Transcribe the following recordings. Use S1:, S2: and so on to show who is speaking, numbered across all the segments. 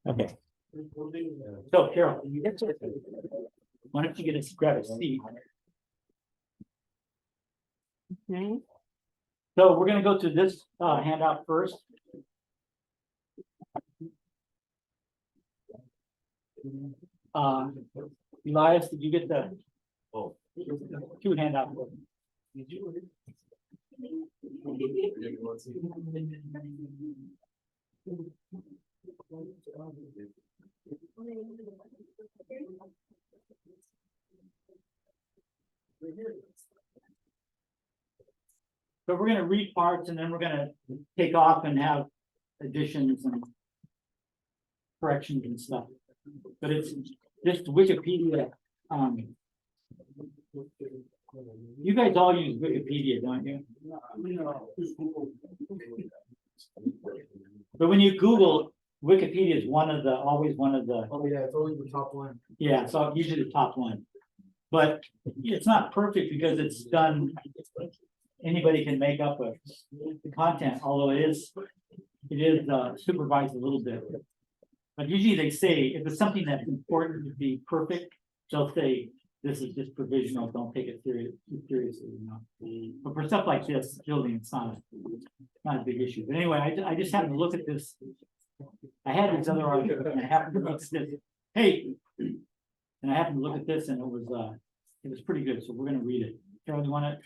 S1: Okay. So Carol, why don't you get us grab a seat?
S2: Okay.
S1: So we're gonna go to this handout first. Elias, did you get the two handouts? So we're gonna read parts and then we're gonna take off and have additions and corrections and stuff. But it's just Wikipedia. You guys all use Wikipedia, don't you? But when you Google, Wikipedia is always one of the.
S3: Oh, yeah, it's always the top one.
S1: Yeah, so usually the top one. But it's not perfect because it's done. Anybody can make up the content, although it is supervised a little bit. But usually they say if it's something that's important to be perfect, they'll say this is just provisional, don't take it too seriously, you know. But for stuff like this, building, it's not a big issue. But anyway, I just happened to look at this. I had these other articles and I happened to look at this. Hey, and I happened to look at this and it was pretty good. So we're gonna read it. Carol, you wanna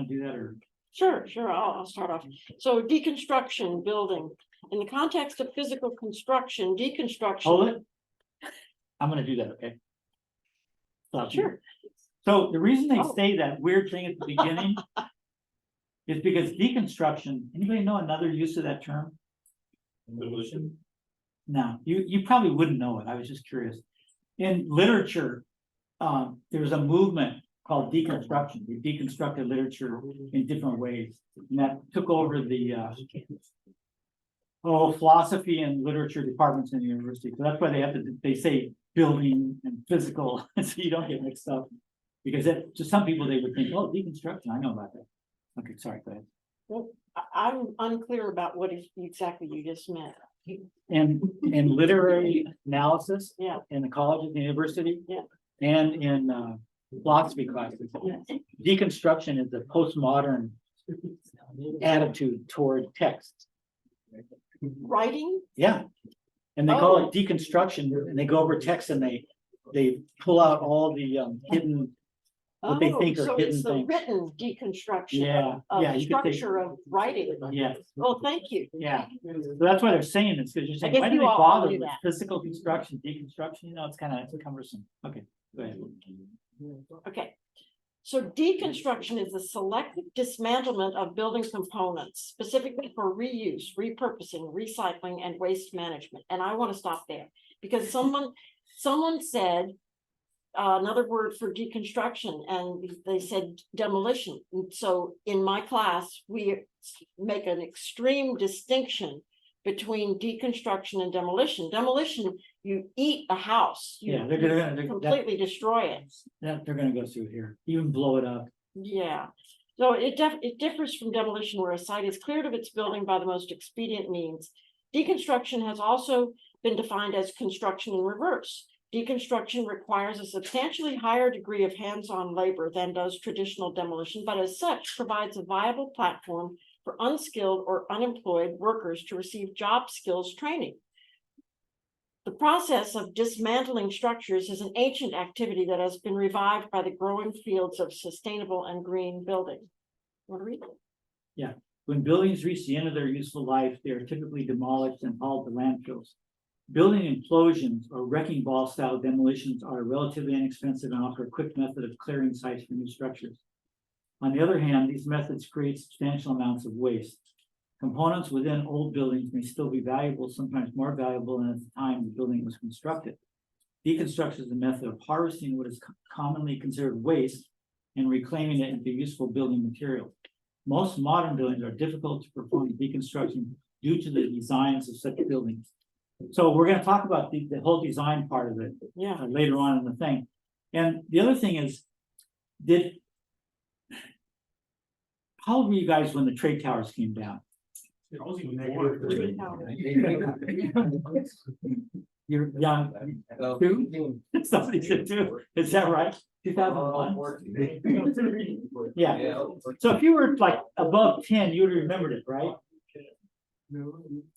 S1: do that or?
S2: Sure, I'll start off. So deconstruction building. In the context of physical construction, deconstruction.
S1: Hold it. I'm gonna do that, okay? Stop you.
S2: Sure.
S1: So the reason they
S2: Oh.
S1: say that weird thing at the beginning is because deconstruction, anybody know another use of that term?
S3: Demolition.
S1: No, you probably wouldn't know it. I was just curious. In literature, there's a movement called deconstruction. We deconstructed literature in different ways. And that took over the philosophy and literature departments in the university. So that's why they say building and physical, so you don't get mixed up. Because to some people, they would think, oh, deconstruction, I know about that. Okay, sorry, go ahead.
S2: Well, I'm unclear about what exactly you just meant.
S1: And in literary analysis.
S2: Yeah.
S1: In the colleges and university.
S2: Yeah.
S1: And in philosophy classes.
S2: Yeah.
S1: Deconstruction is the postmodern attitude toward text.
S2: Writing?
S1: Yeah. And they call it deconstruction, and they go over text and they pull out all the hidden, what they think are
S2: So
S1: hidden
S2: it's the
S1: things.
S2: written deconstruction
S1: Yeah,
S2: of
S1: yeah,
S2: the
S1: you could say,
S2: structure of writing.
S1: yeah,
S2: Well, thank you.
S1: yeah. So that's why they're saying this, because you're saying,
S2: guess
S1: why do
S2: you
S1: they
S2: all
S1: bother
S2: do
S1: with
S2: that.
S1: physical construction, deconstruction? You know, it's kind of cumbersome. Okay, go ahead.
S2: Okay. So deconstruction is the selective dismantlement of building components, specifically for reuse, repurposing, recycling, and waste management. And I want to stop there because someone said another word for deconstruction, and they said demolition. And so in my class, we make an extreme distinction between deconstruction and demolition. Demolition, you eat a house, you
S1: Yeah, they're
S2: completely destroy it.
S1: they're gonna go through here, even blow it up.
S2: Yeah, so it differs from demolition where a site is cleared of its building by the most expedient means. Deconstruction has also been defined as construction in reverse. Deconstruction requires a substantially higher degree of hands-on labor than does traditional demolition, but as such provides a viable platform for unskilled or unemployed workers to receive job skills training. The process of dismantling structures is an ancient activity that has been revived by the growing fields of sustainable and green building. Want to read it?
S1: When buildings reach the end of their useful life, they are typically demolished and hauled to landfills. Building implosions or wrecking ball style demolitions are relatively inexpensive and offer a quick method of clearing sites for new structures. On the other hand, these methods create substantial amounts of waste. Components within old buildings may still be valuable, sometimes more valuable than at the time the building was constructed. Deconstruction is a method of harvesting what is commonly considered waste and reclaiming it into useful building material. Most modern buildings are difficult to perform deconstruction due to the designs of such buildings. So we're going to talk about the whole design part of it
S2: Yeah,
S1: later on in the thing. And the other thing is, how old were you guys when the trade towers came down?
S3: I was even negative.
S1: You're young, two? Somebody said two, is that right? 2001? Yeah, so if you were like above 10, you would have remembered it, right?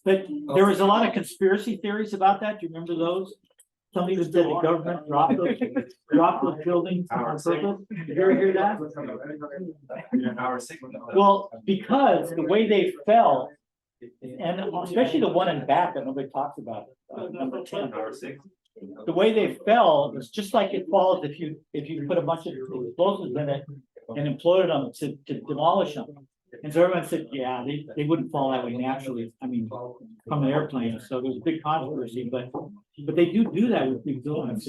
S1: But there was a lot of conspiracy theories about that, do you remember those? Somebody that said the government dropped those buildings on purpose, did you ever hear that? Well, because the way they fell, and especially the one in back that nobody talks about, number 10. The way they fell was just like it falls if you put a bunch of explosives in it and imploded them to demolish them. And so everyone said, yeah, they wouldn't fall that way naturally. I mean, from an airplane. So there was a big controversy, but they do that with big buildings.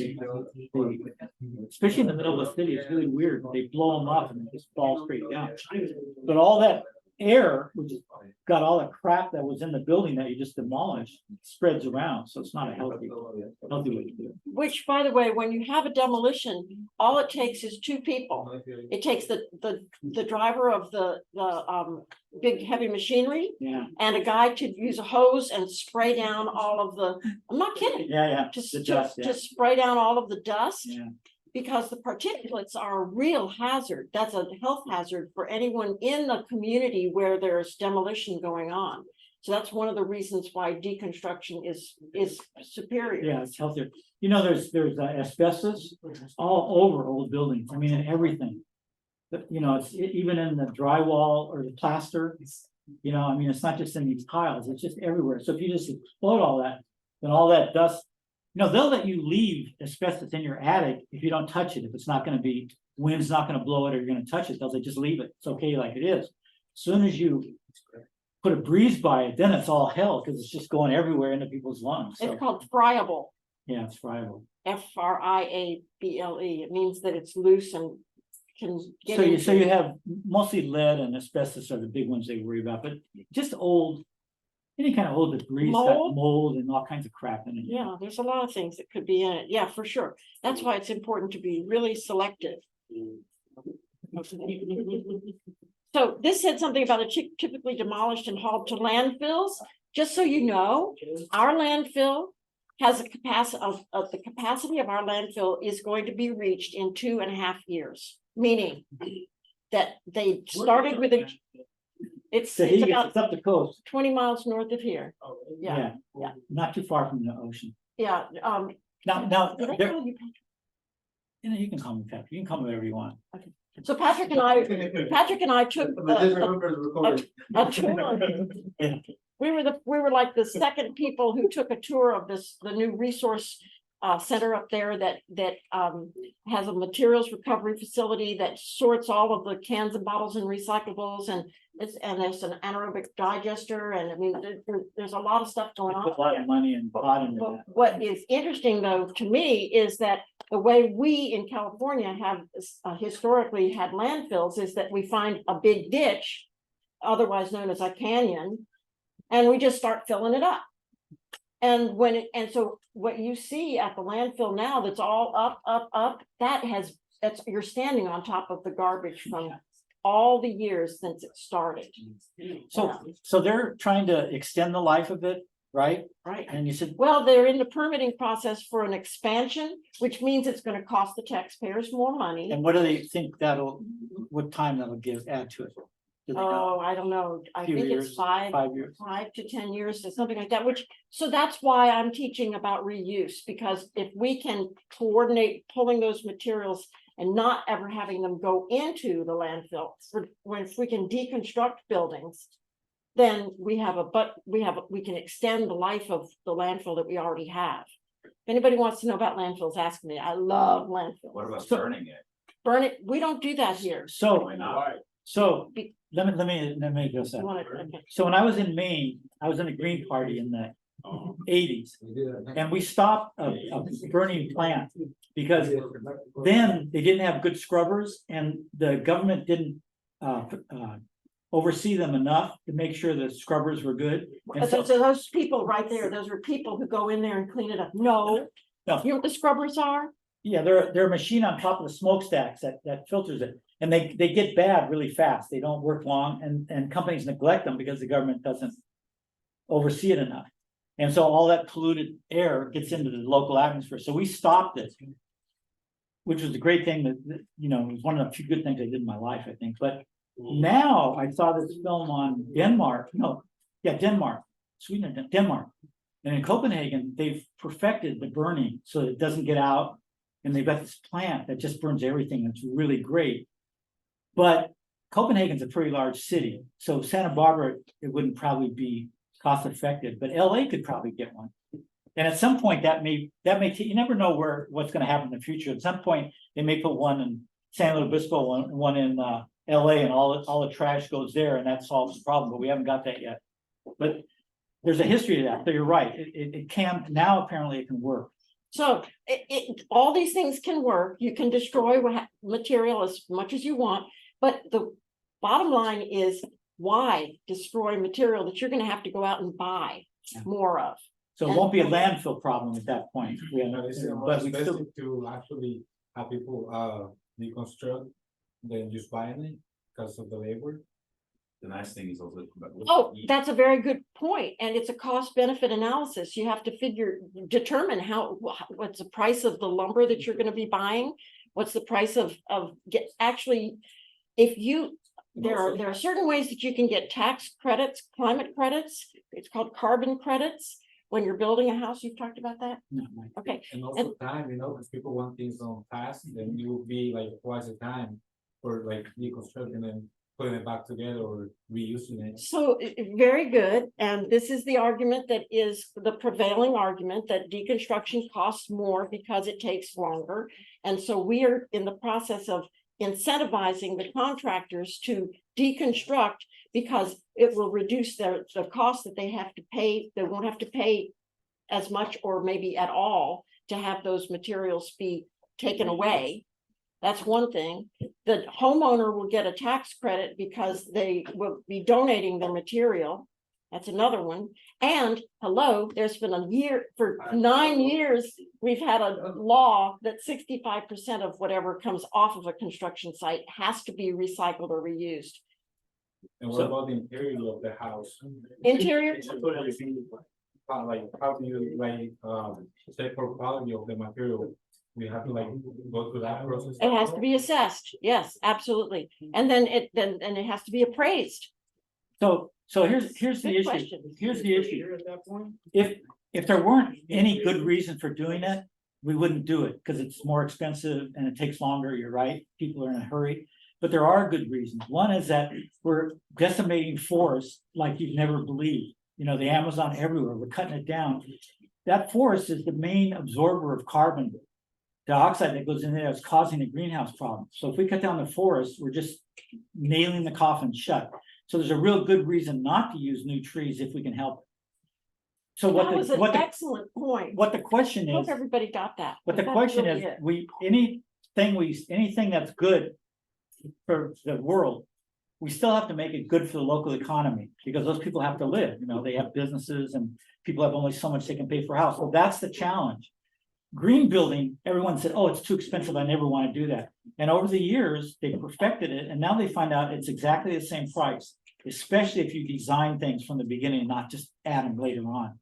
S1: Especially in the middle of the city, it's really weird. They blow them up and they just fall straight down. But all that air, which got all the crap that was in the building that you just demolished, spreads around. So it's not a healthy way to do it.
S2: Which, by the way, when you have a demolition, all it takes is two people. It takes the driver of the big heavy machinery
S1: Yeah,
S2: and a guy to use a hose and spray down all of the, I'm not kidding.
S1: yeah.
S2: Just
S1: The dust, yeah.
S2: to spray down all of the dust.
S1: Yeah.
S2: Because the particulates are a real hazard. That's a health hazard for anyone in the community where there's demolition going on. So that's one of the reasons why deconstruction is superior.
S1: Yeah, it's healthier. You know, there's asbestos all over old buildings. I mean, in everything. But, you know, it's even in the drywall or the plaster. You know, I mean, it's not just in these tiles, it's just everywhere. So if you just explode all that, then all that dust, you know, they'll let you leave asbestos in your attic if you don't touch it. If it's not going to be, wind's not going to blow it or you're going to touch it, they'll say just leave it. It's okay like it is. As soon as you put a breeze by it, then it's all hell because it's just going everywhere into people's lungs. So
S2: It's called friable,
S1: yeah, it's friable.
S2: friable. It means that it's loose and can get
S1: So
S2: into.
S1: you have mostly lead and asbestos are the big ones they worry about, but just old, any kind of old debris, got
S2: Mold?
S1: mold and all kinds of crap in it.
S2: Yeah, there's a lot of things that could be in it. Yeah, for sure. That's why it's important to be really selective. So this said something about it typically demolished and hauled to landfills. Just so you know, our landfill has a capacity of the capacity of our landfill is going to be reached in 2.5 years, meaning that they started with it's
S1: It's
S2: about
S1: up the coast.
S2: 20 miles north of here. Yeah, yeah.
S1: Not too far from the ocean.
S2: yeah.
S1: Now,
S2: Did I
S1: there-
S2: call you Patrick?
S1: you know, you can call me Patrick, you can call me whatever you want.
S2: So Patrick and I took a tour. We were like the second people who took a tour of the new resource center up there that has a materials recovery facility that sorts all of the cans and bottles and recyclables and there's an anaerobic digester and I mean there's a lot of stuff going on.
S1: Put a lot of money and thought into
S2: But
S1: that.
S2: what is interesting though to me is that the way we in California have historically had landfills is that we find a big ditch, otherwise known as a canyon, and we just start filling it up. And so what you see at the landfill now that's all up, you're standing on top of the garbage from all the years since it started.
S1: So they're trying to extend the life of it, right?
S2: Right.
S1: And you said,
S2: Well, they're in the permitting process for an expansion, which means it's going to cost the taxpayers more money.
S1: and what do they think what time that'll add to it? Do they know?
S2: Oh, I don't know. I
S1: Few
S2: think
S1: years,
S2: it's 5
S1: years.
S2: to 10 years or something like that, so that's why I'm teaching about reuse, because if we can coordinate pulling those materials and not ever having them go into the landfill, if we can deconstruct buildings, then we can extend the life of the landfill that we already have. If anybody wants to know about landfills, ask me. I love landfills.
S3: What about
S1: So-
S3: burning it?
S2: Burn it, we don't do that here.
S1: So,
S3: Why not?
S1: so
S2: Be-
S1: let me address
S2: You
S1: that.
S2: want to, okay.
S1: So when I was in Maine, I was in a Green Party in the '80s, and we stopped a burning plant because then they didn't have good scrubbers and the government didn't oversee them enough to make sure the scrubbers were good. And
S2: So
S1: so,
S2: those people right there, those are people who go in there and clean it up. No.
S1: No.
S2: You know what the scrubbers are?
S1: yeah, they're a machine on top of the smokestacks that filters it. And they get bad really fast. They don't work long and companies neglect them because the government doesn't oversee it enough. And so all that polluted air gets into the local atmosphere. So we stopped it, which was a great thing that, you know, it was one of the few good things I did in my life, I think. But now I saw this film on Denmark, Sweden, Denmark. And in Copenhagen, they've perfected the burning so that it doesn't get out. And they've got this plant that just burns everything. That's really great. But Copenhagen's a pretty large city. So Santa Barbara, it wouldn't probably be cost effective, but LA could probably get one. And at some point you never know what's going to happen in the future. At some point, they may put one in San Luis Obispo, one in LA, and all the trash goes there, and that solves the problem. But we haven't got that yet. But there's a history to that. So you're right. It can now. Apparently, it can work.
S2: So all these things can work. You can destroy material as much as you want, but the bottom line is why destroy material that you're going to have to go out and buy more of.
S1: So it won't be a landfill problem at that point.
S4: It's more
S1: But we still,
S4: expensive to actually have people deconstruct than just buying it because of the labor.
S3: The nice thing is also.
S2: Oh, that's a very good point. And it's a cost benefit analysis. You have to determine what's the price of the lumber that you're going to be buying? What's the price there are certain ways that you can get tax credits, climate credits. It's called carbon credits. When you're building a house, you've talked about that?
S1: no,
S2: Okay.
S4: And also time, because people want things on fast, then you will be like twice the time for like deconstructing and putting it back together or reusing it.
S2: So very good. And this is the argument that is the prevailing argument, that deconstruction costs more because it takes longer. And so we are in the process of incentivizing the contractors to deconstruct because it will reduce the cost that they have to pay. They won't have to pay as much or maybe at all to have those materials be taken away. That's one thing. The homeowner will get a tax credit because they will be donating their material. That's another one. And there's been for 9 years, we've had a law that 65% of whatever comes off of a construction site has to be recycled or reused.
S4: And what about the interior of the house?
S2: Interior,
S4: Like, how do you check for quality of the material? We have to go through that process.
S2: it has to be assessed. Yes, absolutely. And then it has to be appraised.
S1: So here's the
S2: Good
S1: issue.
S2: question.
S1: Here's the issue. If there weren't any good reason for doing it, we wouldn't do it because it's more expensive and it takes longer. You're right. People are in a hurry. But there are good reasons. One is that we're decimating forests like you've never believed. You know, the Amazon everywhere. We're cutting it down. That forest is the main absorber of carbon dioxide that goes in there that's causing the greenhouse problem. So if we cut down the forest, we're just nailing the coffin shut. So there's a real good reason not to use new trees if we can help it. So
S2: That was an excellent point.
S1: what the question
S2: I hope
S1: is,
S2: everybody got that.
S1: what the
S2: That's
S1: question
S2: really
S1: is,
S2: it.
S1: anything that's good for the world, we still have to make it good for the local economy because those people have to live. You know, they have businesses and people have only so much they can pay for a house. So that's the challenge. Green building, everyone said, oh, it's too expensive. I never want to do that. And over the years, they perfected it. And now they find out it's exactly the same price, especially if you design things from the beginning and not just add them later on.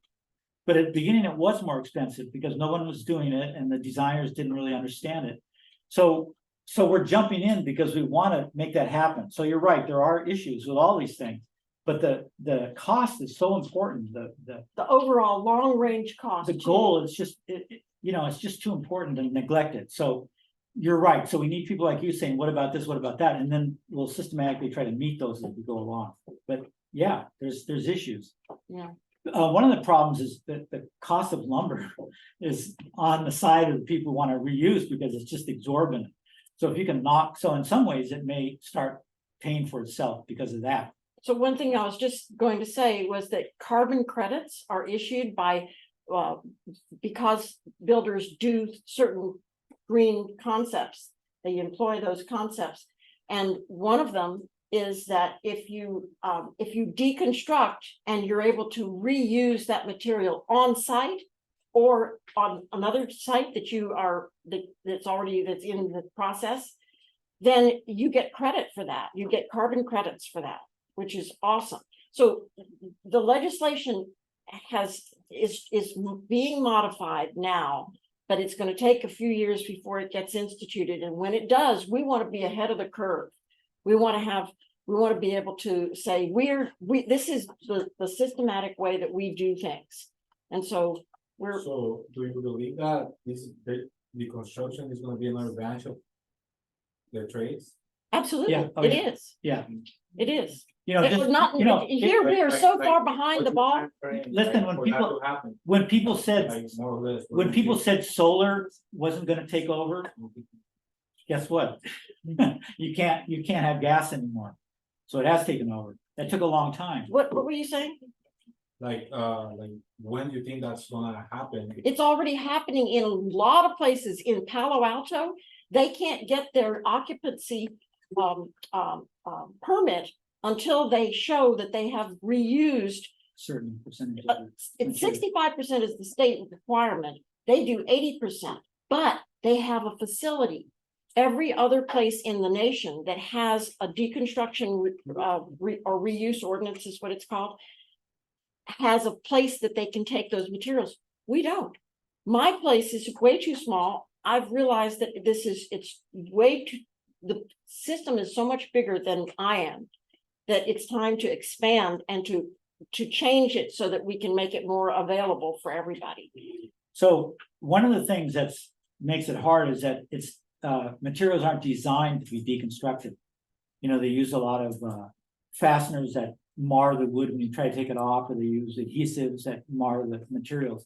S1: But at the beginning, it was more expensive because no one was doing it and the designers didn't really understand it. So we're jumping in because we want to make that happen. So you're right, there are issues with all these things. But the cost is so important. The
S2: overall long range cost.
S1: the goal is just, it's just too important to neglect it. So you're right. So we need people like you saying, what about this? What about that? And then we'll systematically try to meet those as we go along. But yeah, there's issues.
S2: Yeah.
S1: One of the problems is that the cost of lumber is on the side of the people who want to reuse because it's just exorbitant. So if you can so in some ways it may start paying for itself because of that.
S2: So one thing I was just going to say was that carbon credits are issued by, because builders do certain green concepts, they employ those concepts. And one of them is that if you deconstruct and you're able to reuse that material on site or on another site that's in the process, then you get credit for that. You get carbon credits for that, which is awesome. So the legislation is being modified now, but it's gonna take a few years before it gets instituted, and when it does, we wanna be ahead of the curve. We wanna be able to say, this is the systematic way that we do things. And so we're,
S4: So do you believe that the construction is gonna be another branch of the trades?
S2: absolutely,
S1: Yeah, oh,
S2: it
S1: yeah.
S2: is,
S1: Yeah,
S2: it is.
S1: you know,
S2: It
S1: just,
S2: was not,
S1: you know,
S2: here, we are so far behind the ball.
S1: Listen, when people- when people said,
S4: Like more or less.
S1: when people said solar wasn't gonna take over, guess what? You can't have gas anymore. So it has taken over. That took a long time.
S2: What were you saying?
S4: Like when do you think that's gonna happen?
S2: It's already happening in a lot of places in Palo Alto. They can't get their occupancy permit until they show that they have reused.
S1: Certain percentage.
S2: It's 65% is the state requirement. They do 80%, but they have a facility. Every other place in the nation that has a deconstruction or reuse ordinance is what it's called, has a place that they can take those materials. We don't. My place is way too small. I've realized that it's way too, the system is so much bigger than I am, that it's time to expand and to change it so that we can make it more available for everybody.
S1: So one of the things that's makes it hard is that it's materials aren't designed to be deconstructed. You know, they use a lot of fasteners that mar the wood when you try to take it off, or they use adhesives that mar the materials.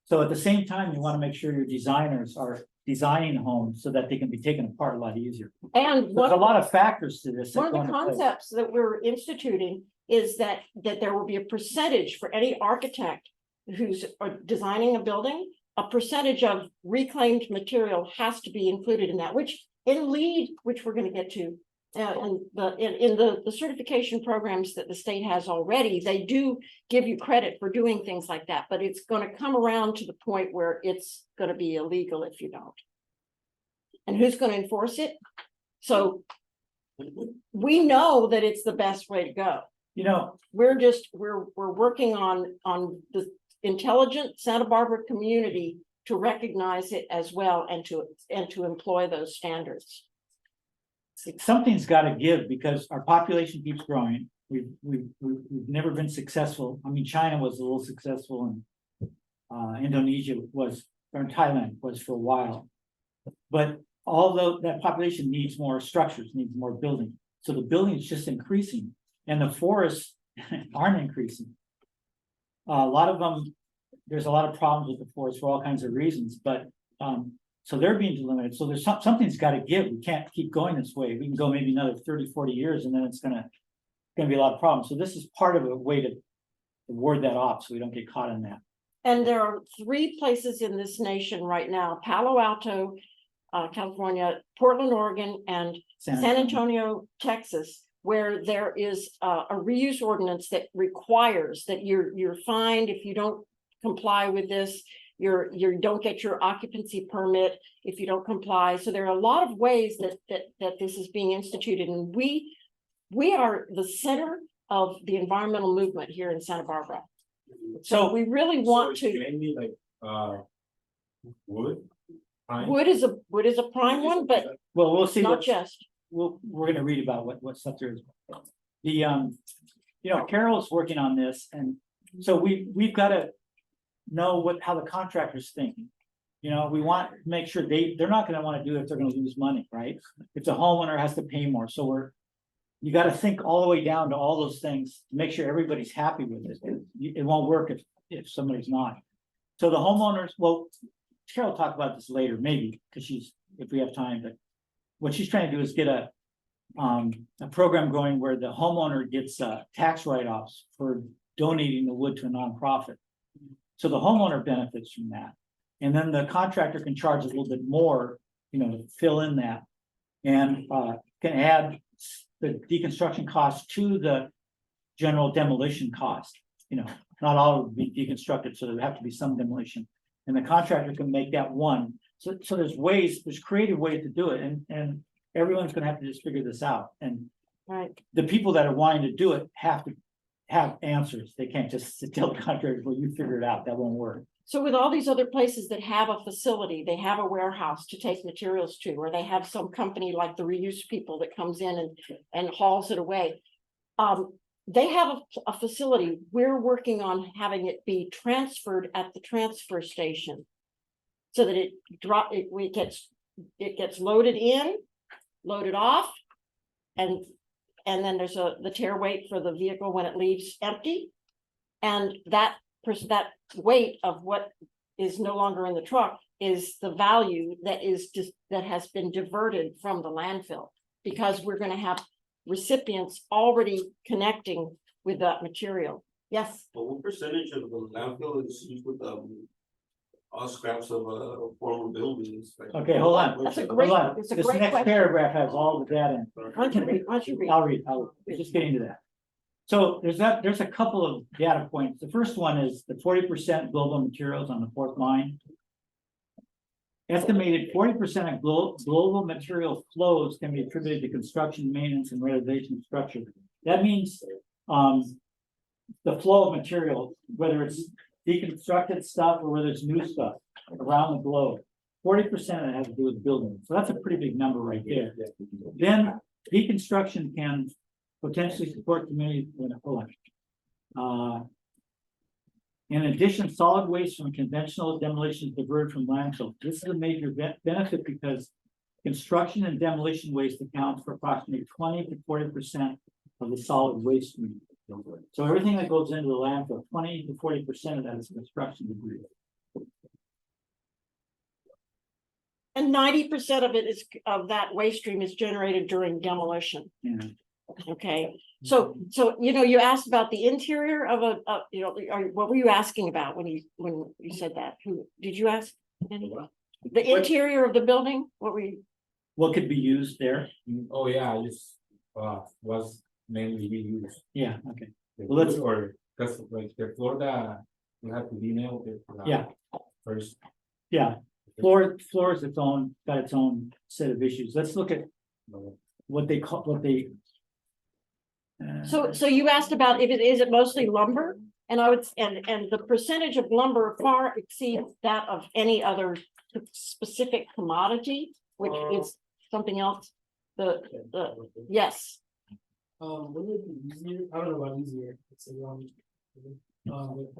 S1: So at the same time, you want to make sure your designers are designing homes so that they can be taken apart a lot easier.
S2: And
S1: There's a lot of factors to this. that
S2: one of
S1: go
S2: the
S1: into play.
S2: concepts that we're instituting is that there will be a percentage for any architect who's designing a building. A percentage of reclaimed material has to be included in that, which in LEED, which we're going to get to, and in the certification programs that the state has already, they do give you credit for doing things like that, but it's going to come around to the point where it's going to be illegal if you don't. And who's going to enforce it? So we know that it's the best way to go.
S1: You know,
S2: We're working on the intelligent Santa Barbara community to recognize it as well and to employ those standards.
S1: something's got to give because our population keeps growing. We've never been successful. I mean, China was a little successful, and Indonesia was, or Thailand was for a while. But although that population needs more structures, needs more building, so the building is just increasing, and the forests aren't increasing. A lot of them, there's a lot of problems with the forest for all kinds of reasons, but so they're being delimited. So there's something's got to give. We can't keep going this way. We can go maybe another 30, 40 years, and then it's gonna be a lot of problems. So this is part of a way to ward that off so we don't get caught in that.
S2: And there are 3 places in this nation right now: Palo Alto, California, Portland, Oregon, and San Antonio, Texas, where there is a reuse ordinance that requires that you're fined if you don't comply with this. You don't get your occupancy permit if you don't comply. So there are a lot of ways that this is being instituted, and we are the center of the environmental movement here in Santa Barbara. So we really want
S4: So
S2: to.
S4: mainly like wood. Pine?
S2: Wood is a prime one, but
S1: Well, we'll see.
S2: not just.
S1: We're gonna read about what stuff there is. The you know, Carol's working on this, and so we've got to know how the contractor's thinking. You know, we want to make sure they're not gonna want to do it if they're gonna lose money, right? If the homeowner has to pay more, so you got to think all the way down to all those things to make sure everybody's happy with it. It won't work if somebody's not. So the homeowners, well, Carol will talk about this later, maybe, because if we have time, but what she's trying to do is get a program going where the homeowner gets tax write-offs for donating the wood to a nonprofit. So the homeowner benefits from that. And then the contractor can charge a little bit more, you know, to fill in that. And can add the deconstruction cost to the general demolition cost. You know, not all would be deconstructed, so there would have to be some demolition. And the contractor can make that one. So there's creative ways to do it, and everyone's gonna have to just figure this out. And
S2: Right.
S1: the people that are wanting to do it have to have answers. They can't just tell the contractors, well, you figure it out, that won't work.
S2: So with all these other places that have a facility, they have a warehouse to take materials to, or they have some company like the reuse people that comes in and hauls it away. They have a facility. We're working on having it be transferred at the transfer station. So that it gets loaded in, loaded off. And then there's the tear weight for the vehicle when it leaves empty. And that weight of what is no longer in the truck is the value that has been diverted from the landfill, because we're going to have recipients already connecting with that material. Yes,
S5: But what percentage of the landfill is used with all scraps of former buildings? Like,
S1: Okay, hold on.
S2: That's a
S1: Hold
S2: great-
S1: on.
S2: it's a
S1: This
S2: great
S1: next
S2: question.
S1: paragraph has all the data in.
S2: why don't you read? Why don't you read?
S1: I'll read, just getting to that. So there's a couple of data points. The first one is the 40% global materials on the fourth line. Estimated 40% of global material flows can be attributed to construction, maintenance, and renovation of structure. That means, the flow of material, whether it's deconstructed stuff or whether it's new stuff around the globe. 40% of it has to do with buildings. So that's a pretty big number right there. Then deconstruction can potentially support community. Hold on. In addition, solid waste from conventional demolition is diverted from landfill. This is a major benefit because construction and demolition waste accounts for approximately 20 to 40% of the solid waste stream. So everything that goes into the landfill, 20 to 40% of that is construction debris.
S2: And 90% of it of that waste stream is generated during demolition.
S1: Yeah.
S2: Okay, so you asked about the interior of what were you asking about when you said that? Who did you ask? The interior of the building?
S1: What could be used there?
S4: Oh, yeah, I just, was mainly reused.
S1: Yeah, okay.
S4: The
S1: Well, let's-
S4: wood, or, cause like the floor that you have to be nailed.
S1: Yeah.
S4: First.
S1: Yeah, floor is got its own set of issues. Let's look at what they call,
S2: So you asked about if is it mostly lumber? And I would, and the percentage of lumber far exceeds that of any other specific commodity, which is something else. Yes.
S6: Wouldn't it be easier? I don't know about easier. It's a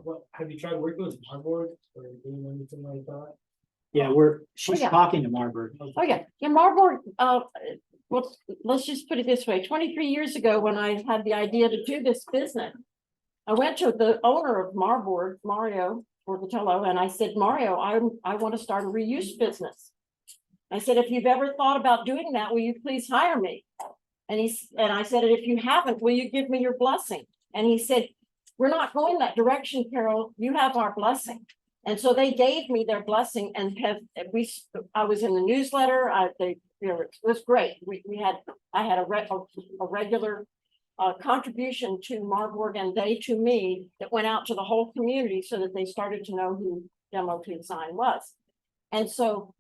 S6: what have you tried working with cardboard or doing anything like that?
S1: yeah, she's
S2: yeah.
S1: talking to Margaret.
S2: Oh, yeah, Marburg, well, let's just put it this way, 23 years ago, when I had the idea to do this business, I went to the owner of Marburg, Mario Borgatello, and I said, Mario, I want to start a reuse business. I said, if you've ever thought about doing that, will you please hire me? And I said, if you haven't, will you give me your blessing? And he said, we're not going that direction, Carol, you have our blessing. And so they gave me their blessing, and I was in the newsletter. It was great. I had a regular contribution to Marburg and they to me that went out to the whole community so that they started to know who Demo to Design was. And so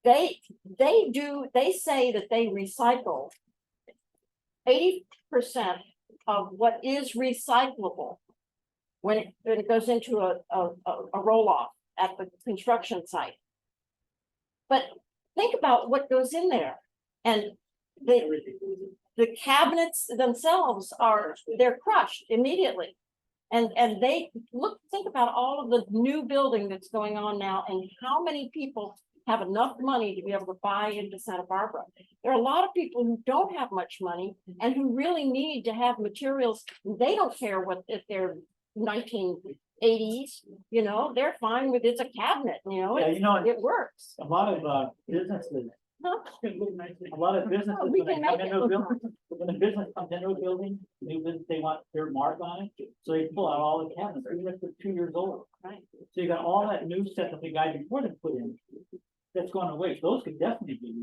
S2: they say that they recycle 80% of what is recyclable when it goes into a roll-off at the construction site. But think about what goes in there. And the cabinets themselves they're crushed immediately. And think about all of the new building that's going on now and how many people have enough money to be able to buy into Santa Barbara. There are a lot of people who don't have much money and who really need to have materials. They don't care if they're 1980s, they're fine with it's a cabinet,
S1: Yeah,
S2: it works.
S1: a lot of businesses.
S2: Huh?
S1: A lot of businesses,
S2: Oh, we
S1: when they
S2: can
S1: come
S2: make
S1: into a
S2: it.
S1: building, when a business comes into a building, they want their mark on it, so they pull out all the cabinets, even if they're 2 years old.
S2: Right.
S1: So you got all that new stuff that the guy before them put in, that's going away. Those could definitely be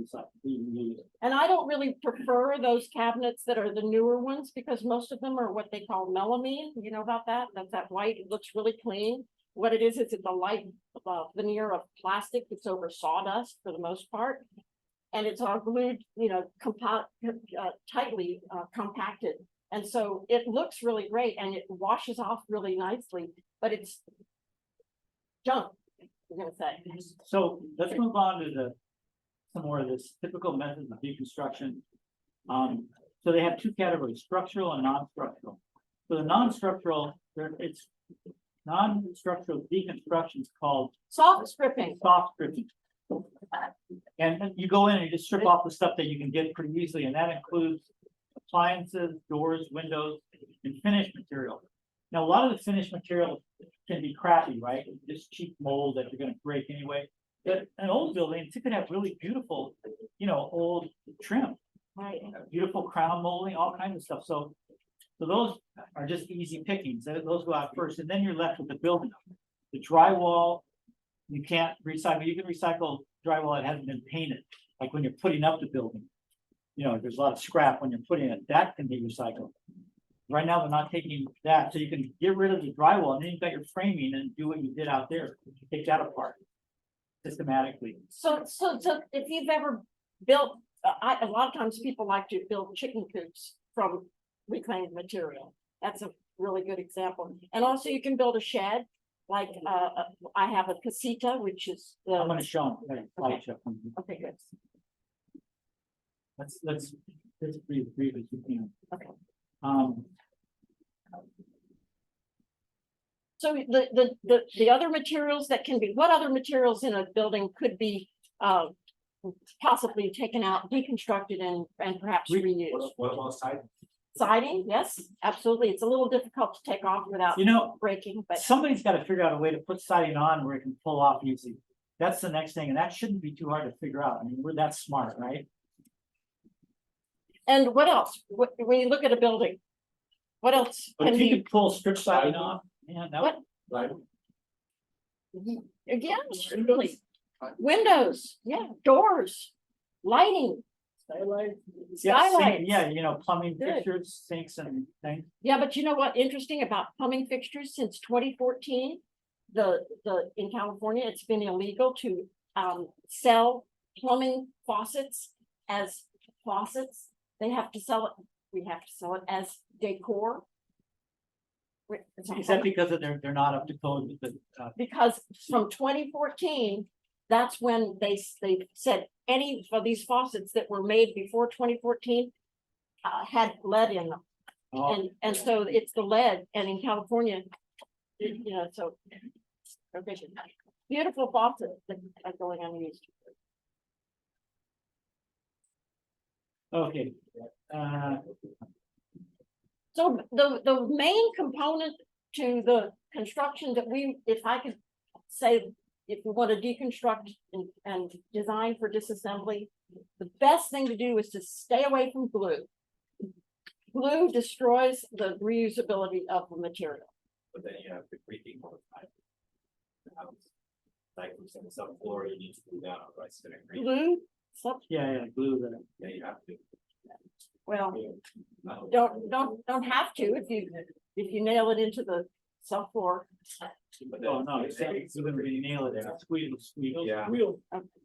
S1: reused.
S2: And I don't really prefer those cabinets that are the newer ones because most of them are what they call melamine. You know about that? That's that white, it looks really clean. What it is, it's a light veneer of plastic that's over sawdust for the most part. And it's all glued, tightly compacted And so it looks really great and it washes off really nicely, but it's junk, I'm gonna say.
S1: So let's move on to some more of this typical methods of deconstruction. So they have two categories, structural and non-structural. So the non-structural, it's non-structural deconstruction is called
S2: Soft stripping,
S1: soft stripping. And you go in and you just strip off the stuff that you can get pretty easily, and that includes appliances, doors, windows, and finished material. Now, a lot of the finished material can be crappy, right? Just cheap mold that you're gonna break anyway. But an old building, it could have really beautiful, old trim,
S2: right?
S1: beautiful crown molding, all kinds of stuff. So those are just easy pickings. Those go out first, and then you're left with the building. The drywall, you can't recycle. You can recycle drywall that hasn't been painted, like when you're putting up the building. There's a lot of scrap when you're putting it, that can be recycled. Right now, they're not taking that, so you can get rid of the drywall, and then you've got your framing and do what you did out there, take that apart systematically.
S2: So if you've ever built, a lot of times people like to build chicken coops from reclaimed material. That's a really good example. And also you can build a shed, like, I have a casita, which is
S1: I'm gonna
S2: the,
S1: show them, light show.
S2: okay, good.
S1: Let's brief as you can.
S2: Okay.
S1: Um,
S2: So the other materials that can be, what other materials in a building could be, possibly taken out, deconstructed and perhaps reused?
S3: What about side?
S2: Siding, yes, absolutely. It's a little difficult to take off without breaking, but
S1: somebody's gotta figure out a way to put siding on where it can pull off easily. That's the next thing, and that shouldn't be too hard to figure out. I mean, we're that smart, right?
S2: and what else? When you look at a building, what else
S1: But
S2: can
S1: if you
S2: be?
S1: could pull strip siding off, man, that would.
S2: What? Again, really, windows, yeah, doors, lighting,
S6: Skylight.
S1: Yeah, sink-
S2: skylights.
S1: yeah, plumbing
S2: Good.
S1: fixtures, sinks and things.
S2: Yeah, but you know what, interesting about plumbing fixtures, since 2014, in California, it's been illegal to sell plumbing faucets as faucets. They have to sell it, we have to sell it as decor.
S1: Is that because of they're not up to code with the,
S2: Because from 2014, that's when they said any of these faucets that were made before 2014 had lead in them.
S1: oh,
S2: And so it's the lead, and in California, so. Okay, beautiful faucets that are going unused.
S1: okay.
S2: So the main component to the construction that if I could say, if we want to deconstruct and design for disassembly, the best thing to do is to stay away from glue. Glue destroys the reusability of the material.
S3: But then you have the creaking all the time. Like from some subfloor, you need to glue down, right? It's gonna creak.
S2: Glue,
S1: Yeah, glue that.
S3: Yeah, you have to.
S2: well,
S3: No.
S2: don't have to if you nail it into the subfloor.
S3: But
S1: Oh,
S3: then-
S1: no, it's gonna be nail it there, squeeze, squeeze.
S3: Yeah.
S6: Wheel.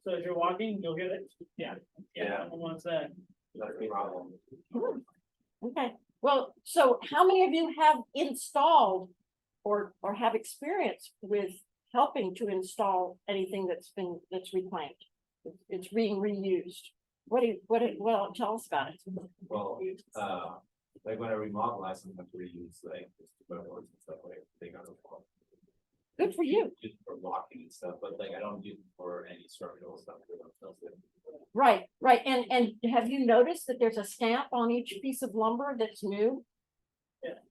S6: So as you're walking, you'll get it. Yeah.
S3: Yeah.
S6: Someone wants that.
S3: That's the problem.
S2: Okay, well, so how many of you have installed or have experience with helping to install anything that's reclaimed? It's being reused. Well, tell us about it.
S3: Well, like when I remodel, I sometimes reuse like boards and stuff like they got a wall.
S2: Good for you.
S3: Just for locking and stuff, but like I don't use it for any structural stuff.
S2: Right, and have you noticed that there's a stamp on each piece of lumber that's new?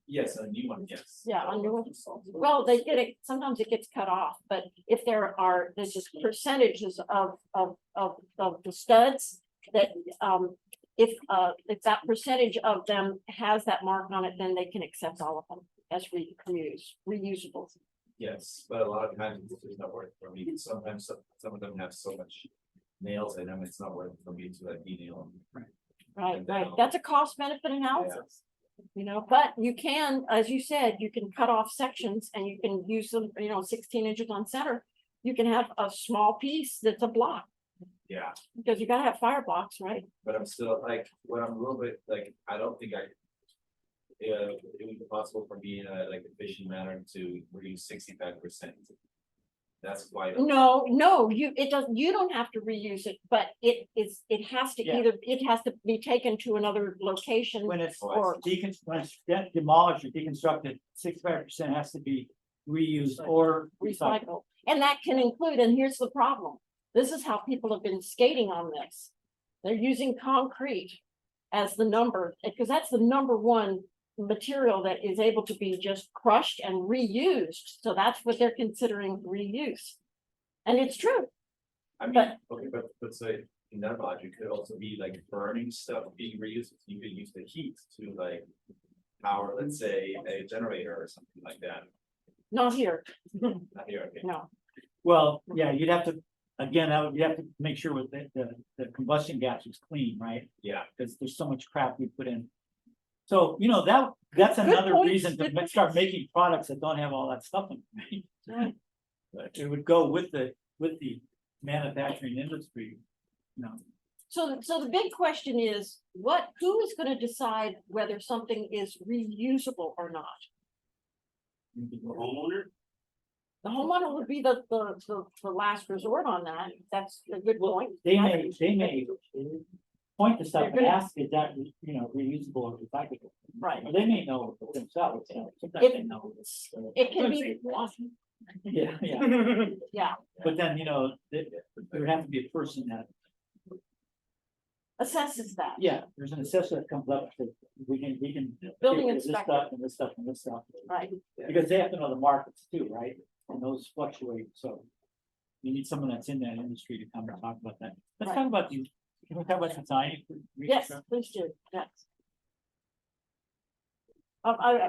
S3: Yes, a new one, yes.
S2: Yeah, a new one. Well, they get it, sometimes it gets cut off, but if there's just percentages of the studs that, if that percentage of them has that mark on it, then they can accept all of them as reusable.
S3: Yes, but a lot of times it's just not working for me. Sometimes some of them have so much nails in them, it's not working for me to like de-nail them.
S2: Right, that's a cost benefit analysis. But you can, as you said, you can cut off sections and you can use them, 16 inches on center. You can have a small piece that's a block,
S3: Yeah,
S2: because you gotta have fire blocks, right?
S3: but I'm still like, when I'm a little bit like, I don't think it would be possible for me in a like efficient manner to reduce 65%. That's why.
S2: No, you don't have to reuse it, but it has to
S1: Yeah.
S2: either, it has to be taken to another location.
S1: When it's
S2: Or-
S1: when it's demolished or deconstructed, 65% has to be reused or recycled.
S2: Recycle. And that can include, and here's the problem, this is how people have been skating on this. They're using concrete as the number, because that's the number one material that is able to be just crushed and reused. So that's what they're considering reuse. And it's true.
S3: I mean,
S2: But-
S3: okay, but so in that logic, it could also be like burning stuff being reused. You could use the heat to like power, let's say, a generator or something like that.
S2: Not here,
S3: Not here, okay.
S2: no.
S1: Well, yeah, you'd have to, again, you have to make sure with the combustion gas is clean, right?
S3: Yeah,
S1: Because there's so much crap we put in. So, you know, that's
S2: Good
S1: another
S2: point,
S1: reason to
S2: good
S1: start making products that don't have all that stuff in them, right?
S2: Right.
S1: But it would go with the manufacturing industry, you know.
S2: So the big question is, who is gonna decide whether something is reusable or not?
S5: The homeowner,
S2: The homeowner would be the last resort on that. That's a good point.
S1: They may point to stuff
S2: They're
S1: and
S2: gonna-
S1: ask, is that, you know, reusable or recyclable?
S2: Right.
S1: Or they may know themselves, you know, sometimes they know.
S2: It can be,
S1: Yeah, yeah,
S2: yeah,
S1: but then, you know, there would have to be a person that,
S2: assesses that.
S1: yeah, there's an assessor that comes up to, we can.
S2: Building
S1: take this
S2: inspector.
S1: stuff and this stuff and this stuff,
S2: Right,
S1: because they have to know the markets too, right? And those fluctuate, so. You need someone that's in that industry to come and talk about that. Let's
S2: Right.
S1: talk about can we talk about design?
S2: yes, please do, yes.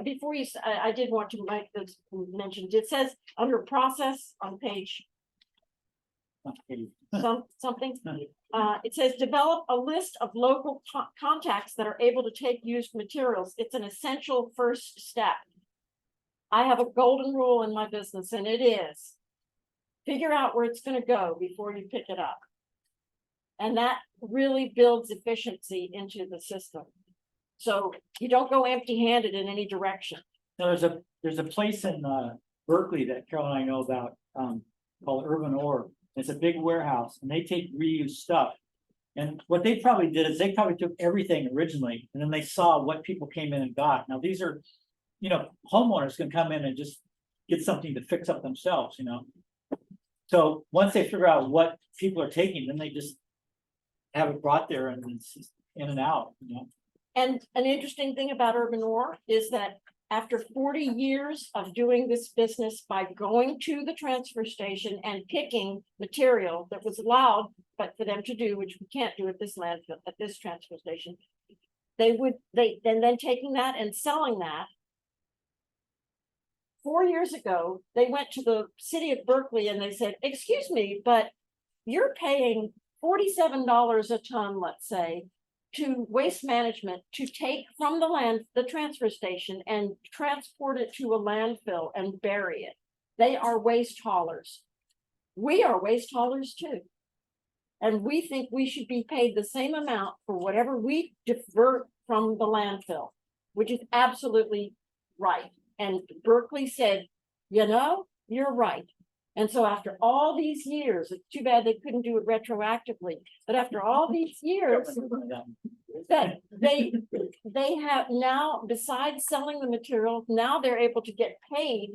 S2: Before I did want to make this mention, it says under process on page
S1: Okay.
S2: something. It says develop a list of local contacts that are able to take used materials. It's an essential first step. I have a golden rule in my business and it is figure out where it's gonna go before you pick it up. And that really builds efficiency into the system. So you don't go empty-handed in any direction.
S1: Now, there's a place in Berkeley that Carol and I know about, called Urban Orb. It's a big warehouse and they take reused stuff. And what they probably did is they probably took everything originally and then they saw what people came in and got. Now, these are, you know, homeowners can come in and just get something to fix up themselves, you know? So once they figure out what people are taking, then they just have it brought there and it's just in and out, you know?
S2: And an interesting thing about Urban Ore is that after 40 years of doing this business by going to the transfer station and picking material that was allowed, but for them to do, which we can't do at this landfill, at this transfer station, then taking that and selling that. 4 years ago, they went to the city of Berkeley and they said, excuse me, but you're paying $47 a ton, let's say, to Waste Management to take from the transfer station and transport it to a landfill and bury it. They are waste haulers. We are waste haulers too. And we think we should be paid the same amount for whatever we divert from the landfill, which is absolutely right. And Berkeley said, you know, you're right. And so after all these years, it's too bad they couldn't do it retroactively, but after all these years, that they have now, besides selling the material, now they're able to get paid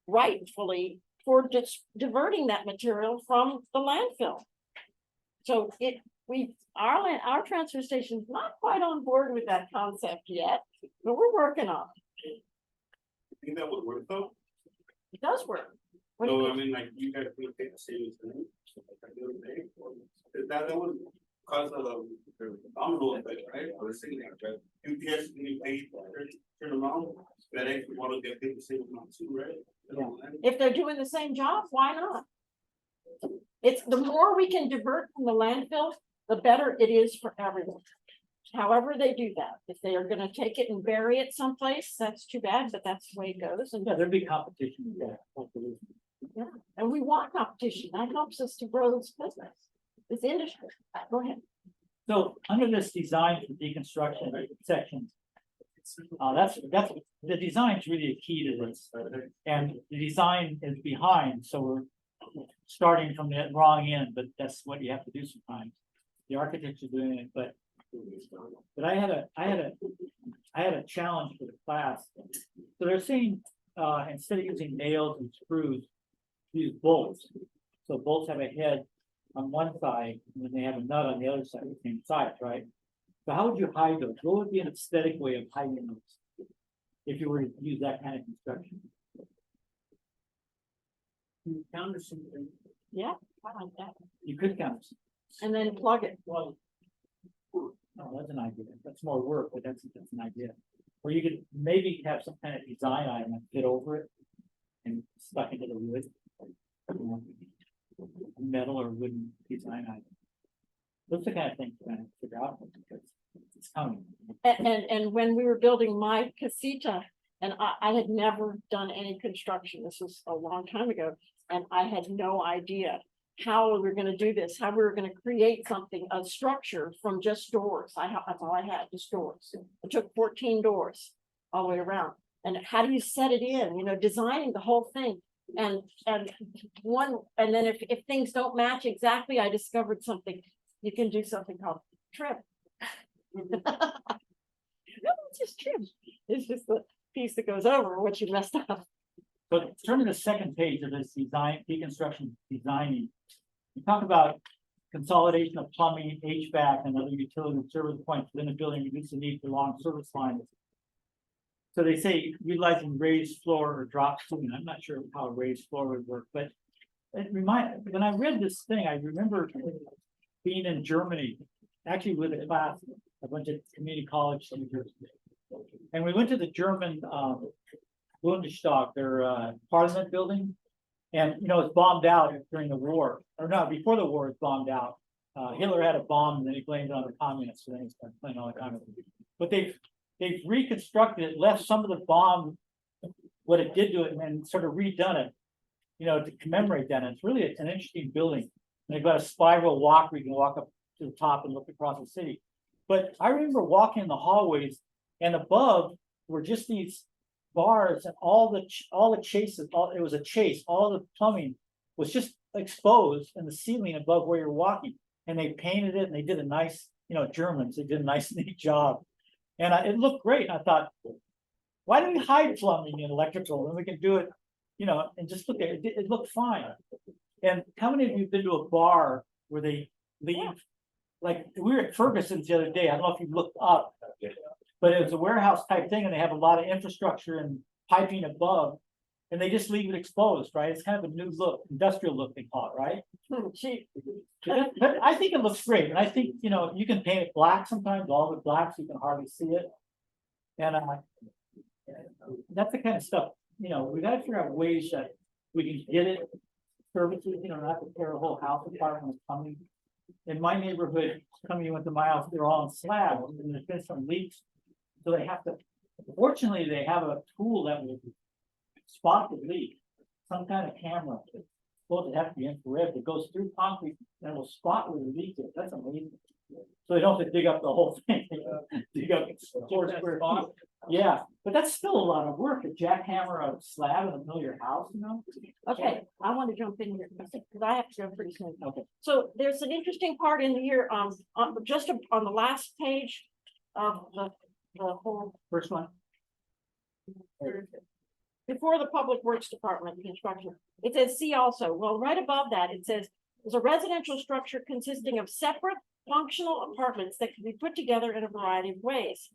S2: rightfully for just diverting that material from the landfill. So our transfer station is not quite on board with that concept yet, but we're working on it.
S5: I think that would work though.
S2: It does work. What do you
S5: So I
S2: think?
S5: mean, like you guys would take the same thing. Like the other day, or that would cause a domino effect, right? Or the same thing, right? UPS getting paid certain amount, FedEx would want to get paid the same amount too, right?
S2: If they're doing the same job, why not? It's the more we can divert from the landfill, the better it is for everyone. However they do that, if they are gonna take it and bury it someplace, that's too bad, but that's the way it goes. And
S1: Yeah, there'd be competition with that.
S2: and we want competition. That helps us to grow this business, this industry. Go ahead.
S1: So under this design for deconstruction section, it That's, the design's really a key to this. And the design is behind, so we're starting from the wrong end, but that's what you have to do sometimes. The architects are doing it, but I had a challenge for the class. So they're saying, instead of using nails and screws, use bolts. So bolts have a head on one side, and then they have a nut on the other side, the same size, right? So how would you hide those? What would be an aesthetic way of hiding those? If you were to use that kind of construction?
S2: Yeah, I like that.
S1: You could count.
S2: And then plug it.
S1: Well, oh, that's an idea. That's more work, but that's an idea. Or you could maybe have some kind of design item that fit over it and stuck into the wood. Metal or wooden design item. Those are the kind of things we're gonna figure out because it's coming.
S2: And when we were building my casita, and I had never done any construction, this was a long time ago, and I had no idea how we were gonna do this, how we were gonna create something, a structure from just doors. That's all I had, just doors. It took 14 doors all the way around. And how do you set it in, designing the whole thing? And then if things don't match exactly, I discovered something. You can do something called trim. No, it's just trim. It's just the piece that goes over what you messed up.
S1: But turn to the second page of this design, deconstruction designing. You talk about consolidation of plumbing, HVAC, and other utility service points within a building, reduce the need for long service lines. So they say utilizing raised floor or drop ceiling. I'm not sure how a raised floor would work, but when I read this thing, I remember being in Germany, actually with a class, a bunch of community college students. And we went to the German Bundestag, their parliament building. And, it's bombed out during the war, or no, before the war, it's bombed out. Hitler had a bomb and then he blamed it on the communists, and then he started playing all the communists. But they've reconstructed it, left some of the bomb, what it did to it, and then sort of redone it, to commemorate that. And it's really an interesting building. And they've got a spiral walk where you can walk up to the top and look across the city. But I remember walking in the hallways, and above were just these bars, and all the chases, it was a chase, all the plumbing was just exposed in the ceiling above where you're walking. And they painted it, and they did a nice, Germans, they did a nice neat job. And it looked great. I thought, why do we hide plumbing and electrical when we can do it, and just look at it, it looked fine. And how many of you have been to a bar where they leave, like, we were at Ferguson's the other day, I don't know if you looked up, but it was a warehouse type thing, and they have a lot of infrastructure and piping above, and they just leave it exposed, right? It's kind of a new look, industrial look, they call it, right? But I think it looks great, and I think, you can paint it black sometimes, all the black, so you can hardly see it. And that's the kind of stuff, we gotta figure out ways that we can get it, services, not have to tear a whole house apart when it's coming. In my neighborhood, coming into my house, they're all in slab, and there's been some leaks. So they have to, fortunately, they have a tool that will spot the leak, some kind of camera. It's supposed to have to be infrared, that goes through concrete and will spot where the leak is. That's amazing. So they don't have to dig up the whole thing. Dig up 4 square feet. Yeah, but that's still a lot of work to jackhammer a slab in the middle of your house,
S2: Okay, I want to jump in here because I have to go pretty soon.
S1: Okay.
S2: So there's an interesting part in here, just on the last page of the whole,
S1: First one.
S2: before the Public Works Department construction. It says, see also, well, right above that, it says, there's a residential structure consisting of separate functional apartments that can be put together in a variety of ways.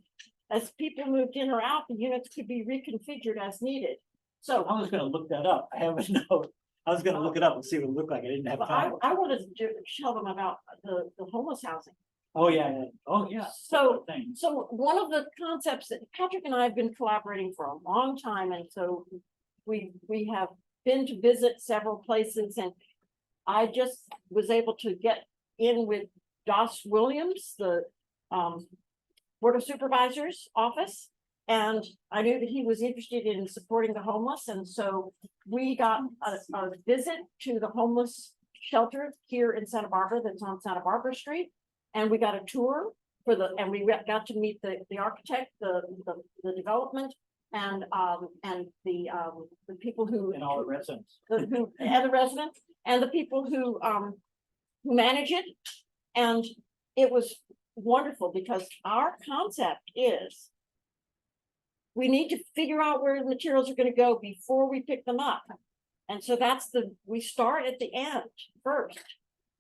S2: As people moved in or out, the units could be reconfigured as needed. So
S1: I was gonna look that up. I have a note. I was gonna look it up and see what it looked like. I didn't have
S2: but
S1: time.
S2: I wanted to tell them about the homeless housing.
S1: Oh, yeah. Oh, yeah.
S2: So-
S1: Things.
S2: So one of the concepts that Patrick and I have been collaborating for a long time, and so we have been to visit several places, and I just was able to get in with Doss Williams, the Board of Supervisors office. And I knew that he was interested in supporting the homeless, and so we got a visit to the homeless shelter here in Santa Barbara, that's on Santa Barbara Street. And we got a tour, and we got to meet the architect, the development, and the people who.
S1: And all the residents.
S2: And the residents, and the people who manage it. And it was wonderful because our concept is we need to figure out where the materials are gonna go before we pick them up. And so we start at the end first.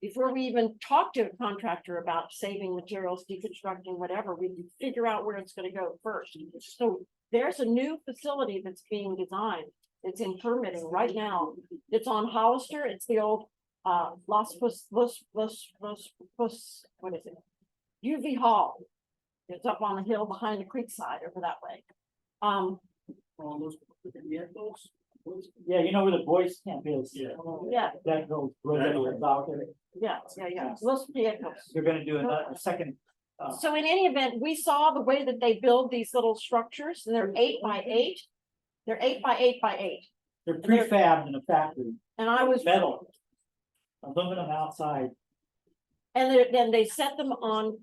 S2: Before we even talk to a contractor about saving materials, deconstructing, whatever, we figure out where it's gonna go first. So there's a new facility that's being designed. It's in permitting right now. It's on Hollister. It's the old what is it? UV Hall. It's up on the hill behind the creek side over that way.
S1: Yeah, you know where the boys camp is?
S2: Yeah,
S1: That goes right about there.
S2: yeah. Los Piecos.
S1: They're gonna do a second,
S2: So in any event, we saw the way that they build these little structures, and they're 8x8. They're 8x8x8.
S1: they're prefabbed in a factory,
S2: And I was,
S1: metal. Aluminum outside.
S2: and then they set them on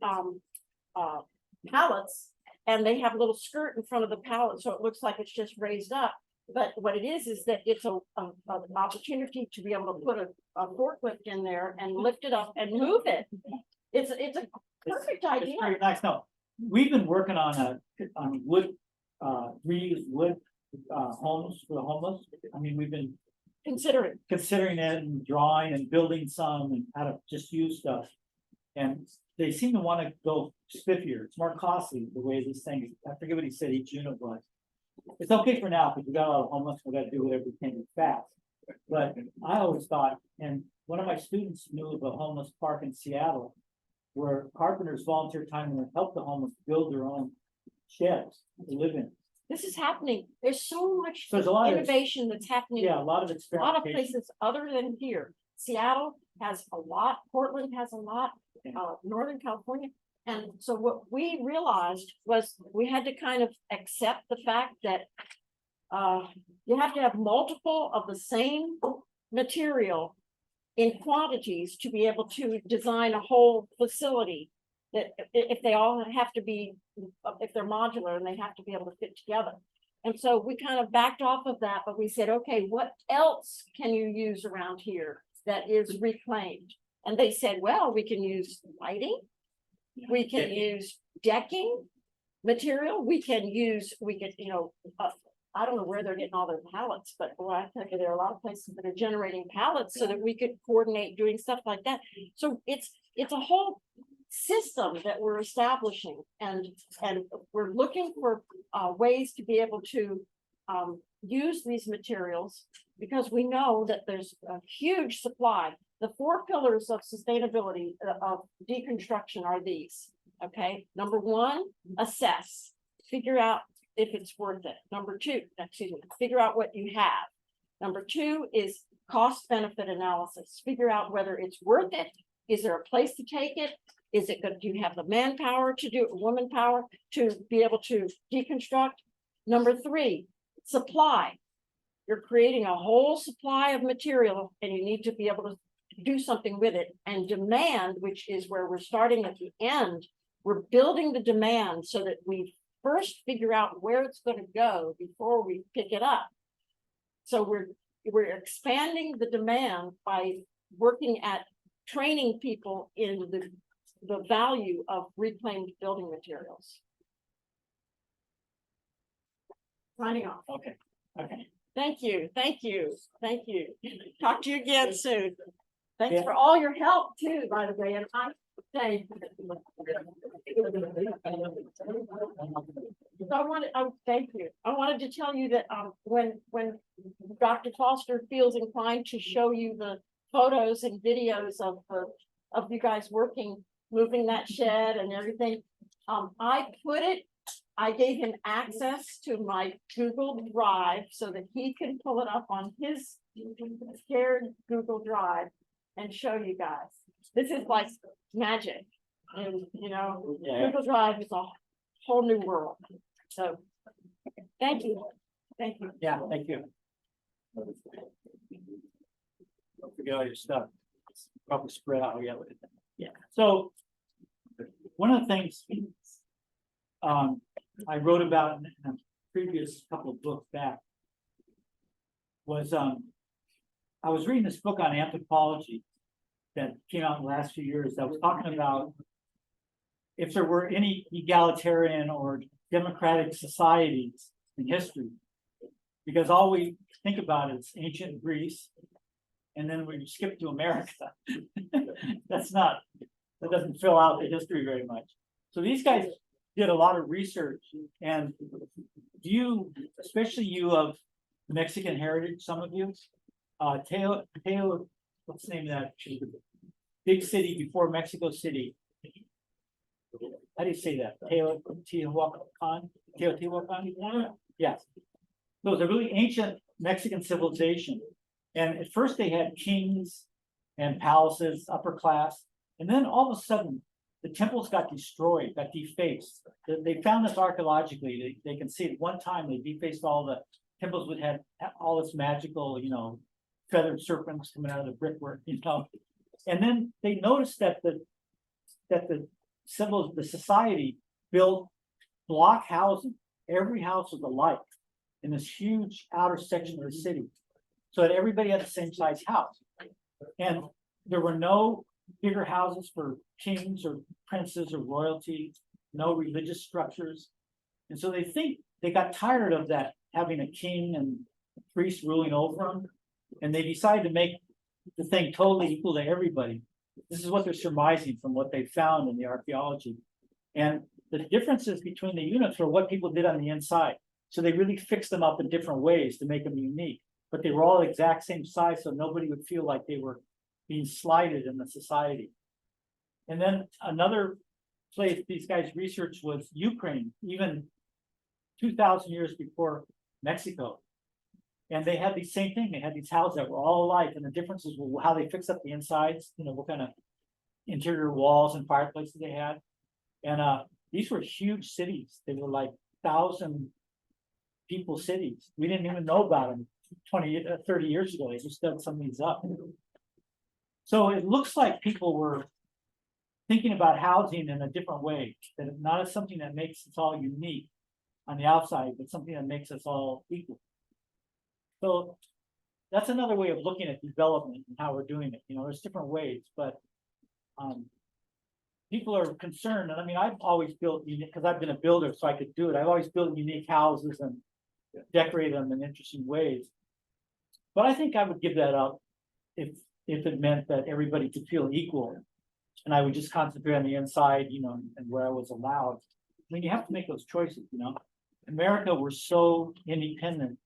S2: pallets, and they have a little skirt in front of the pallet, so it looks like it's just raised up. But what it is that it's an opportunity to be able to put a forklift in there and lift it up and move it. It's a perfect
S1: It's
S2: idea.
S1: very nice, no, we've been working on wood, reused wood, homes for the homeless. I mean, we've been
S2: Consider it.
S1: considering it and drawing and building some and how to just use stuff. And they seem to wanna go spiffier, it's more costly the way these things, I forget what he said each unit was. It's okay for now, because we got a lot of homeless, we gotta do whatever we can fast. But I always thought, and one of my students knew of a homeless park in Seattle, where carpenters volunteer time and help the homeless build their own sheds to live in.
S2: This is happening. There's so much
S1: So there's a lot of,
S2: innovation that's happening.
S1: yeah, a lot of
S2: A lot of
S1: experimentation.
S2: places other than here. Seattle has a lot, Portland has a lot, Northern California. And so what we realized was we had to kind of accept the fact that you have to have multiple of the same material in quantities to be able to design a whole facility. That if they all have to be, if they're modular and they have to be able to fit together. And so we kind of backed off of that, but we said, okay, what else can you use around here that is reclaimed? And they said, well, we can use lighting. We can use decking material. We could, I don't know where they're getting all their pallets, but boy, I think there are a lot of places that are generating pallets so that we could coordinate doing stuff like that. So it's a whole system that we're establishing, and we're looking for ways to be able to use these materials, because we know that there's a huge supply. The 4 pillars of sustainability of deconstruction are these. Okay, number 1, assess, figure out if it's worth it. Number 2, figure out what you have. Number 2 is cost benefit analysis, figure out whether it's worth it. Is there a place to take it? Is it good? Do you have the manpower to do it, woman power to be able to deconstruct? Number 3, supply. You're creating a whole supply of material and you need to be able to do something with it. And demand, which is where we're starting at the end, we're building the demand so that we first figure out where it's going to go before we pick it up. So we're expanding the demand by working at training people in the value of reclaimed building materials. Signing off.
S1: Okay.
S2: Thank you. Talk to you again soon. Thanks for all your help too, by the way, and I say. So thank you. I wanted to tell you that when Dr. Foster feels inclined to show you the photos and videos of you guys working, moving that shed and everything, I gave him access to my Google Drive so that he can pull it up on his shared Google Drive and show you guys. This is like magic. And
S1: Yeah.
S2: Google Drive is a whole new world. So thank you.
S1: Yeah, thank you. Don't forget all your stuff. It's probably spread out. Yeah. So one of the things I wrote about in a previous couple of books back was I was reading this book on anthropology that came out in the last few years that was talking about if there were any egalitarian or democratic societies in history, because all we think about is ancient Greece, and then we skip to America. That doesn't fill out the history very much. So these guys did a lot of research, and you, especially you of Mexican heritage, some of you, Teo, what's the name of that big city before Mexico City? How do you say that? Teotihuacan? Yes. So it's a really ancient Mexican civilization. And at first they had kings and palaces, upper class. And then all of a sudden, the temples got destroyed, got defaced. They found this archaeologically. They can see at one time they defaced all the temples would have all this magical, feathered serpents coming out of the brickwork, And then they noticed that the society built block housing. Every house was alike in this huge outer section of the city, so that everybody had the same size house. And there were no bigger houses for kings or princes or royalty, no religious structures. And so they got tired of that, having a king and a priest ruling over them. And they decided to make the thing totally equal to everybody. This is what they're surmising from what they found in the archaeology. And the differences between the units were what people did on the inside. So they really fixed them up in different ways to make them unique. But they were all the exact same size, so nobody would feel like they were being slighted in the society. And then another place these guys researched was Ukraine, even 2,000 years before Mexico. And they had the same thing. They had these houses that were all alike, and the differences were how they fixed up the insides, what kind of interior walls and fireplaces they had. And these were huge cities. They were like 1,000 people cities. We didn't even know about them 30 years ago. They just dug some of these up. So it looks like people were thinking about housing in a different way, that not as something that makes us all unique on the outside, but something that makes us all equal. So that's another way of looking at development and how we're doing it. There's different ways, but people are concerned. And I mean, I've always built unique, because I've been a builder, so I could do it. I've always built unique houses and decorated them in interesting ways. But I think I would give that up if it meant that everybody could feel equal. And I would just concentrate on the inside, and where I was allowed. I mean, you have to make those choices, America, we're so independent,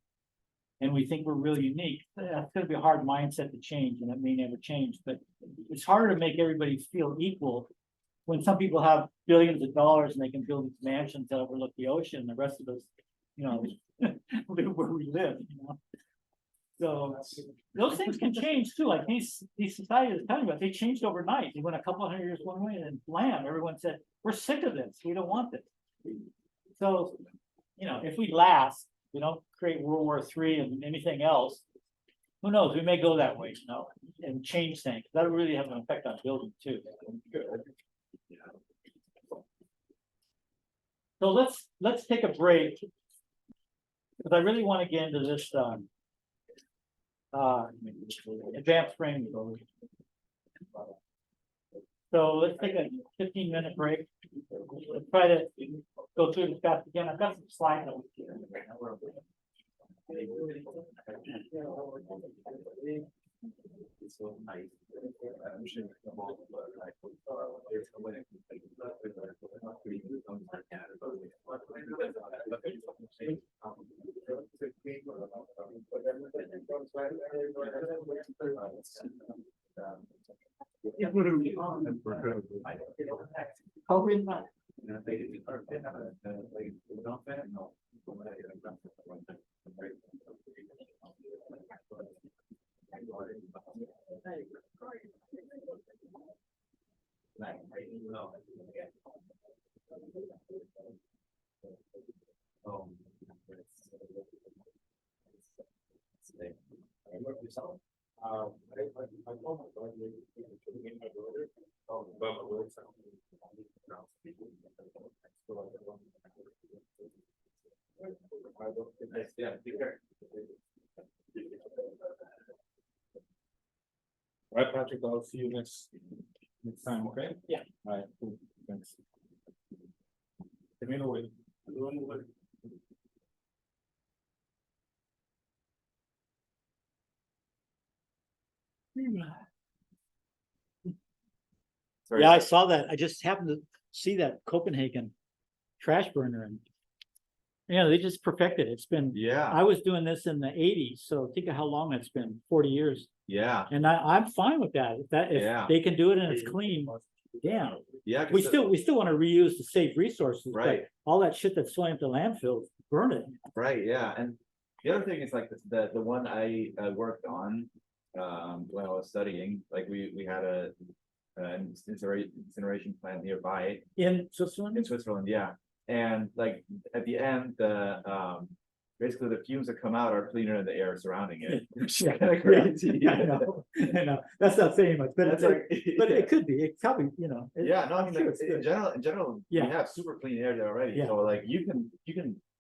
S1: and we think we're really unique. That's going to be a hard mindset to change, and it may never change. But it's harder to make everybody feel equal when some people have billions of dollars and they can build these mansions that overlook the ocean, and the rest of us, live where we live. So those things can change too. Like these societies are telling about, they changed overnight. They went a couple 100 years one way, and then blam, everyone said, "We're sick of this. We don't want this." So, if we last, we don't create World War III and anything else. Who knows? We may go that way, and change things. That would really have an effect on building too. So let's take a break, because I really want to get into this advanced framing. So let's take a 15-minute break. Let's try to go through this fast again. I've got some slides.
S4: I told my brother, to meet my brother, about my work.
S3: Yeah, take care.
S4: All right, Patrick, I'll see you next time, okay?
S1: Yeah.
S4: All right, cool, thanks. Take me away.
S3: Sorry,
S1: Yeah, I
S3: sir.
S1: saw that. I just happened to see that Copenhagen trash burner and. Yeah, they just perfected it. It's been,
S3: Yeah,
S1: I was doing this in the eighties, so think of how long it's been, 40 years.
S3: yeah,
S1: And I'm fine with that. If
S3: Yeah.
S1: they can do it and it's clean, yeah.
S3: yeah. 'cause
S1: We
S3: the-
S1: still want to reuse to save resources, but
S3: Right.
S1: all that shit that's flowing to landfills, burn it.
S3: Right, yeah, and the other thing is like the one I worked on, when I was studying, like we had an incineration plant nearby
S1: In Switzerland?
S3: in Switzerland, yeah. And like at the end, basically the fumes that come out are cleaner than the air surrounding it. Which is kind of crazy.
S1: Yeah, I know, I know. That's not saying much, but it's
S3: That's
S1: like,
S3: like,
S1: but
S3: yeah.
S1: it could be, it probably, you know.
S3: Yeah, no, I
S1: I'm
S3: mean,
S1: sure
S3: like,
S1: it's
S3: in
S1: good.
S3: general,
S1: Yeah.
S3: we have super clean air there already,
S1: Yeah.
S3: so like you can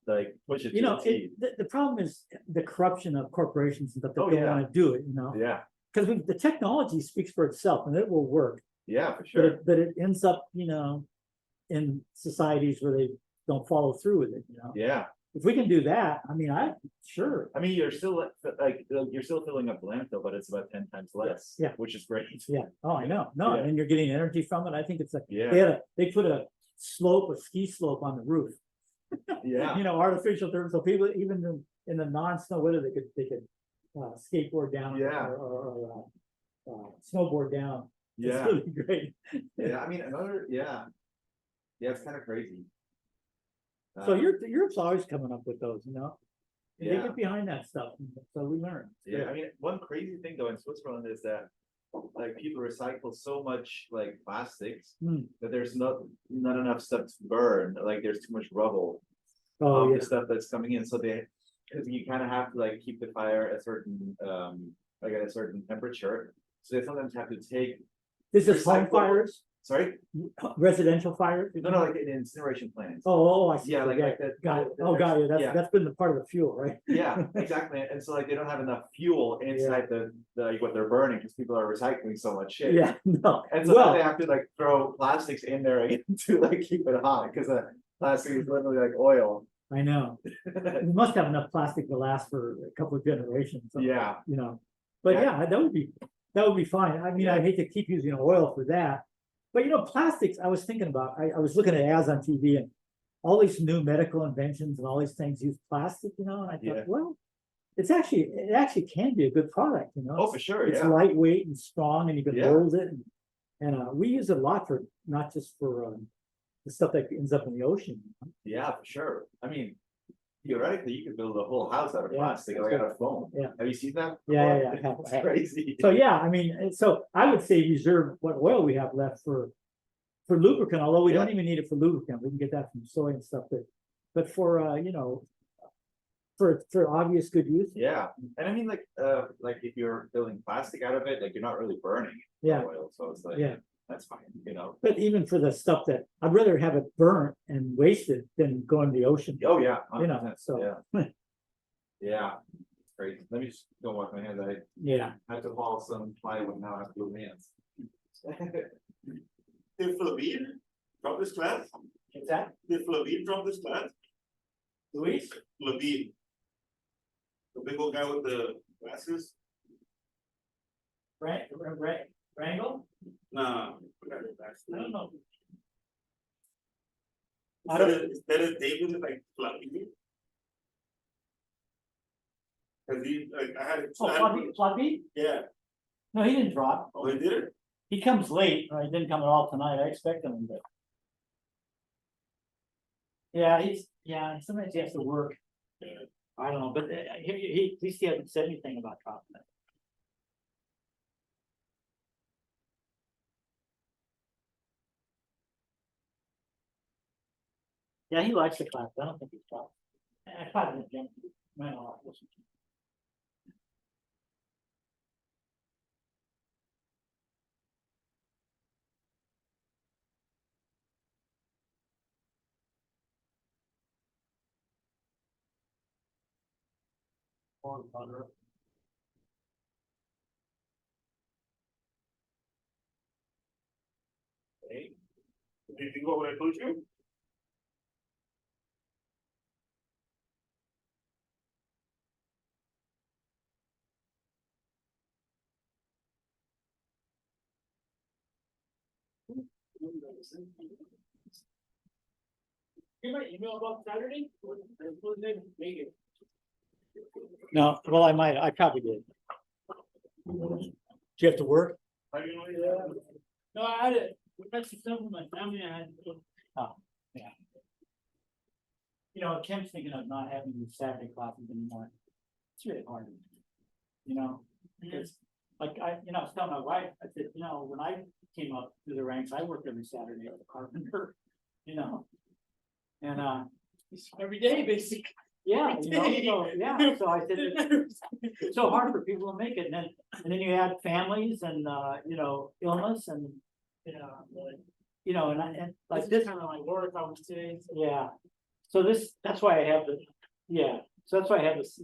S3: like push it
S1: You
S3: to
S1: know,
S3: the T.
S1: the problem is the corruption of corporations and stuff that
S3: Oh,
S1: don't
S3: yeah.
S1: want to do it, you know?
S3: Yeah,
S1: Because the technology speaks for itself and it will work,
S3: yeah, for
S1: but
S3: sure.
S1: it ends up, you know, in societies where they don't follow through with it, you know?
S3: Yeah,
S1: If we can do that, I mean, sure,
S3: I mean, you're still like, you're still filling up the landfill, but it's about 10 times less.
S1: Yeah.
S3: Which is great.
S1: yeah, oh, I know, no,
S3: Yeah.
S1: and you're getting energy from it, I think it's like,
S3: Yeah,
S1: they put a ski slope on the roof.
S3: yeah,
S1: You know, artificial turf, so people, even in the non-snow weather, they could skateboard down.
S3: Yeah.
S1: Or snowboard down. It's
S3: yeah,
S1: really great.
S3: yeah, I mean, yeah. Yeah, it's kind of crazy.
S1: So
S3: Um,
S1: Europe's always coming up with those, you know? And they
S3: Yeah.
S1: get behind that stuff, so we learn.
S3: Yeah, I mean, one crazy thing though in Switzerland is that like people recycle so much like plastics
S1: Hmm.
S3: that there's not enough stuff to burn, like there's too much rubble
S1: Oh,
S3: of
S1: yeah,
S3: the stuff that's coming in, so because you kind of have to like keep the fire at like at a certain temperature, so they sometimes have to take,
S1: is this home
S3: recycle-
S1: fires,
S3: sorry,
S1: residential fires?
S3: no, like in incineration plants.
S1: Oh, I see.
S3: Yeah, like
S1: Yeah,
S3: that.
S1: got it, oh, got you,
S3: Yeah.
S1: that's been the part of the fuel, right?
S3: Yeah, exactly, and so like they don't have enough fuel inside the like what they're burning, because people are recycling so much shit.
S1: Yeah, no,
S3: And so now
S1: well,
S3: they have to like throw plastics in there again to like keep it hot, because the plastic is literally like oil.
S1: I know, we must have enough plastic to last for a couple of generations. So,
S3: Yeah,
S1: you know, but
S3: Yeah.
S1: yeah, that would be fine. I mean, I hate to keep using oil for that. But you know, plastics, I was thinking about, I was looking at ads on TV and all these new medical inventions and all these things use plastic, you know, and I
S3: Yeah.
S1: thought, well, it actually can be a good product, you know?
S3: oh, for sure,
S1: It's
S3: yeah,
S1: lightweight and strong and you can
S3: Yeah.
S1: mold it. And we use it a lot for, not just for the stuff that ends up in the ocean.
S3: yeah, for sure. I mean, theoretically, you could build a whole house out of
S1: Yeah,
S3: plastic,
S1: that's
S3: like out of foam.
S1: Yeah.
S3: Have you seen that?
S1: Yeah,
S3: before?
S1: yeah, I have,
S3: It's
S1: I have.
S3: crazy.
S1: So yeah, I mean, so I would say reserve what oil we have left for lubricant, although we don't even need it for lubricant, we can get that from soy and stuff, but for, you know, for obvious good use,
S3: Yeah, and I mean, like if you're building plastic out of it, like you're not really burning the
S1: yeah,
S3: oil, so it's like,
S1: yeah.
S3: that's fine, you know?
S1: But even for the stuff that, I'd rather have it burnt and wasted than go into the ocean,
S3: Oh, yeah.
S1: you know,
S3: 100%,
S1: so,
S3: Yeah. Yeah, it's crazy. Let me just go wash my hands. I
S1: yeah.
S3: had to haul some plywood, now I have blue hands.
S5: Did Flavine drop this class?
S1: What's that?
S5: Did Flavine drop this class?
S1: Luis?
S5: Flavine. The big old guy with the glasses?
S1: Wrangle?
S5: Nah. Forgot his last
S1: I don't
S5: name.
S1: know.
S5: Instead of David, it's like Flavine. Cause he, like, I had.
S1: Plugby?
S5: Yeah,
S1: No, he didn't drop.
S5: oh, he did it?
S1: He comes late, or he didn't come at all tonight, I expect him to. Yeah, sometimes he has to work. I don't know, but at least he hasn't said anything about dropping it. Yeah, he likes the class, I don't think he's dropped. I probably didn't, might not listen to him.
S6: On butter.
S5: Okay. Did you go what I told you?
S6: You might email about Saturday? Make it.
S1: No, well, I probably did. Do you have to work?
S5: How do you know that?
S6: No, I had it, we had some stuff with my family, I had.
S1: You know, Kim's thinking of not having these Saturday classes anymore. It's really hard. You know, because like I was telling my wife, I said, you know, when I came up through the ranks, I worked every Saturday as a carpenter, you know. And
S6: Every day, basically.
S1: yeah, you know, so yeah, so I said, it's so hard for people to make it. And then you add families and you know, illness and
S6: Yeah, but
S1: you know, and like
S6: like
S1: this.
S6: this kind of like work, I would say.
S1: Yeah, so that's why I have so that's why I have this,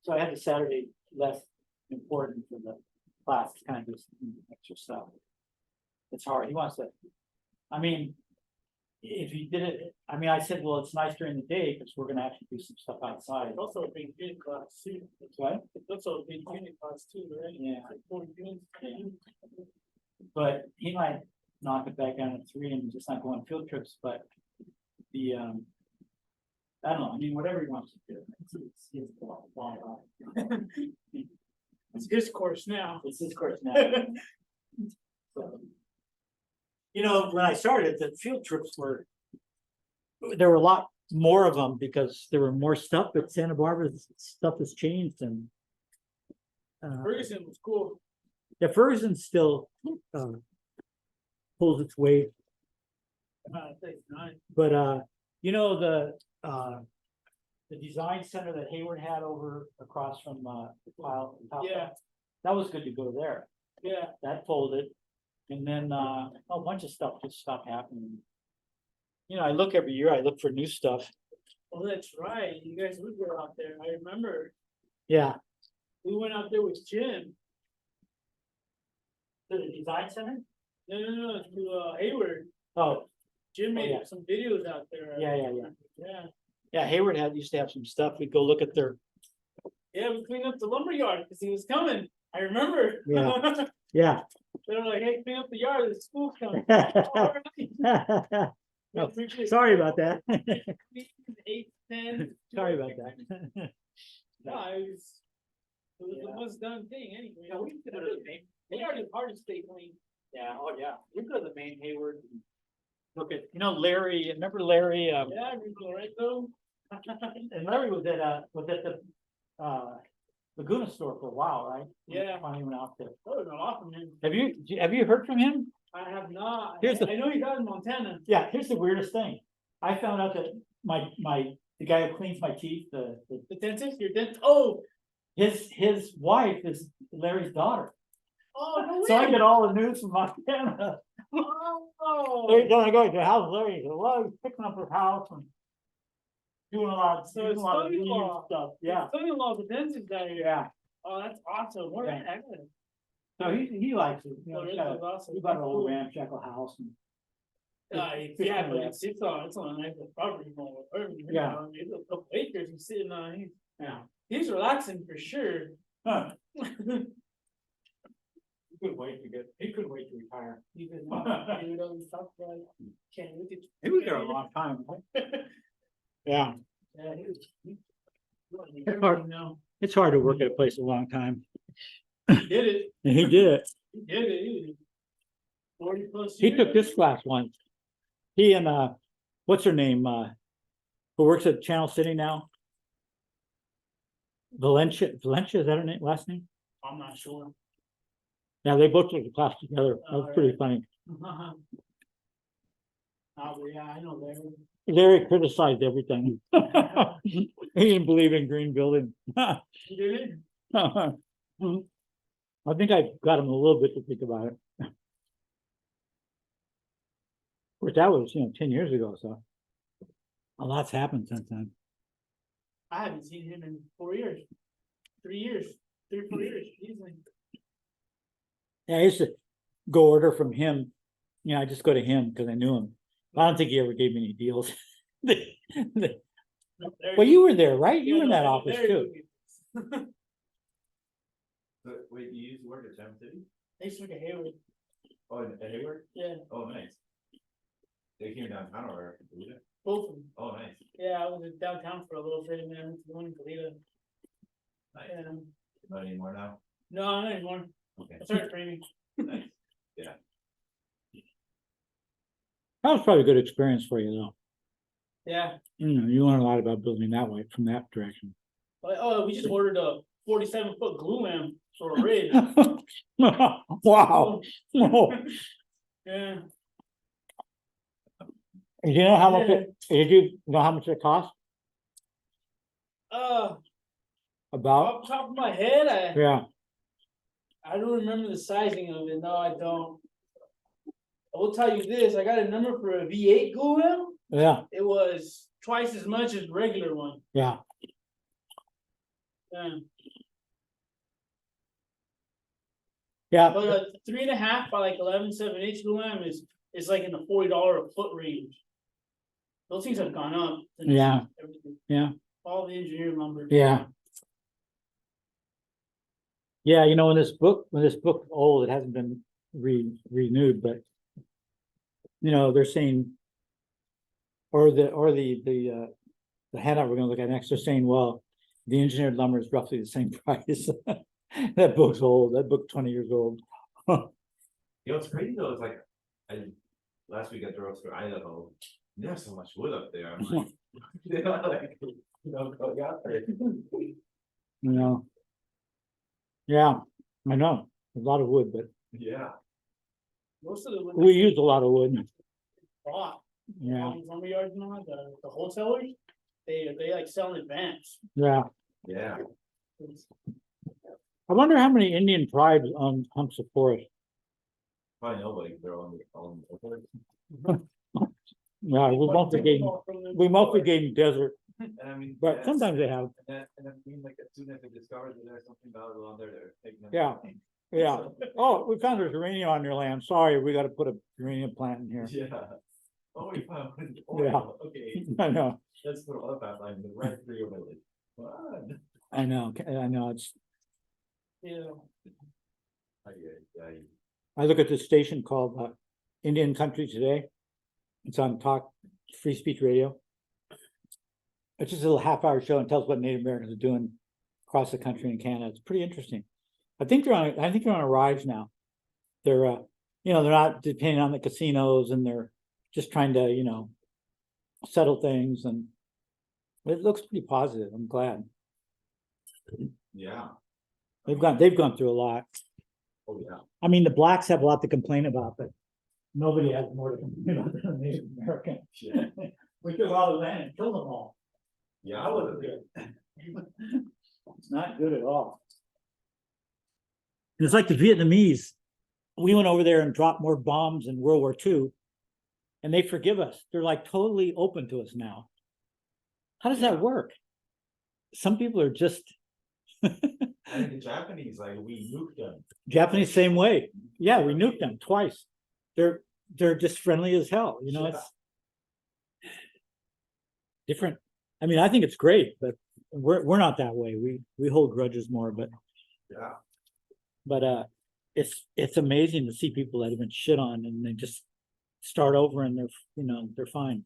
S1: so I have the Saturday less important for the class, kind of just extra stuff. It's hard, he wants to, I mean, if he did it, I mean, I said, well, it's nice during the day, because we're gonna actually do some stuff outside.
S6: It's also a big unit class too.
S1: Right?
S6: It's also a big unit class too, right?
S1: Yeah.
S6: Like 40 units.
S1: Yeah. But he might knock it back down to 3 and just not go on field trips, but the, I don't know, I mean, whatever he wants to do, it's his ball.
S6: It's his course now.
S1: It's his course now. So, you know, when I started, the field trips there were a lot more of them because there were more stuff, but Santa Barbara stuff has changed and.
S6: Ferguson was cool.
S1: Yeah, Ferguson still, pulls its weight,
S6: Thanks, nice.
S1: but, you know, the design center that Hayward had over across from, Kyle.
S6: Yeah,
S1: That was good to go there.
S6: yeah.
S1: That folded. And then a bunch of stuff just stopped happening. You know, I look every year, I look for new stuff.
S6: Oh, that's right. You guys would go out there. I remember
S1: Yeah.
S6: we went out there with Jim.
S1: To the design center?
S6: No, to Hayward.
S1: Oh,
S6: Jim made
S1: yeah.
S6: some videos out there.
S1: Yeah.
S6: Yeah,
S1: Yeah, Hayward used to have some stuff. We'd go look at their,
S6: yeah, we cleaned up the lumberyard because he was coming. I remember.
S1: Yeah. yeah.
S6: They were like, hey, clean up the yard, the school's coming. We appreciate
S1: Sorry
S6: it.
S1: about that.
S6: 8, 10.
S1: Sorry about that.
S6: No, it was the most done thing anyway. They are the hardest to stay clean.
S1: Yeah, oh yeah, we go to the main Hayward. And look at, you know, Larry, remember Larry,
S6: Yeah, I remember, right though?
S1: and Larry was at the Laguna store for a while, right?
S6: Yeah.
S1: Finally went out there.
S6: That was awesome, man.
S1: Have you heard from him?
S6: I have not.
S1: Here's
S6: I know he's out in Montana.
S1: Yeah, here's the weirdest thing. I found out that the guy who cleans my teeth, the
S6: The dentist, your dentist. Oh,
S1: his wife is Larry's daughter.
S6: no
S1: So I
S6: way.
S1: get all the news from Montana.
S6: Oh.
S1: Then I go to the house, Larry, he goes, well, he's picking up her house and doing a lot
S6: So
S1: doing
S6: it's
S1: a lot of weird
S6: son-in-law.
S1: stuff, yeah,
S6: Son-in-law's a dentist down here.
S1: yeah.
S6: Oh, that's awesome. What
S1: Yeah.
S6: an excellent.
S1: So he likes it, you know,
S6: Oh,
S1: he's
S6: that
S1: got
S6: is awesome.
S1: he bought a little ramshackle house and.
S6: Yeah, but it's on a nice property.
S1: Yeah.
S6: It's a couple acres he's sitting on.
S1: Yeah.
S6: He's relaxing for sure.
S1: Huh. He couldn't wait to retire.
S6: He was not, you know, stuff like, can't look at.
S1: He was there a long time, right? Yeah,
S6: Yeah, he was.
S1: It's hard.
S6: No,
S1: it's hard to work at a place a long time,
S6: he did it.
S1: and he did it.
S6: He did it. He was 40 plus
S1: He
S6: years.
S1: took this class once. He and what's her name, who works at Channel City now? Valencia, is that her name, last name?
S6: I'm not sure.
S1: Yeah, they both took the class together. That was pretty funny.
S6: Oh, yeah, I know Larry.
S1: Larry criticized everything. He didn't believe in green building. I
S6: He did it.
S1: think I got him a little bit to think about it. Of course, that was, 10 years ago, so. A lot's happened since then.
S6: I haven't seen him in 4 years. 3 years, 3 or 4 years, easily.
S1: Yeah, I used to go order from him. You know, I just go to him because I knew him. I don't think he ever gave me any deals. Well, you were there, right? You were in that office too.
S3: So, wait, you used to work at Gem City?
S6: They used to work at Hayward,
S3: Oh, in Hayward?
S6: yeah,
S3: Oh, nice. They came downtown or?
S6: both of them.
S3: Oh, nice,
S6: Yeah, I was in downtown for a little bit, and then I went to the one in Toledo.
S3: nice.
S6: Yeah.
S3: Not anymore now?
S6: No, not anymore.
S3: Okay,
S6: I started training.
S3: nice.
S1: That was probably a good experience for you though.
S6: Yeah,
S1: You know, you learn a lot about building that way from that direction.
S6: but, oh, we just ordered a 47-foot glue lamp for a rig.
S1: Wow. Oh,
S6: Yeah,
S1: do you know how much did you know how much it cost? About,
S6: off the top of my head,
S1: yeah,
S6: I don't remember the sizing of it, no, I don't. I will tell you this, I got a number for a V8 glue lamp,
S1: yeah,
S6: it was twice as much as the regular one,
S1: yeah.
S6: yeah.
S1: Yeah,
S6: But a 3.5 by like 11/7 glue lamp is like in the $40 a foot range. Those things have gone up. since
S1: Yeah.
S6: everything.
S1: Yeah.
S6: All the engineer lumber.
S1: yeah. Yeah, you know, when this book old, it hasn't been renewed, but you know, they're saying, or the handout we're gonna look at next, they're saying, well, the engineered lumber is roughly the same price. That book's old, that book's 20 years old.
S3: You know, what's crazy though, is like, last week I drove through Idaho, there's so much wood up there, I'm like, you know, like, going out there.
S1: You know. Yeah, I know, a lot of wood, but
S3: Yeah,
S6: Most of the.
S1: we use a lot of wood,
S6: Bought.
S1: yeah,
S6: Lumber yards and all that, the wholesalers, they like sell in advance.
S1: yeah.
S3: yeah,
S1: I wonder how many Indian tribes own humps of forest.
S3: probably nobody, they're on the.
S1: Yeah, we mostly gave desert,
S3: And I mean.
S1: but
S3: yeah,
S1: sometimes they have,
S3: And I mean, like, as soon as they discovered that there's something valuable on there, they're taking. them.
S1: Yeah. yeah. Oh, we found there's uranium on your land, sorry, we gotta put a uranium plant in here.
S3: Yeah. Oh, we found.
S1: Yeah.
S3: Okay,
S1: I know,
S3: let's put all that line, right through your village. Fun.
S1: I know, it's,
S6: Yeah.
S3: I-
S1: I look at this station called Indian Country Today. It's on Talk Free Speech Radio. It's just a little half-hour show and tells what Native Americans are doing across the country in Canada. It's pretty interesting. I think they're on a rise now. They're you know, they're not depending on the casinos, and they're just trying to, you know, settle things, and it looks pretty positive. I'm glad.
S3: Yeah,
S1: They've gone through a lot.
S3: oh, yeah.
S1: I mean, the blacks have a lot to complain about, but nobody has more to complain about than the Native American.
S3: Yeah.
S1: We took all the land and killed them all.
S3: Yeah,
S1: That wasn't good. It's not good at all. It's like the Vietnamese. We went over there and dropped more bombs in World War II, and they forgive us. They're like totally open to us now. How does that work? Some people are just
S3: And the Japanese, like, we nuked them.
S1: Japanese same way. Yeah, we nuked them twice. They're just friendly as hell, you know, it's different. I mean, I think it's great, but we're not that way. We hold grudges more,
S3: Yeah.
S1: but it's amazing to see people that have been shit on and they just start over and they're fine.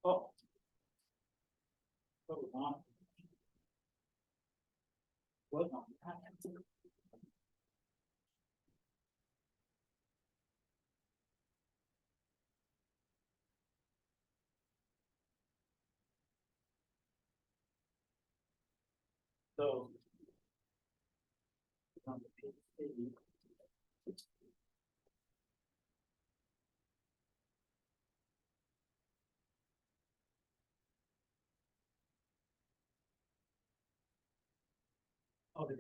S1: Oh. What was on? What on? So. Okay.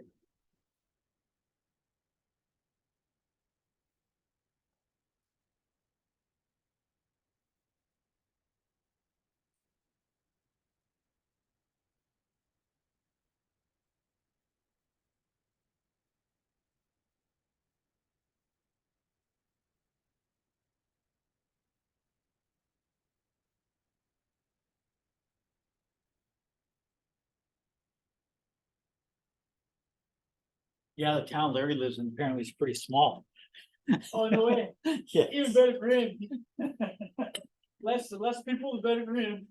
S1: Yeah, the town Larry lives in apparently is pretty small.
S6: Oh, no way,
S1: Yeah.
S6: even better for him. Less people, the better for him.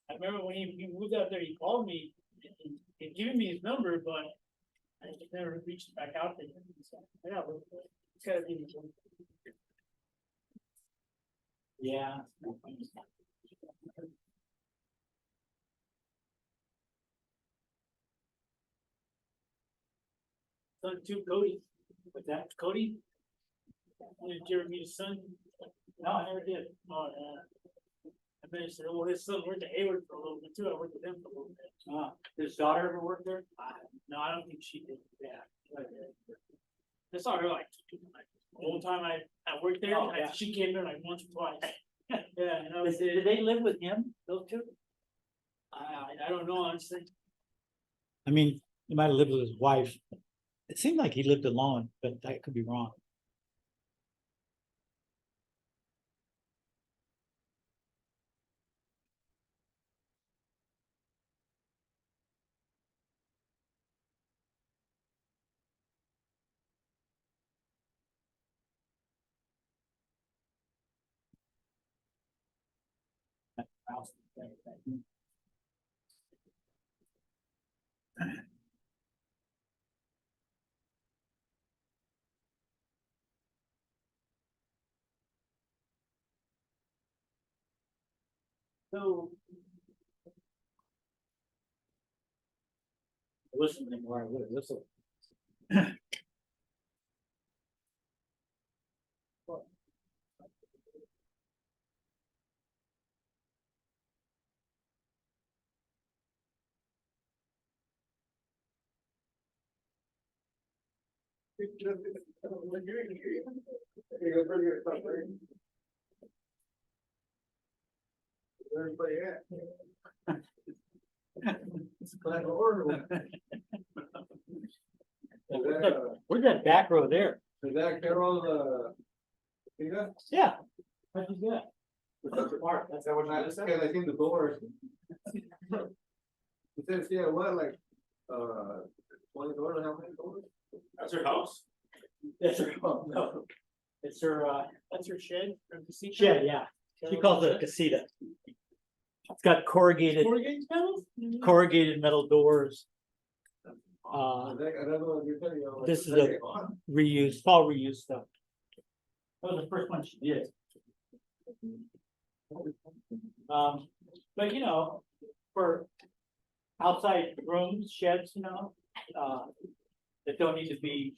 S6: I remember when he moved out there, he called me, and given me his number, but I just never reached back out to him. So, yeah, but it's gotta be.
S1: Yeah.
S6: Son too, Cody.
S1: What's that?
S6: Cody? Did you ever meet his son?
S1: No, I never did.
S6: Oh, yeah. I bet he said, well, his son worked at Hayward for a little bit too. I worked with him for a little bit.
S1: Does his daughter ever work there?
S6: No, I don't think she did. Yeah. I saw her like the whole time I worked there.
S1: Oh, yeah.
S6: She came there like once or twice. Yeah, and I was,
S1: Did they live with him, those two?
S6: I don't know, honestly.
S1: I mean, he might have lived with his wife. It seemed like he lived alone, but that could be wrong. So. Listen anymore, I would have listened.
S5: Everybody at?
S1: It's kind of horrible. Where's that back row there?
S5: Is that Carol,
S1: Yeah. How'd you do that? That's the part, that's how
S5: I just kinda seen the doors. It says, yeah, what, like, 20 doors, how many doors?
S6: That's her house?
S1: That's her, oh, no. It's her,
S6: That's her shed? Or casita?
S1: shed, yeah. She calls it a casita. It's got corrugated metal doors. This is a reuse, all reuse stuff. That was the first one she did. But you know, for outside rooms, sheds, you know, that don't need to be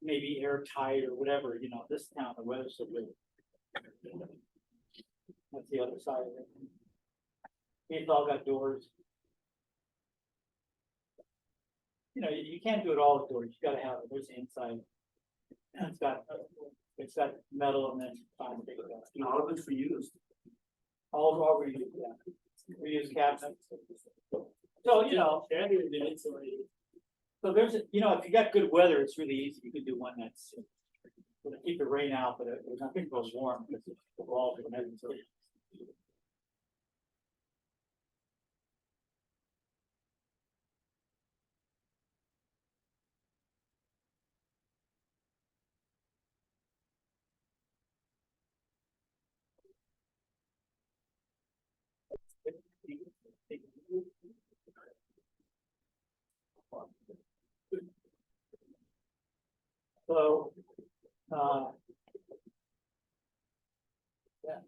S1: maybe airtight or whatever, you know, this town, the weather's so good. That's the other side of it. It's all got doors. You know, you can't do it all with doors, you gotta have it, there's the inside. And it's got metal and then plastic.
S5: All of it's for use.
S1: All reused, yeah. Reused cabinets. So, you know, so there's, you know, if you got good weather, it's really easy, you could do one that's. Gonna keep the rain out, but it's not gonna go warm because it's the walls and everything. So, yeah.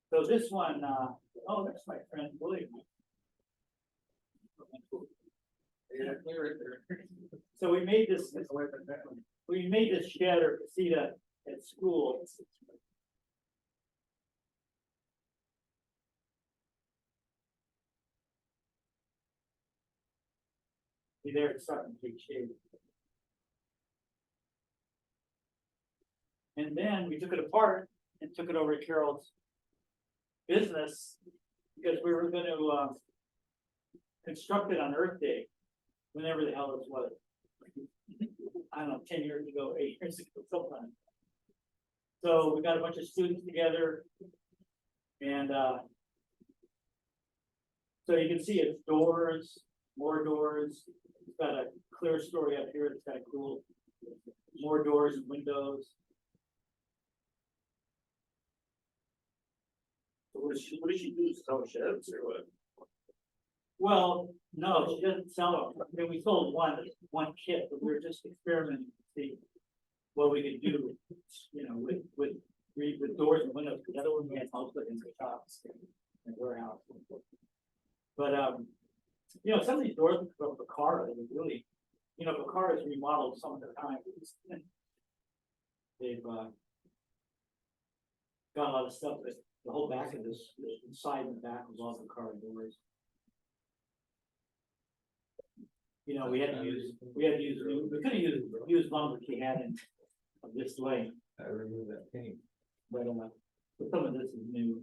S1: So this one, oh, that's my friend William. So we made this shed or casita at school. See there, it's starting to take shape. And then we took it apart and took it over to Carol's business because we were gonna construct it on Earth Day, whenever the hell this was. I don't know, 10 years ago, 8 years ago, sometime. So we got a bunch of students together and so you can see it's doors, more doors. It's got a clear story up here. It's kind of cool. More doors and windows.
S5: So what does she do, sell sheds or what?
S1: Well, no, she doesn't sell them. I mean, we sold one kit, but we were just experimenting to see what we could do, you know, with doors and windows. The other one we had most of it in the shops and warehouse. But you know, some of these doors from Picara, they really, you know, Picara is remodeled some of the time. They've got a lot of stuff that the whole back of this, the side and the back was all Picara doors. You know, we could have used lumber we had in this way,
S4: I remove that paint.
S1: but some of this is new.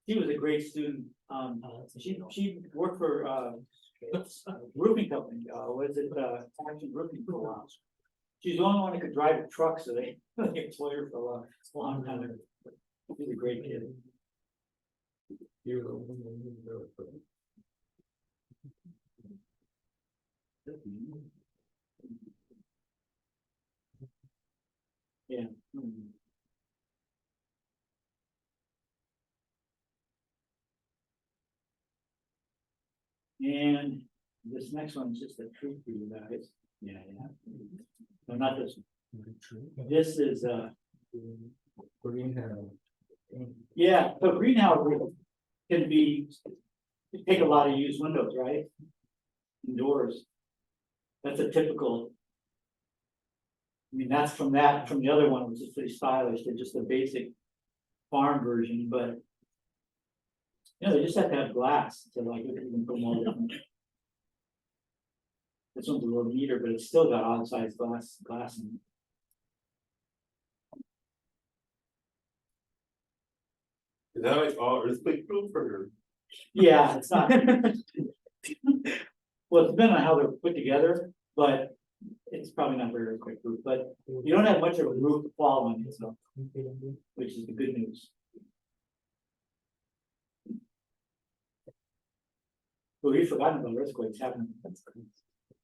S1: She was a great student. She worked for a roofing company. Was it Action Roofing for a while? She's the only one that could drive a truck, so they employed her for a long time. She's a great kid. Yeah. And this next one is just a treat for you guys. Yeah. No, not this one. This is
S4: Greenhouse.
S1: yeah, so greenhouse can take a lot of used windows, right? Indoors. That's a typical. I mean, that's from the other one, which is pretty stylish, they're just a basic farm version, but. You know, they just have to have glass to like, you can put more different. This one's a little neater, but it's still got odd-sized glass in it.
S5: Is that like all earthquake proof or?
S1: Yeah, it's not. Well, it's depending on how they're put together, but it's probably not very quick proof, but you don't have much of a roof to fall on it, so, which is the good news. Well, we've forgotten about earthquakes happening.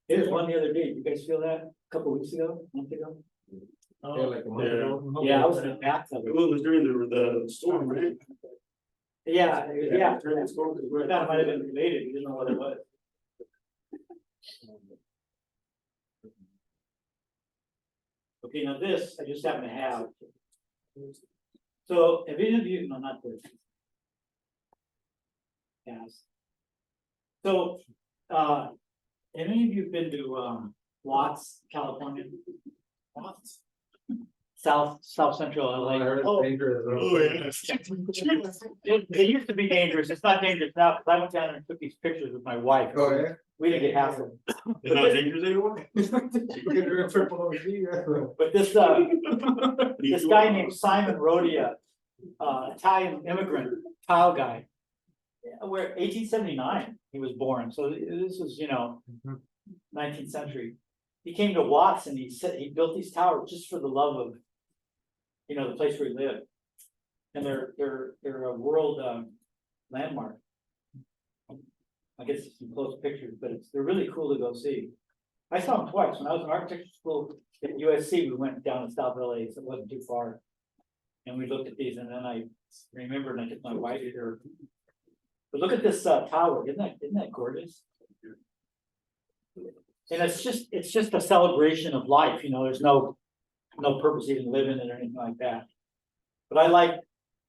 S1: There's one the other day. You guys feel that a couple weeks ago, month ago? Yeah, I was in the bathtub.
S5: It was during the storm, right?
S1: Yeah, yeah.
S5: During the storm.
S1: That might have been related. You didn't know what it was. Okay, now this, I just happen to have. So, have any of you, no, not this. Yes. So, have any of you been to, Watts, California? Watts? South Central LA.
S5: Oh, yes.
S1: It used to be dangerous. It's not dangerous now, because I went down there and took these pictures with my wife.
S4: Oh, yeah?
S1: We didn't get hassled.
S5: It's not dangerous anymore?
S1: But this guy named Simon Rodia, Italian immigrant, tile guy. Where 1879 he was born, so this was, you know, 19th century. He came to Watts and he built these towers just for the love of, you know, the place where he lived. And they're a world landmark. I guess it's some close pictures, but they're really cool to go see. I saw them twice when I was in architecture school at USC. We went down to South LA, so it wasn't too far. And we looked at these and then I remembered, and I took my wife here. But look at this tower, isn't that gorgeous? And it's just a celebration of life, you know, there's no purpose even living it or anything like that. But I like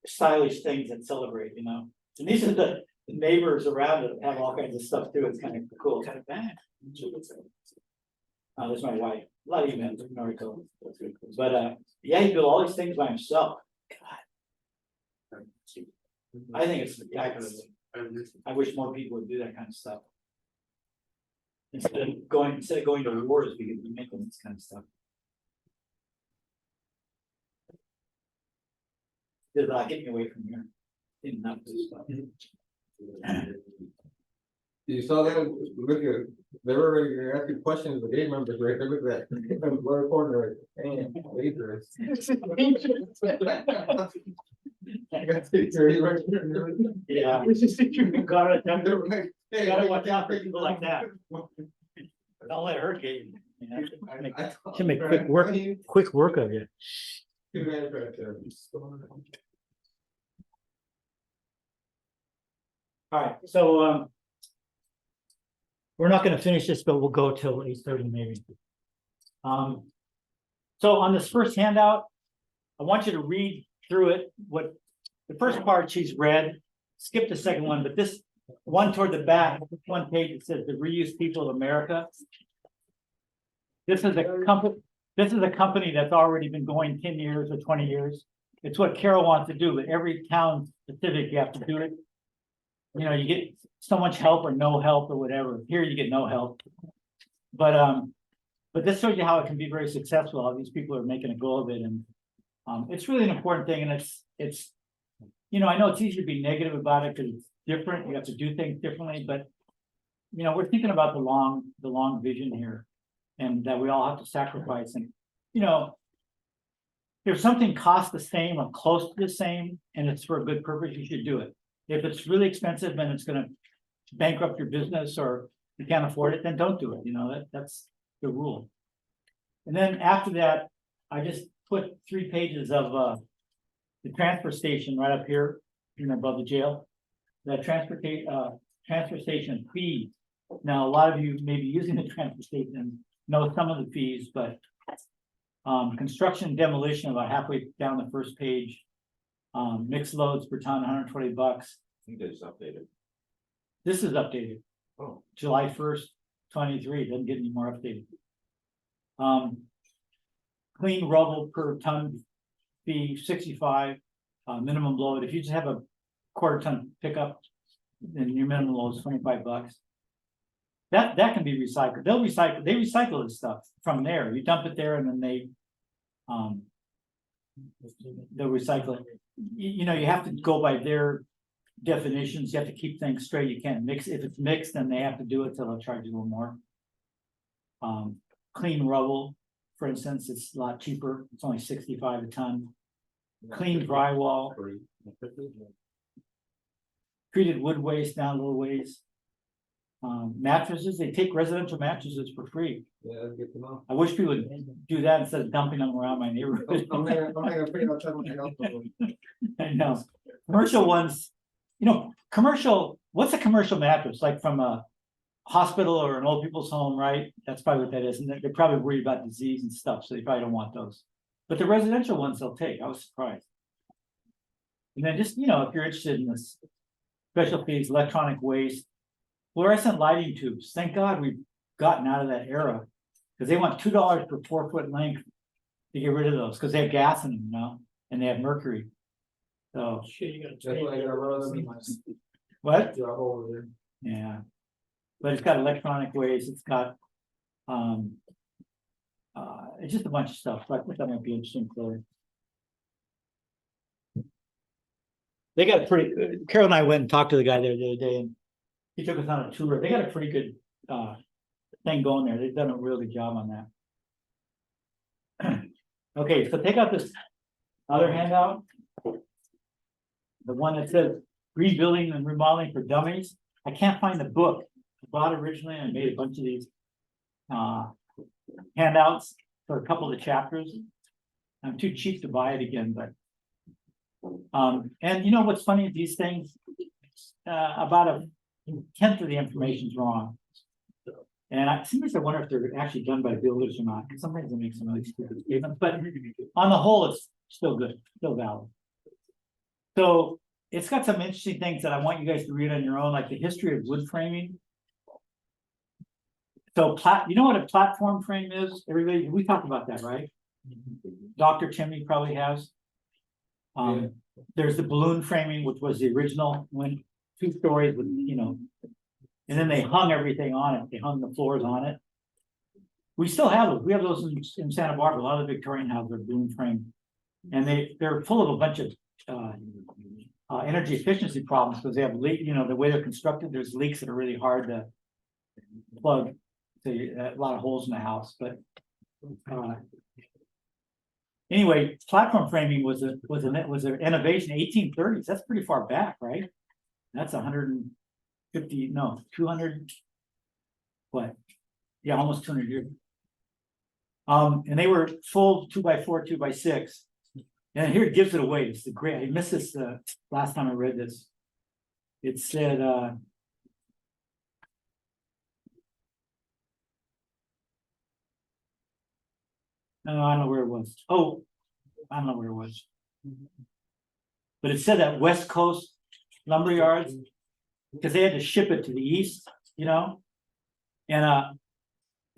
S1: stylish things that celebrate, you know, and these are the neighbors around it have all kinds of stuff too, it's kind of cool, kind of bad. There's my wife, a lot of you men, Noriko. But yeah, he built all these things by himself. God. I think it's spectacular. I wish more people would do that kind of stuff. Instead of going to wars, we could be making this kind of stuff. Did get me away from here. Didn't have this stuff.
S4: You saw that, look at, they were asking questions, the game members, right, look at that, lower corner, and dangerous.
S1: Yeah. Gotta watch out for people like that. Don't let her get you. You know? She'll make quick work of you. All right, so we're not gonna finish this, but we'll go till 8:30 maybe. So on this first handout, I want you to read through it. What the first part she's read, skip the second one, but this one toward the back, one page that says the Reuse People of America. This is a company that's already been going 10 years or 20 years. It's what Carol wants to do, but every town specific, you have to do it. You know, you get so much help or no help or whatever. Here you get no help. But this shows you how it can be very successful, how these people are making a go of it. And it's really an important thing. And it's, you know, I know it's easy to be negative about it because it's different. You have to do things differently, but you know, we're thinking about the long vision here and that we all have to sacrifice. And, you know, if something costs the same or close to the same and it's for a good purpose, you should do it. If it's really expensive and it's going to bankrupt your business or you can't afford it, then don't do it. You know, that's the rule. And then after that, I just put 3 pages of the transfer station right up here, you know, above the jail. The transfer station fees. Now, a lot of you may be using the transfer station and know some of the fees, but construction and demolition about halfway down the first page. Mixed loads per ton, $120.
S3: I think they just updated.
S1: This is updated.
S3: Oh.
S1: July 1st, 23, doesn't get any more updated. Clean rubble per ton fee, 65, minimum load. If you just have a quarter ton pickup, then your minimum load is $25. That can be recycled. They recycle this stuff from there. You dump it there and then they'll recycle it. You know, you have to go by their definitions. You have to keep things straight. You can't mix. If it's mixed, then they have to do it, so they'll charge you a little more. Clean rubble, for instance, it's a lot cheaper. It's only 65 a ton. Clean drywall. Treated wood waste down a little ways. Mattresses, they take residential mattresses for free.
S4: Yeah, that's good to know.
S1: I wish people would do that instead of dumping them around my neighborhood.
S4: I'm gonna pretty much have my house.
S1: I know. Commercial ones, you know, what's a commercial mattress? Like from a hospital or an old people's home, right? That's probably what that is. And they're probably worried about disease and stuff, so they probably don't want those. But the residential ones they'll take. I was surprised. And then just, you know, if you're interested in this, special fees, electronic waste, fluorescent lighting tubes. Thank God we've gotten out of that era because they want $2 per 4 foot length to get rid of those because they have gas in them, you know, and they have mercury. So
S6: Shit, you gotta
S4: That's why I got rid of them.
S1: what?
S4: Job over there.
S1: Yeah, but it's got electronic waste. It's got it's just a bunch of stuff. So I think that might be interesting for you. They got a pretty. Carol and I went and talked to the guy there the other day, and he took us on a tour. They got a pretty good thing going there. They've done a really good job on that. Okay, so take out this other handout. The one that says rebuilding and remodeling for dummies. I can't find the book. I bought it originally and I made a bunch of these handouts for a couple of the chapters. I'm too cheap to buy it again, but And you know what's funny, these things, about a tenth of the information's wrong. And sometimes I wonder if they're actually done by builders or not, because sometimes they make some really stupid statements, but on the whole, it's still good, still valid. So it's got some interesting things that I want you guys to read on your own, like the history of wood framing. So you know what a platform frame is? Everybody, we talked about that, right? Dr. Chimney probably has. There's the balloon framing, which was the original, when 2 stories with, you know, and then they hung everything on it. They hung the floors on it. We still have those. We have those in Santa Barbara. A lot of the Victorian houses are balloon frame, and they're full of a bunch of energy efficiency problems because they have leak. You know, the way they're constructed, there's leaks that are really hard to plug. So a lot of holes in the house, but anyway, platform framing was an innovation, 1830s. That's pretty far back, right? That's 200. What? Yeah, almost 200 years. And they were full 2x4, 2x6. And here it gives it away. It's the great. I missed this last time I read this. It said. No, I don't know where it was. Oh, I don't know where it was. But it said that West Coast lumber yards, because they had to ship it to the east, you know, and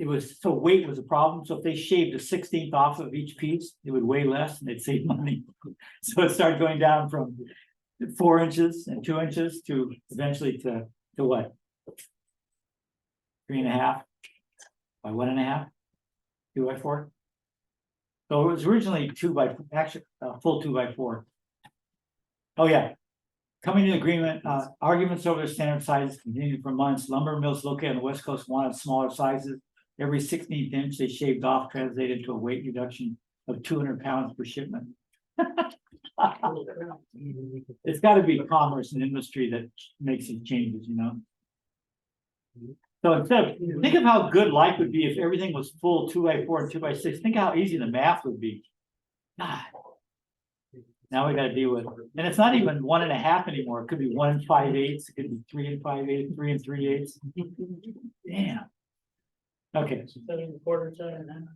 S1: it was so weight was a problem. So if they shaved a 16th off of each piece, it would weigh less and they'd save money. So it started going down from 4 inches and 2 inches to eventually to what? 3.5 by 1.5, 2x4. So it was originally full 2x4. Oh yeah. Coming to agreement, arguments over the standard sizes continued for months. Lumber mills located on the West Coast wanted smaller sizes. Every 16th inch they shaved off translated to a weight reduction of 200 pounds per shipment. It's got to be commerce and industry that makes these changes, you know. So think of how good life would be if everything was full 2x4 and 2x6. Think how easy the math would be. God. Now we got to deal with it. And it's not even 1.5 anymore. It could be 1 5/8. It could be 3 5/8, 3 3/8. Damn. Okay.
S6: 7 1/4, 7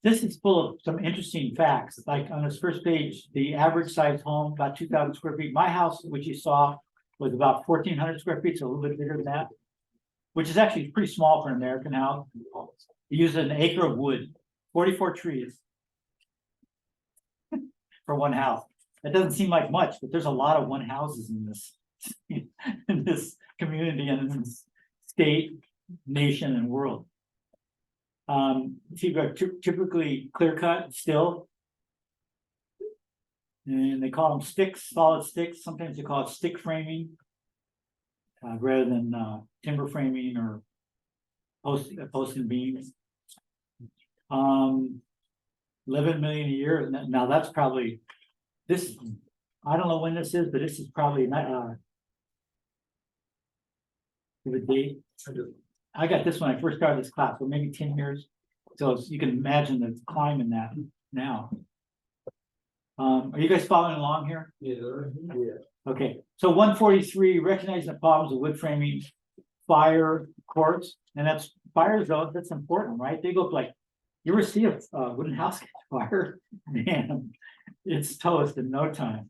S1: This is full of some interesting facts. Like on this first page, the average size home, about 2,000 square feet. My house, which you saw, was about 1,400 square feet, so a little bit bigger than that, which is actually pretty small for an American house. You use 1 acre of wood, 44 trees for one house. That doesn't seem like much, but there's a lot of one houses in this in this community and in this state, nation, and world. Typically clear cut still. And they call them sticks, solid sticks. Sometimes they call it stick framing. Rather than timber framing or post and beams. 11 million a year. Now that's probably this. I don't know when this is, but this is probably not. The date. I got this when I first started this class, so maybe 10 years. So you can imagine the climb in that now. Are you guys following along here?
S4: Yeah.
S1: Okay, so 143, recognizing the problems of wood framing, fire, courts, and that's fires though, that's important, right? They go up like, you ever see a wooden house catch fire? Man, it's toast in no time.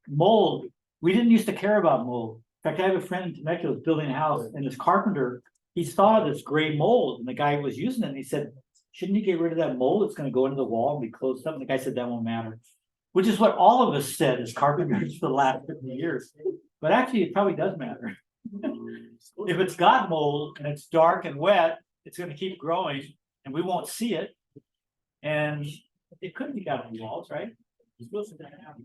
S1: Mold, we didn't used to care about mold. In fact, I have a friend in Temecula who's building a house, and his carpenter, he saw this gray mold, and the guy was using it, and he said, shouldn't you get rid of that mold? It's gonna go into the wall and be closed up. And the guy said, that won't matter. Which is what all of us said as carpenters for the last 50 years. But actually, it probably does matter. If it's got mold and it's dark and wet, it's gonna keep growing and we won't see it. And it could leak out of the walls, right?
S6: It's supposed to die out.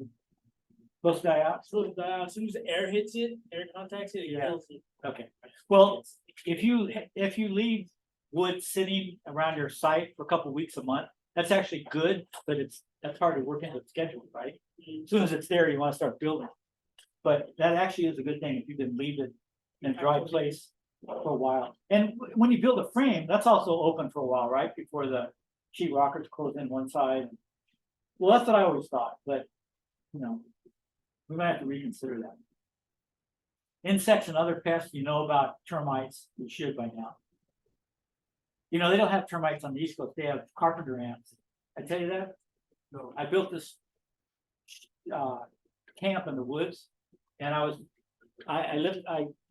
S1: Supposed to die out?
S6: It's supposed to die out. As soon as the air hits it, air contacts it, it kills it.
S1: Okay. Well, if you leave wood sitting around your site for a couple weeks a month, that's actually good, but that's hard to work into the schedule, right? As soon as it's there, you want to start building. But that actually is a good thing if you can leave it in a dry place for a while. And when you build a frame, that's also open for a while, right? Before the sheet rockers close in one side. Well, that's what I always thought, but you know, we might have to reconsider that. Insects and other pests, you know about termites, you should by now. You know, they don't have termites on the East Coast, they have carpenter ants. I tell you that? No. I built this camp in the woods, and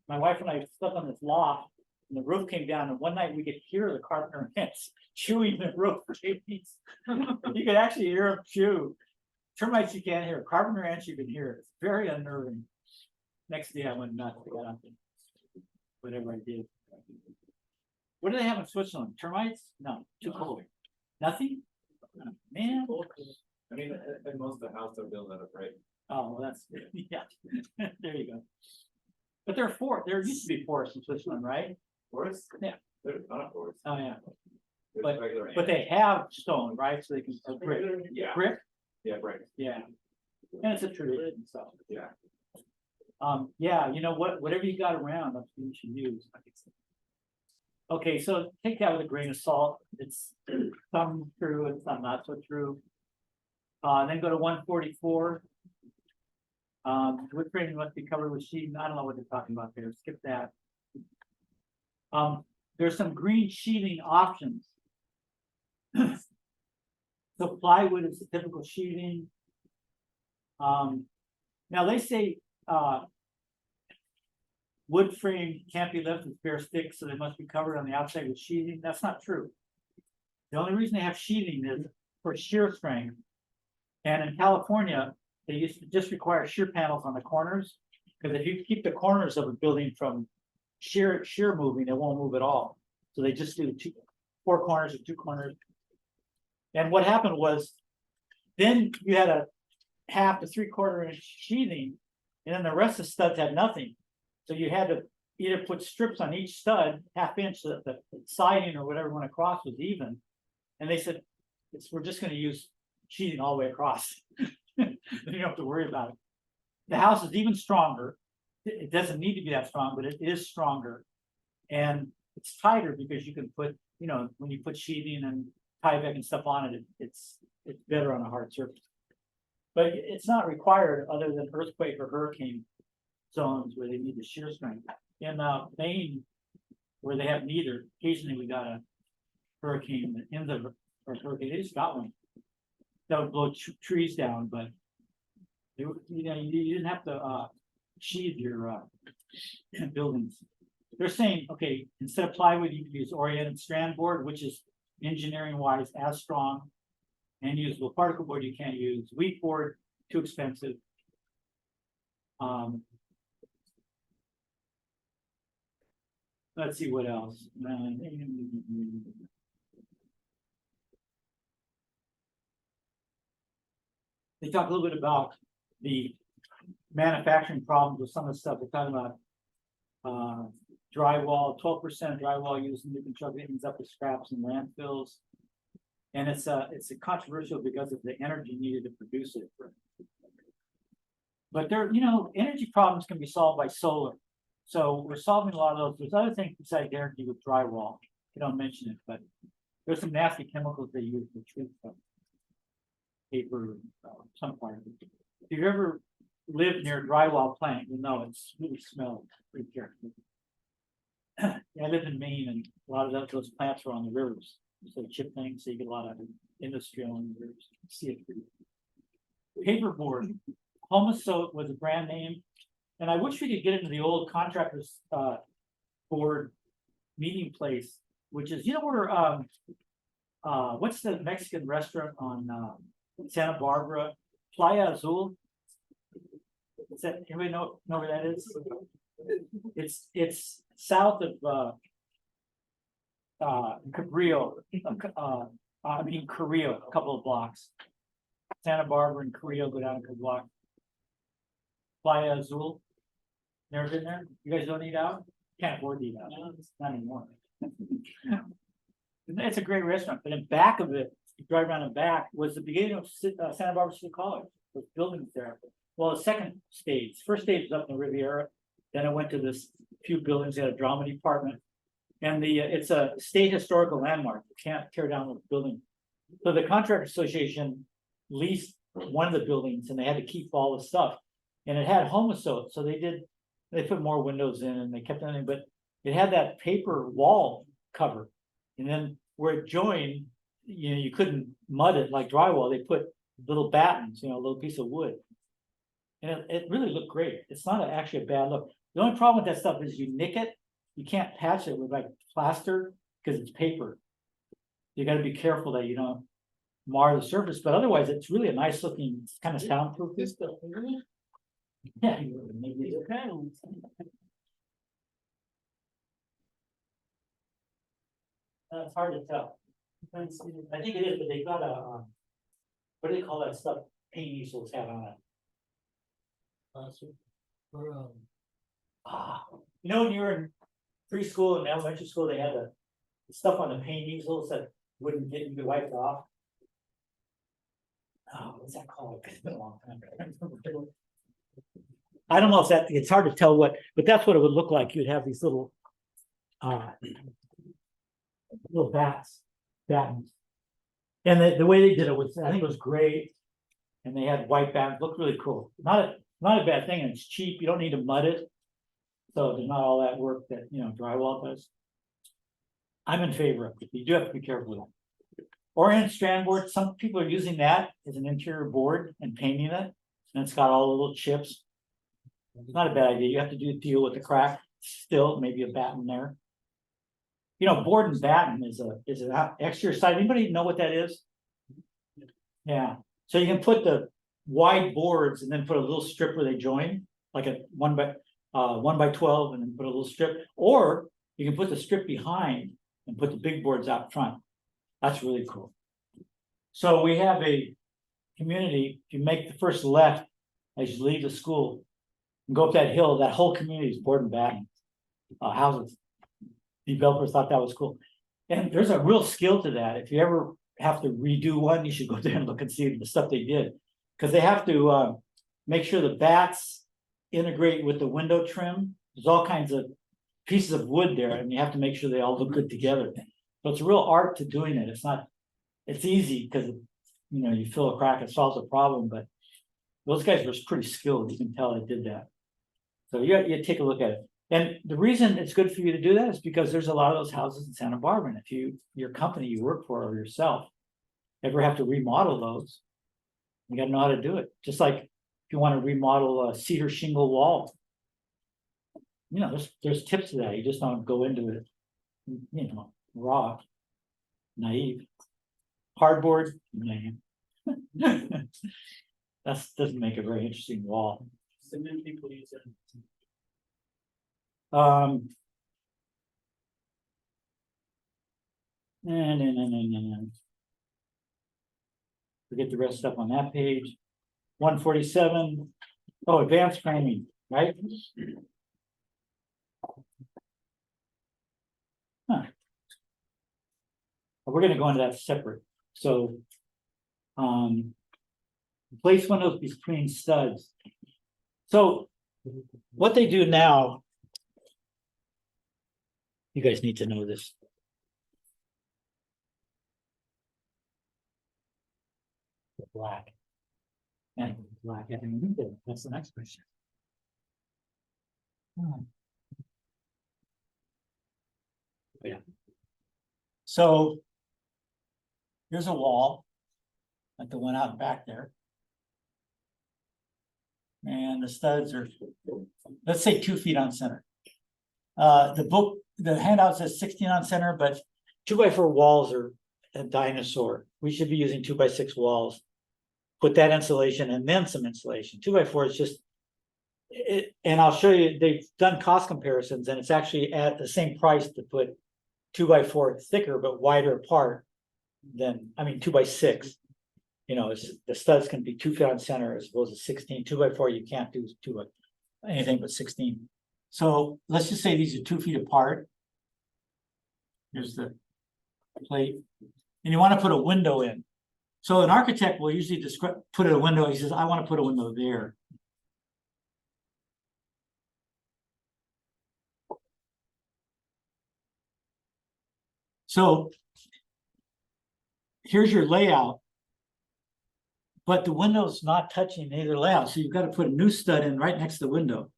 S1: my wife and I slept on this loft, and the roof came down, and one night we could hear the carpenter ants chewing the roof. You could actually hear them chew. Termites you can't hear, carpenter ants you can hear. It's very unnerving. Next day I went nuts. I got up and whatever I did. What do they have in Switzerland? Termites? No, too cold. Nothing? Oh, man.
S3: I mean, and most of the houses are built out of brick.
S1: Oh, well, that's, yeah, there you go. But there used to be forests in Switzerland, right?
S3: Forests?
S1: Yeah.
S3: There's not a forest.
S1: Oh, yeah,
S3: There's
S1: but-
S3: regular
S1: but they have stone, right? So they can, brick,
S3: Yeah,
S1: brick,
S3: yeah, brick.
S1: yeah. And it's a tradition, so.
S3: Yeah.
S1: Yeah, you know what, whatever you got around, that's what you should use. Okay, so take that with a grain of salt. It's some true and some not so true. Then go to 144. Wood framing must be covered with sheeting. I don't know what they're talking about there. Skip that. There's some green sheathing options. So plywood is the typical sheathing. Now they say wood frame can't be left with bare sticks, so they must be covered on the outside with sheathing. That's not true. The only reason they have sheathing is for shear strength. And in California, they used to just require shear panels on the corners, because if you keep the corners of a building from shear moving, it won't move at all. So they just do 4 corners or 2 corners. And what happened was, then you had a 1/2 to 3/4 inch sheathing, and then the rest of the studs had nothing. So you had to either put strips on each stud, 1/2 inch, so that the siding or whatever went across was even. And they said, we're just gonna use sheathing all the way across. You don't have to worry about it. The house is even stronger. It doesn't need to be that strong, but it is stronger. And it's tighter because you can put, you know, when you put sheathing and Tyvek and stuff on it, it's better on a hard surface. But it's not required other than earthquake or hurricane zones where they need the shear strength. In Maine, where they have neither, occasionally we got a hurricane in the, or hurricane, they just got one. That would blow trees down, but they, you know, you didn't have to sheathe your buildings. They're saying, okay, instead of plywood, you can use oriented strand board, which is engineering wise as strong, and usable particle board you can't use. Wheat board, too expensive. Let's see what else. They talk a little bit about the manufacturing problems with some of the stuff. They're talking about drywall, 12% drywall used in new construction ends up with scraps and landfills. And it's a controversial because of the energy needed to produce it. But there, you know, energy problems can be solved by solar. So we're solving a lot of those. There's other things besides energy with drywall. They don't mention it, but there's some nasty chemicals they use to treat them. Paper, some part of it. If you've ever lived near a drywall plant, you'll know it's really smells pretty careful. I lived in Maine, and a lot of those plants are on the rivers. So chip things, so you get a lot of industrial on the rivers. See it. Paperboard. Homosote was a brand name, and I wish we could get into the old contractors board meeting place, which is, you know, where what's the Mexican restaurant on Santa Barbara, Playa Azul? Is that, anybody know where that is? It's south of Cabrillo, Carrillo, a couple of blocks. Santa Barbara and Carrillo go down a couple blocks. Playa Azul. Never been there? You guys don't eat out? Can't afford to eat out. Not anymore. It's a great restaurant, but in back of it, you drive around the back, was the beginning of Santa Barbara City College. Those buildings there. Well, the second stage, first stage was up in the Riviera. Then I went to this few buildings, they had a drama department. And it's a state historical landmark. You can't tear down the building. So the Contractor Association leased one of the buildings and they had to keep all the stuff. And it had Homosote, so they put more windows in and they kept everything, but it had that paper wall cover. And then where it joined, you couldn't mud it like drywall, they put little battens, a little piece of wood. And it really looked great, it's not actually a bad look. The only problem with that stuff is you nick it, you can't patch it with like plaster, because it's paper. You gotta be careful that you don't mar the surface, but otherwise it's really a nice looking, it's kind of soundproof. Yeah. maybe it's okay. It's hard to tell. I think it is, but they got a, what do they call that stuff paint easels have on it? When you were in preschool and elementary school, they had the stuff on the paint easels that wouldn't get you wiped off. Oh, what's that called? It's been a long time. I don't know if it's hard to tell what, but that's what it would look like. You'd have these little battens. And the way they did it was, I think it was great. And they had white battens, looked really cool. Not a bad thing, and it's cheap. You don't need to mud it. So there's not all that work that, drywall does. I'm in favor of it. You do have to be careful with it. Orient strand board, some people are using that as an interior board and painting it. And it's got all the little chips. It's not a bad idea. You have to deal with the crack still, maybe a batten there. Board and batten is an exterior side. Anybody know what that is? Yeah. So you can put the wide boards and then put a little strip where they join, like a 1 by 12, and then put a little strip, or you can put the strip behind and put the big boards out front. That's really cool. So we have a community. If you make the first left as you leave the school and go up that hill, that whole community is board and batten houses. Developers thought that was cool. And there's a real skill to that. If you ever have to redo one, you should go there and look and see the stuff they did. Because they have to make sure the bats integrate with the window trim. There's all kinds of pieces of wood there, and you have to make sure they all look good together. So it's a real art to doing it. It's easy because you fill a crack, it solves a problem, but those guys were pretty skilled. You can tell they did that. So you take a look at it. And the reason it's good for you to do that is because there's a lot of those houses in Santa Barbara. And if your company you work for or yourself ever have to remodel those, you got to know how to do it. Just like if you want to remodel a cedar shingle wall, there's tips to that. You just don't go into it, raw, naive. Hardboard, man. That doesn't make a very interesting wall.
S6: Cement people use it.
S1: No. Forget the rest of stuff on that page. 147. Oh, advanced framing, right? We're going to go into that separate. So, place windows between studs. So, what they do now, you guys need to know this. Black. And black. That's the next question. Yeah. So here's a wall, like the one out back there. And the studs are, let's say 2 feet on center. The handout says 16 on center, but 2x4 walls are a dinosaur. We should be using 2x6 walls. Put that insulation and then some insulation. 2x4 is just, and I'll show you, they've done cost comparisons and it's actually at the same price to put 2x4 thicker but wider apart than, 2x6. The studs can be 2 feet on center as opposed to 16. 2x4 you can't do anything but 16. So let's just say these are 2 feet apart. Here's the plate, and you want to put a window in. So an architect will usually put a window. He says, I want to put a window there. So here's your layout. but the window's not touching either layout, so you've got to put a new stud in right next to the window.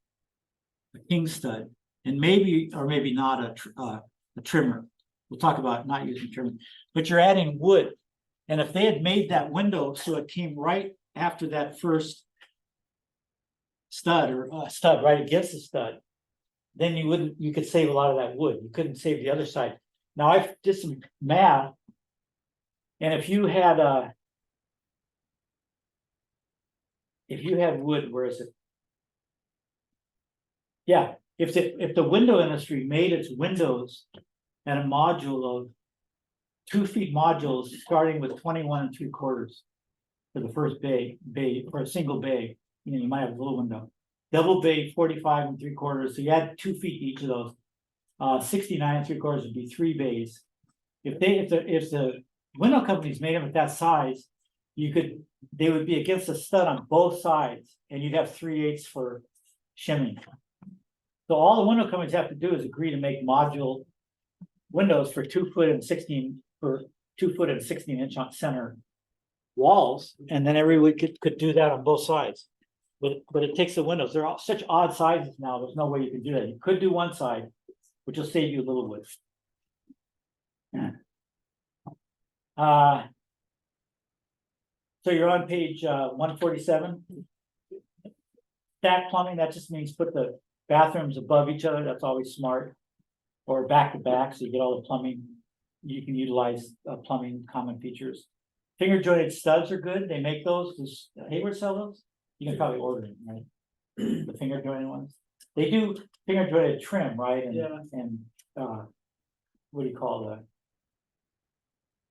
S1: A king stud, and maybe, or maybe not a trimmer. We'll talk about not using trimmer, but you're adding wood. And if they had made that window so it came right after that first stud or stud right against the stud, then you could save a lot of that wood. You couldn't save the other side. Now I did some math. And if you had wood, where is it? Yeah, if the window industry made its windows and a module of 2 feet modules starting with 21 3/4 for the first bay or a single bay, you might have a little window. Double bay 45 3/4, so you add 2 feet each of those. 69 3/4 would be 3 bays. If the window companies made them at that size, they would be against a stud on both sides, and you'd have 3/8 for shimming. So all the window companies have to do is agree to make module windows for 2 foot and 16 inch on center walls, and then everyone could do that on both sides. But it takes the windows. They're all such odd sizes now. There's no way you can do that. You could do one side, which will save you a little wood. So you're on page 147. Stack plumbing, that just means put the bathrooms above each other. That's always smart. Or back to back, so you get all the plumbing. You can utilize plumbing common features. Finger jointed studs are good. They make those. Does Hayward sell those? You can probably order them, right? The finger jointed ones. They do finger jointed trim, right? And,
S6: Yeah.
S1: And what do you call that?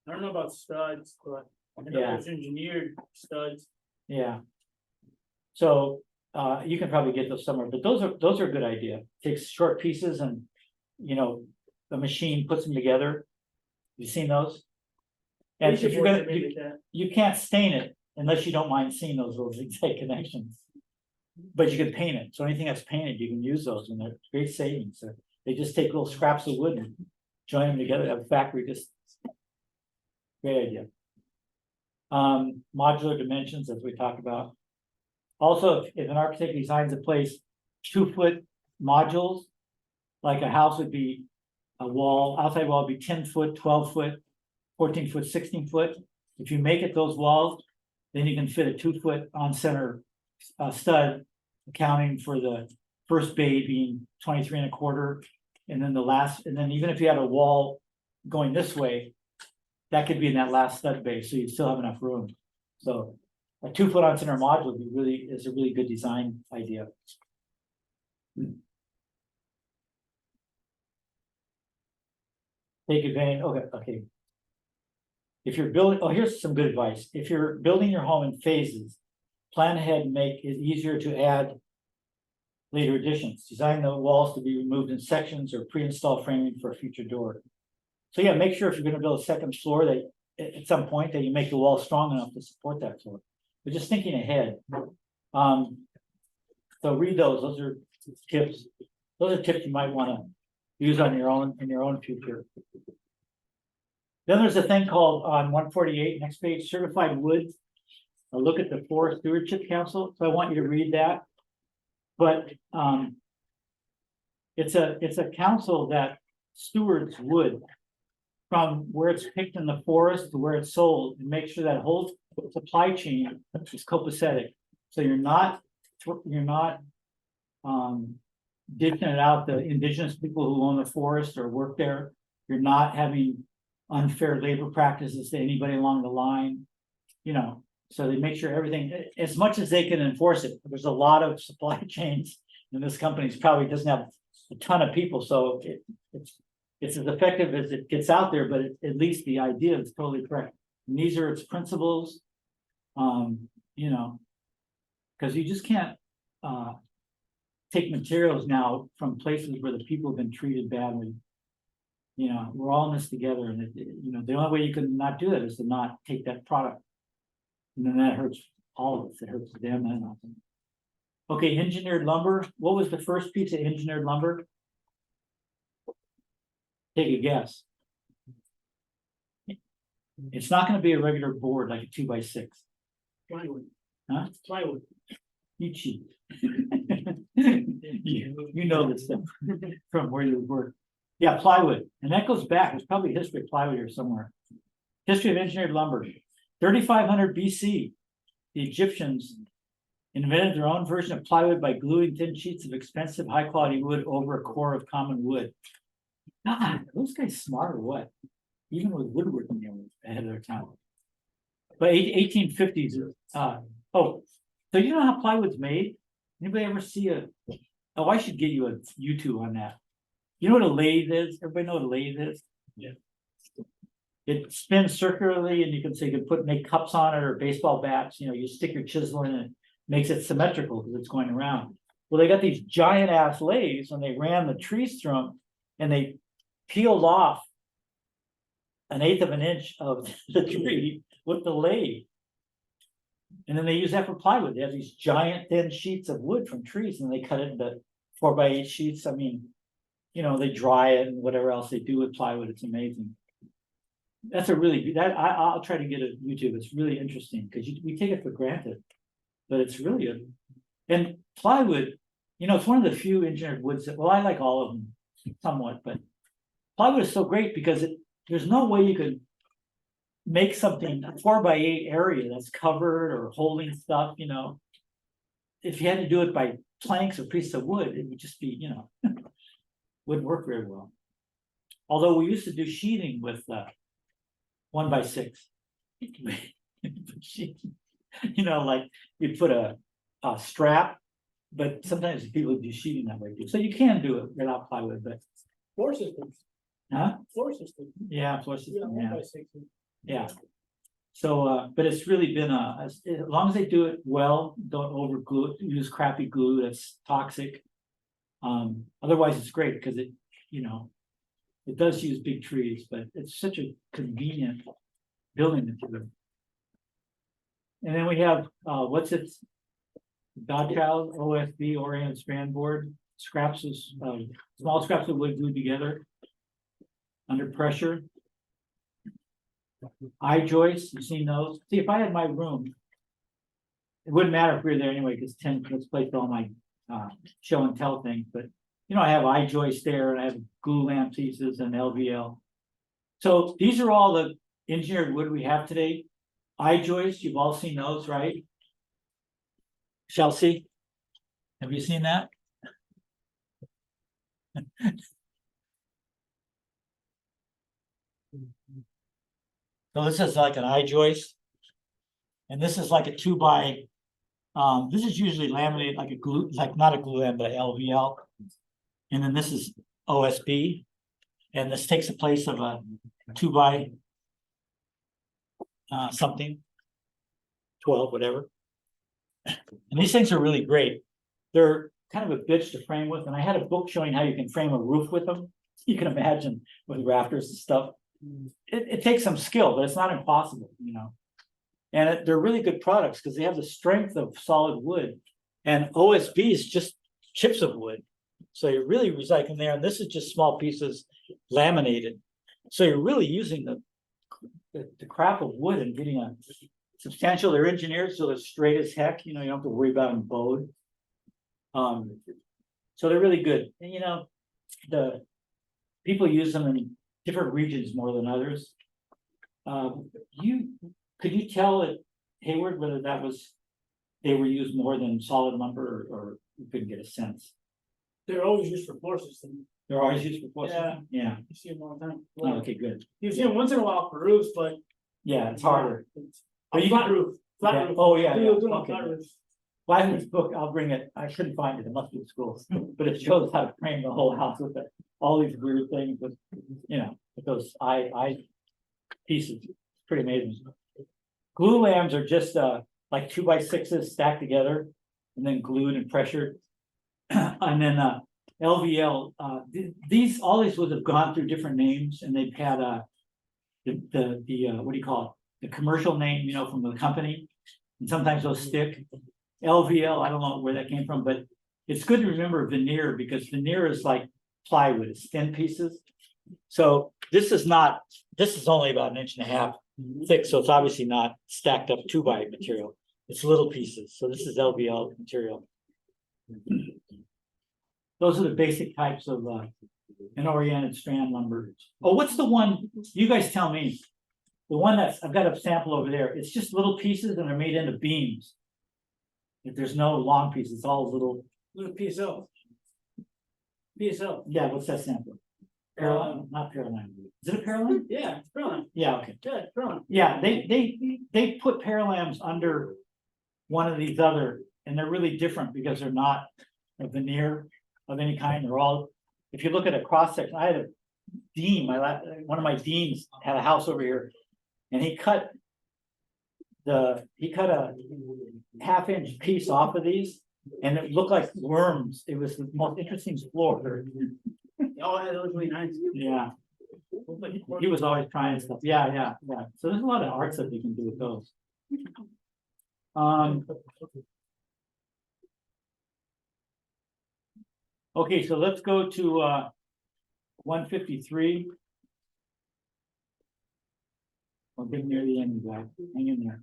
S6: I don't know about studs, but I know
S1: Yeah.
S6: there's engineered studs.
S1: Yeah. So you can probably get those somewhere, but those are a good idea. Takes short pieces and the machine puts them together. You seen those? And if you're gonna, you can't stain it unless you don't mind seeing those little zigzag connections. But you can paint it. So anything that's painted, you can use those, and they're great savings. So they just take little scraps of wood and join them together. Have a factory just great idea. Modular dimensions, as we talked about. Also, if an architect designs a place 2 foot modules, like a house would be a wall, outside wall would be 10 foot, 12 foot, 14 foot, 16 foot. If you make it those walls, then you can fit a 2 foot on center stud, accounting for the first bay being 23 1/4, and then and then even if you had a wall going this way, that could be in that last stud bay, so you still have enough room. So a 2 foot on center module is a really good design idea. Take advantage. Okay. If you're building, here's some good advice. If you're building your home in phases, plan ahead and make it easier to add later additions. Design the walls to be removed in sections or pre-install framing for a future door. So yeah, make sure if you're going to build a second floor that at some point that you make the wall strong enough to support that floor. But just thinking ahead. So read those. Those are tips. Those are tips you might want to use on your own future. Then there's a thing called on 148, next page, certified wood. A look at the Forest Stewardship Council. So I want you to read that. But it's a council that stewards wood from where it's picked in the forest to where it's sold, and make sure that whole supply chain is copacetic. So you're not dishing it out to indigenous people who own the forest or work there. You're not having unfair labor practices to anybody along the line, so they make sure everything, as much as they can enforce it. There's a lot of supply chains, and this company probably doesn't have a ton of people, so it's as effective as it gets out there, but at least the idea is totally correct. And these are its principles, because you just can't take materials now from places where the people have been treated badly. We're all in this together, and the only way you can not do that is to not take that product. And then that hurts all of us. It hurts them and us. Okay, engineered lumber. What was the first piece of engineered lumber? Take a guess. It's not going to be a regular board like a 2x6.
S6: Plywood.
S1: Huh?
S6: Plywood.
S1: You cheat. You know this stuff from where you work. Yeah, plywood, and that goes back, there's probably history of plywood here somewhere. History of engineered lumber, 3,500 BC. The Egyptians invented their own version of plywood by gluing thin sheets of expensive, high-quality wood over a core of common wood. God, those guys smart or what? Even with woodworking, they were ahead of their time. But 1850s, so you know how plywood's made? Anybody ever see oh, I should get you a YouTube on that. You know what a lathe is? Everybody know what a lathe is?
S6: Yeah.
S1: It spins circularly and you can say, you can make cups on it or baseball bats, you know, you stick your chisel in it, makes it symmetrical because it's going around. Well, they got these giant ass lathes and they ran the trees through them and they peeled off 1/8 of an inch of the tree with the lathe. And then they use that for plywood. They have these giant thin sheets of wood from trees and they cut it into 4x8 sheets. I mean, you know, they dry it and whatever else they do with plywood. It's amazing. That's a really good, I'll try to get a YouTube. It's really interesting because we take it for granted, but it's really and plywood, you know, it's one of the few engineered woods that, well, I like all of them somewhat, but plywood is so great because there's no way you could make something a 4x8 area that's covered or holding stuff, you know. If you had to do it by planks or pieces of wood, it would just be, you know, wouldn't work very well. Although we used to do sheeting with 1x6. You know, like you put a strap, but sometimes people do sheeting that way too. So you can do it without plywood, but
S6: Floor systems.
S1: huh?
S6: Floor system.
S1: Yeah, floor system, yeah.
S6: 1x6.
S1: Yeah. So, but it's really been as long as they do it well, don't over glue it, use crappy glue that's toxic. Otherwise it's great because it, you know, it does use big trees, but it's such a convenient building material. And then we have, what's it? Godchild OSB oriented strand board, scraps of, small scraps of wood glued together under pressure. I-joists, you've seen those. See, if I had my room, it wouldn't matter if we were there anyway, because let's place all my show and tell things, but you know, I have I-joist there and I have glue lamp pieces and LVL. So these are all the engineered wood we have today. I-joist, you've all seen those, right? Chelsea, have you seen that? So this is like an I-joist. And this is like a 2x. This is usually laminated like a glue, like not a glue lamp, but LVL. And then this is OSB. And this takes the place of a 2x something, 12, whatever. And these things are really great. They're kind of a bitch to frame with. And I had a book showing how you can frame a roof with them. You can imagine with rafters and stuff. It takes some skill, but it's not impossible, you know. And they're really good products because they have the strength of solid wood. And OSB is just chips of wood. So you're really recycling there. And this is just small pieces laminated. So you're really using the crap of wood and getting a substantial. They're engineered so they're straight as heck. You know, you don't have to worry about them bowed. So they're really good. And you know, the people use them in different regions more than others. Could you tell at Hayward whether they were used more than solid lumber or you couldn't get a sense?
S6: They're always used for floor system.
S1: They're always used for floor
S6: Yeah.
S1: system? Yeah.
S6: You see them all the time.
S1: Oh, okay, good.
S6: You see them once in a while for roofs, but.
S1: Yeah, it's harder. But you
S6: Flat
S1: can-
S6: roof. Flat
S1: Yeah.
S6: roof.
S1: Oh, yeah,
S6: Do
S1: yeah.
S6: it on
S1: Okay.
S6: flat roofs.
S1: Well, I have this book, I'll bring it, I couldn't find it, it must be in schools, but it shows how to frame the whole house with it. All these weird things with, you know, with those I pieces, it's pretty amazing. Glue lambs are just like 2x6s stacked together and then glued and pressured. And then LVL, all these would have gone through different names and they've had the what do you call it? The commercial name, you know, from the company. And sometimes those stick. LVL, I don't know where that came from, but it's good to remember veneer because veneer is like plywood, it's thin pieces. So this is only about 1.5 inches thick, so it's obviously not stacked up 2x material. It's little pieces, so this is LVL material. Those are the basic types of, an oriented strand lumber. Oh, what's the one, you guys tell me. The one that's, I've got a sample over there, it's just little pieces and they're made into beams. If there's no long pieces, it's all
S6: Little PSL. PSL.
S1: yeah, what's that sample? Paraline, not Paraline. Is it a Paraline?
S6: Yeah, it's brilliant.
S1: Yeah, okay.
S6: Good, brilliant.
S1: Yeah, they put paralams under one of these other, and they're really different because they're not a veneer of any kind. They're all, if you look at a cross section, I had a dean, one of my deans had a house over here, and he cut a half-inch piece off of these, and it looked like worms. It was the most interesting floor.
S6: Oh, yeah, those really nice.
S1: Yeah. He was always trying stuff. Yeah. So there's a lot of arts that you can do with those. Okay, so let's go to 153. We're getting near the end, guys. Hang in there.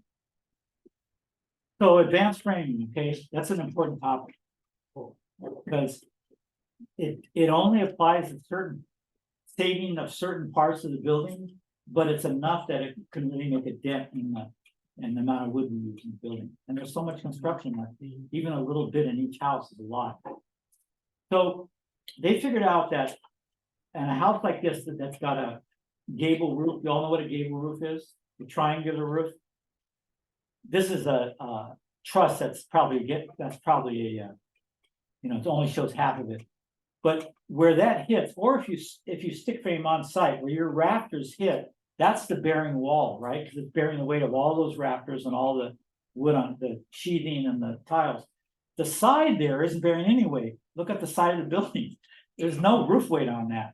S1: So advanced framing, okay, that's an important topic. Because it only applies to certain saving of certain parts of the building, but it's enough that it can really make a dent in the amount of wood we use in the building. And there's so much construction that even a little bit in each house is a lot. So they figured out that in a house like this that's got a gable roof, you all know what a gable roof is? A triangular roof. This is a truss that's probably a, it only shows half of it. But where that hits, or if you stick frame on site where your rafters hit, that's the bearing wall, right? Because it's bearing the weight of all those rafters and all the wood on the sheathing and the tiles. The side there isn't bearing any weight. Look at the side of the building. There's no roof weight on that.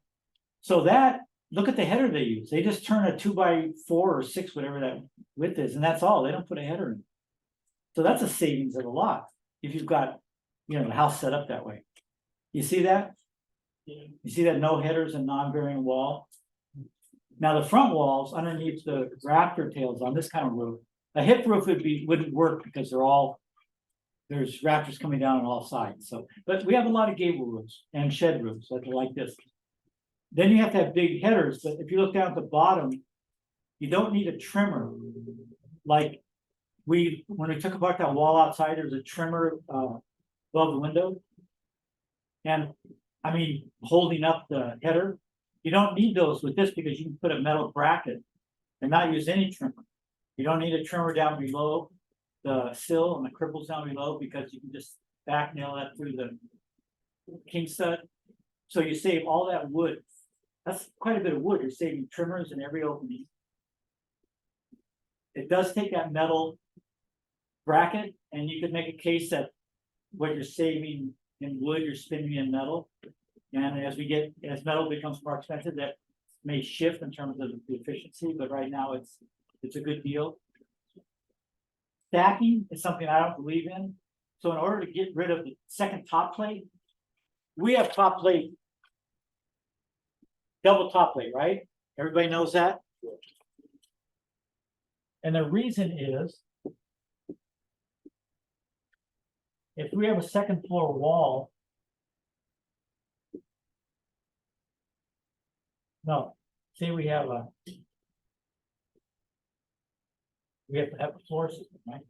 S1: So look at the header they use. They just turn a 2x4 or 6, whatever that width is, and that's all. They don't put a header in. So that's a savings of a lot if you've got, the house set up that way. You see that? You see that no headers and non-bearing wall? Now the front walls underneath the rafter tails on this kind of roof, a hip roof wouldn't work because there's rafters coming down on all sides. So, but we have a lot of gable roofs and shed roofs that are like this. Then you have to have big headers, but if you look down at the bottom, you don't need a trimmer. Like when we took apart that wall outside, there's a trimmer above the window. And I mean, holding up the header, you don't need those with this because you can put a metal bracket and not use any trimmer. You don't need a trimmer down below the sill and the cripples down below because you can just back nail that through the king stud. So you save all that wood. That's quite a bit of wood. You're saving trimmers in every opening. It does take that metal bracket, and you could make a case that what you're saving in wood, you're spending in metal. And as metal becomes more expensive, that may shift in terms of the efficiency, but right now it's a good deal. Stacking is something I don't believe in. So in order to get rid of the second top plate, we have top plate, double top plate, right? Everybody knows that. And the reason is, if we have a second floor wall, say we have to have a floor system, right?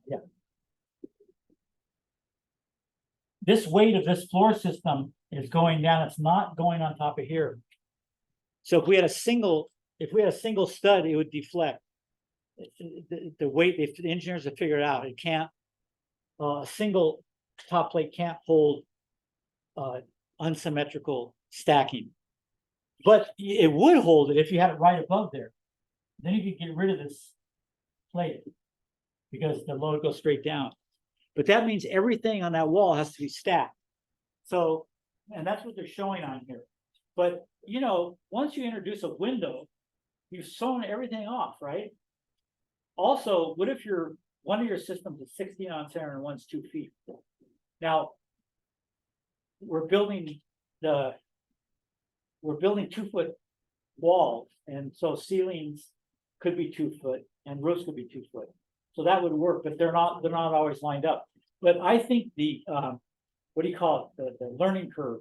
S1: Yeah. This weight of this floor system is going down. It's not going on top of here. So if we had a single stud, it would deflect. The weight, the engineers have figured out, it can't, a single top plate can't hold unsymmetrical stacking. But it would hold it if you had it right above there. Then you could get rid of this plate because the load goes straight down. But that means everything on that wall has to be stacked. So, and that's what they're showing on here. But, once you introduce a window, you've sewn everything off, right? Also, what if one of your systems is 16 on center and one's 2 feet? Now, we're building 2-foot walls, and so ceilings could be 2 foot and roofs could be 2 foot. So that would work, but they're not always lined up. But I think the, what do you call it, the learning curve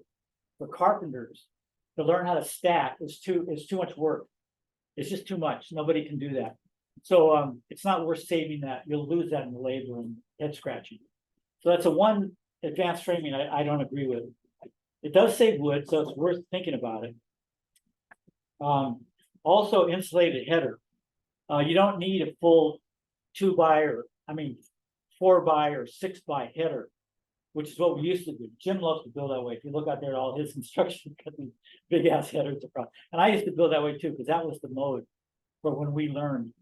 S1: for carpenters to learn how to stack is too much work. It's just too much. Nobody can do that. So it's not worth saving that. You'll lose that in the labor and head scratching. So that's a one advanced framing I don't agree with. It does save wood, so it's worth thinking about it. Also insulated header. You don't need a full 4x or 6x header, which is what we used to do. Jim loves to build that way. If you look out there at all his construction, got these big ass headers across. And I used to build that way too, because that was the mode for when we learned.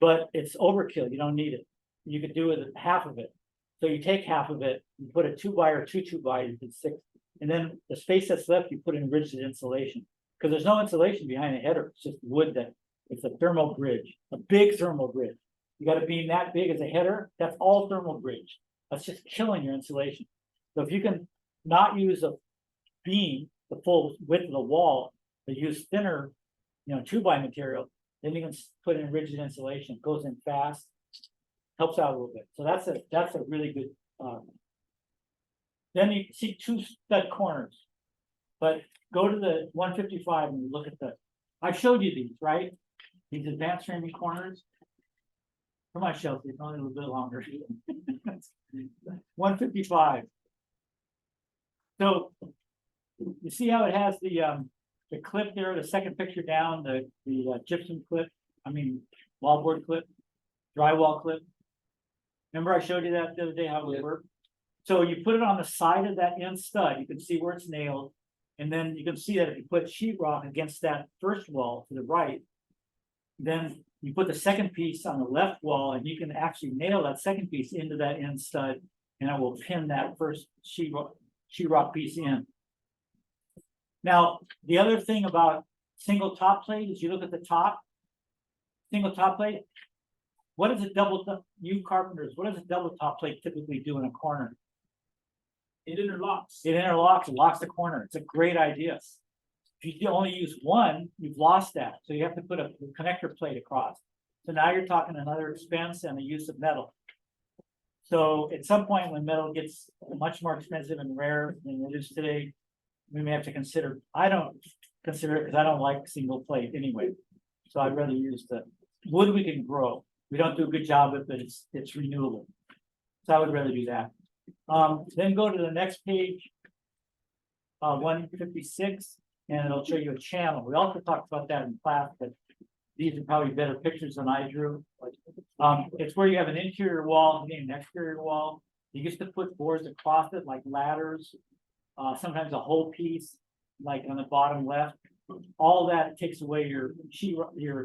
S1: But it's overkill. You don't need it. You could do it half of it. So you take half of it, you put a 2x or 2x, you did 6. And then the space that's left, you put in rigid insulation. Because there's no insulation behind the header. It's just wood that it's a thermal bridge, a big thermal bridge. You got a beam that big as a header, that's all thermal bridge. That's just killing your insulation. So if you can not use a beam, the full width of the wall, but use thinner, 2x material, then you can put in rigid insulation. It goes in fast, helps out a little bit. So that's a really good. Then you see 2 stud corners, but go to the 155 and look at I showed you these, right? These advanced framing corners. Come on, Chelsea, it's only a little bit longer. 155. So you see how it has the clip there, the second picture down, the gypsum clip, wallboard clip, drywall clip. Remember I showed you that the other day, how it would work? So you put it on the side of that end stud, you can see where it's nailed. And then you can see that if you put sheetrock against that first wall to the right, then you put the second piece on the left wall and you can actually nail that second piece into that end stud and it will pin that first sheetrock piece in. Now, the other thing about single top plate is you look at the top, single top plate. What does you carpenters, what does a double top plate typically do in a corner?
S6: It interlocks.
S1: It interlocks, it locks the corner. It's a great idea. If you only use one, you've lost that. So you have to put a connector plate across. So now you're talking another expense and the use of metal. So at some point when metal gets much more expensive and rare than it is today, we may have to consider, I don't consider it because I don't like single plate anyway. So I'd rather use the wood we can grow. We don't do a good job with it, but it's renewable. So I would rather do that. Then go to the next page, 156, and it'll show you a channel. We also talked about that in class, but these are probably better pictures than I drew. It's where you have an interior wall and an exterior wall. You used to put boards across it like ladders, sometimes a whole piece, like on the bottom left. All that takes away your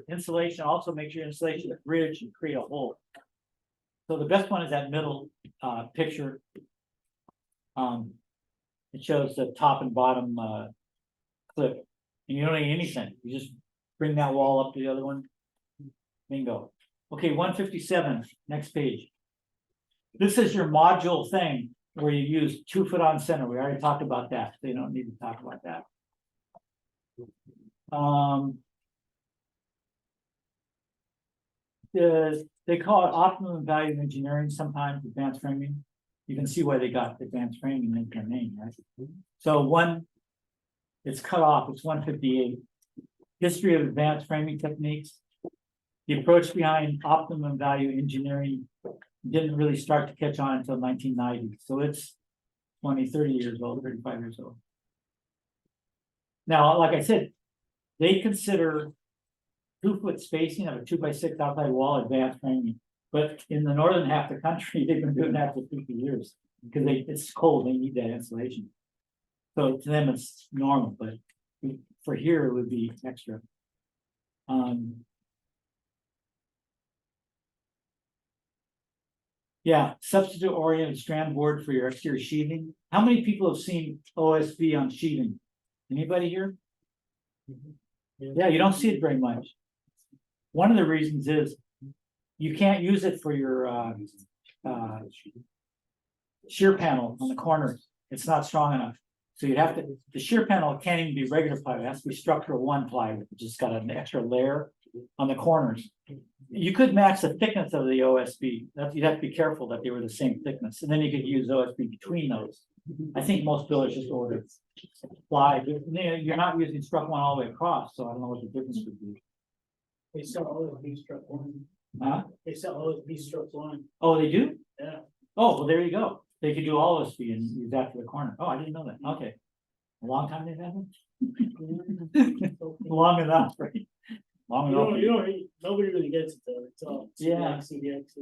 S1: insulation, also makes your insulation a bridge and create a hole. So the best one is that middle picture. It shows the top and bottom clip. And you don't need anything. You just bring that wall up to the other one. Bingo. Okay, 157, next page. This is your module thing where you use 2 foot on center. We already talked about that. So you don't need to talk about that. They call it optimum value engineering, sometimes advanced framing. You can see why they got advanced framing in their name, right? So it's cut off, it's 158. History of advanced framing techniques. The approach behind optimum value engineering didn't really start to catch on until 1990. So it's 20, 30 years old, 35 years old. Now, like I said, they consider 2 foot spacing of a 2x6 outside wall advanced framing. But in the northern half of the country, they've been doing that for 50 years because it's cold, they need that insulation. So to them, it's normal, but for here, it would be extra. Yeah, substitute oriented strand board for your exterior sheathing. How many people have seen OSB on sheathing? Anybody here? Yeah, you don't see it very much. One of the reasons is you can't use it for your shear panel on the corners. It's not strong enough. So you'd have to, the shear panel can't even be regular plywood. It has to be structural 1 plywood, which has got an extra layer. on the corners. You could match the thickness of the OSB, that, you'd have to be careful that they were the same thickness, and then you could use OSB between those. I think most builders just order ply, but, you're not using struck one all the way across, so I don't know what the difference would be.
S6: They sell all those B struck one.
S1: Huh?
S6: They sell all those B struck one.
S1: Oh, they do?
S6: Yeah.
S1: Oh, well, there you go. They could do all OSB and use that for the corner. Oh, I didn't know that. Okay. A long time they've had it? Long enough, right? Long enough.
S6: Nobody really gets it though. It's all.
S1: Yeah.
S6: CDX,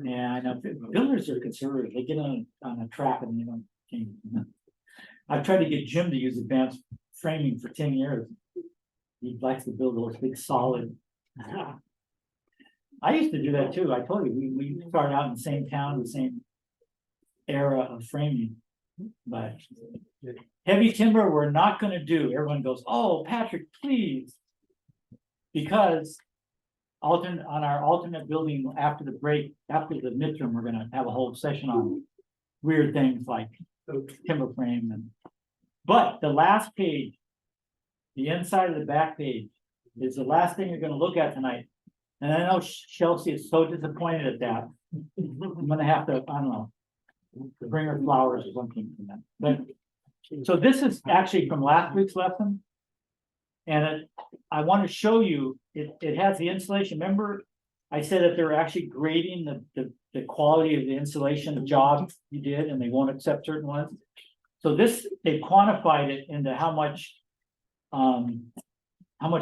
S1: Yeah, I know. Builders are conservative. They get on a trap and they don't change. I've tried to get Jim to use advanced framing for 10 years. He likes to build those big solid. I used to do that too. I told you, we started out in the same town, the same era of framing. But heavy timber, we're not gonna do. Everyone goes, oh, Patrick, please. Because on our alternate building after the break, after the midterm, we're gonna have a whole session on weird things like timber frame and. But the last page, the inside of the back page, is the last thing you're gonna look at tonight. And I know Chelsea is so disappointed at that. I'm gonna have to, I don't know, bring her flowers or something from that. But, so this is actually from last week's lesson. And I want to show you, it has the insulation. Remember, I said that they're actually grading the quality of the insulation job you did, and they won't accept certain ones. So this, they quantified it into how much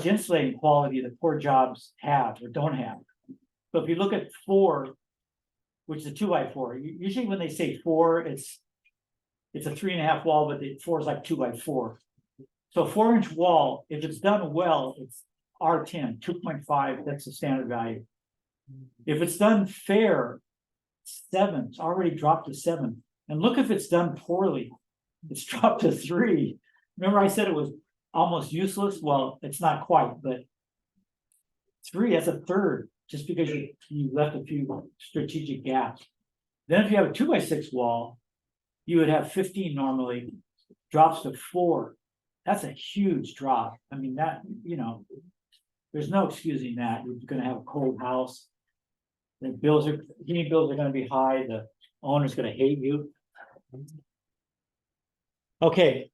S1: insulating quality the poor jobs have or don't have. So if you look at 4, which is a 2x4, usually when they say 4, it's a 3.5 wall, but the 4 is like 2x4. So 4-inch wall, if it's done well, it's R10, 2.5, that's the standard value. If it's done fair, 7, it's already dropped to 7. And look if it's done poorly, it's dropped to 3. Remember I said it was almost useless? Well, it's not quite, but 3, that's a third, just because you left a few strategic gaps. Then if you have a 2x6 wall, you would have 15 normally, drops to 4. That's a huge drop. I mean, that, there's no excusing that. You're gonna have a cold house. The heating bills are gonna be high, the owner's gonna hate you. Okay.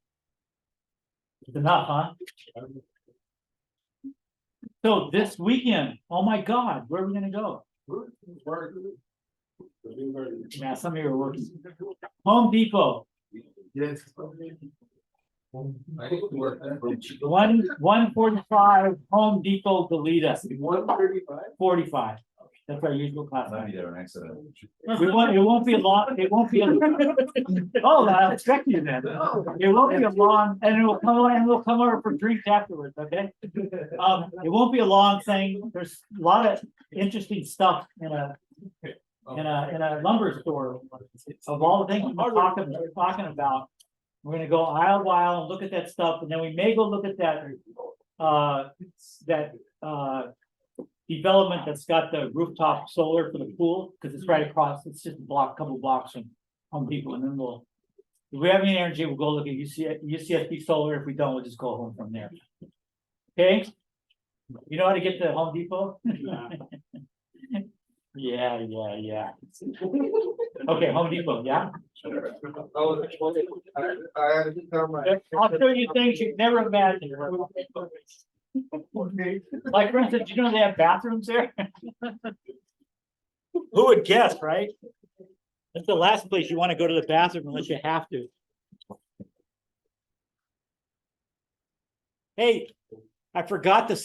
S1: It's enough, huh? So this weekend, oh my God, where are we gonna go? Yeah, some of you are working. Home Depot.
S4: Yes.
S1: 145 Home Depot Goleta.
S4: 135.
S1: 45. That's our usual class.
S3: Might be there next to them.
S1: It won't be a long, oh, I'll expect you then. It won't be a long, and we'll come over for drinks afterwards, okay? It won't be a long thing. There's a lot of interesting stuff in a lumber store. Of all the things we're talking about, we're gonna go aisle by aisle and look at that stuff, and then we may go look at that development that's got the rooftop solar for the pool, because it's right across, it's just a couple blocks from Home Depot, and then if we have any energy, we'll go look at UCSB solar. If we don't, we'll just go home from there. Okay? You know how to get to Home Depot? Yeah. Okay, Home Depot, yeah? I'll show you things you've never imagined. Like, for instance, you know they have bathrooms there? Who would guess, right? That's the last place you want to go to the bathroom unless you have to. Hey, I forgot to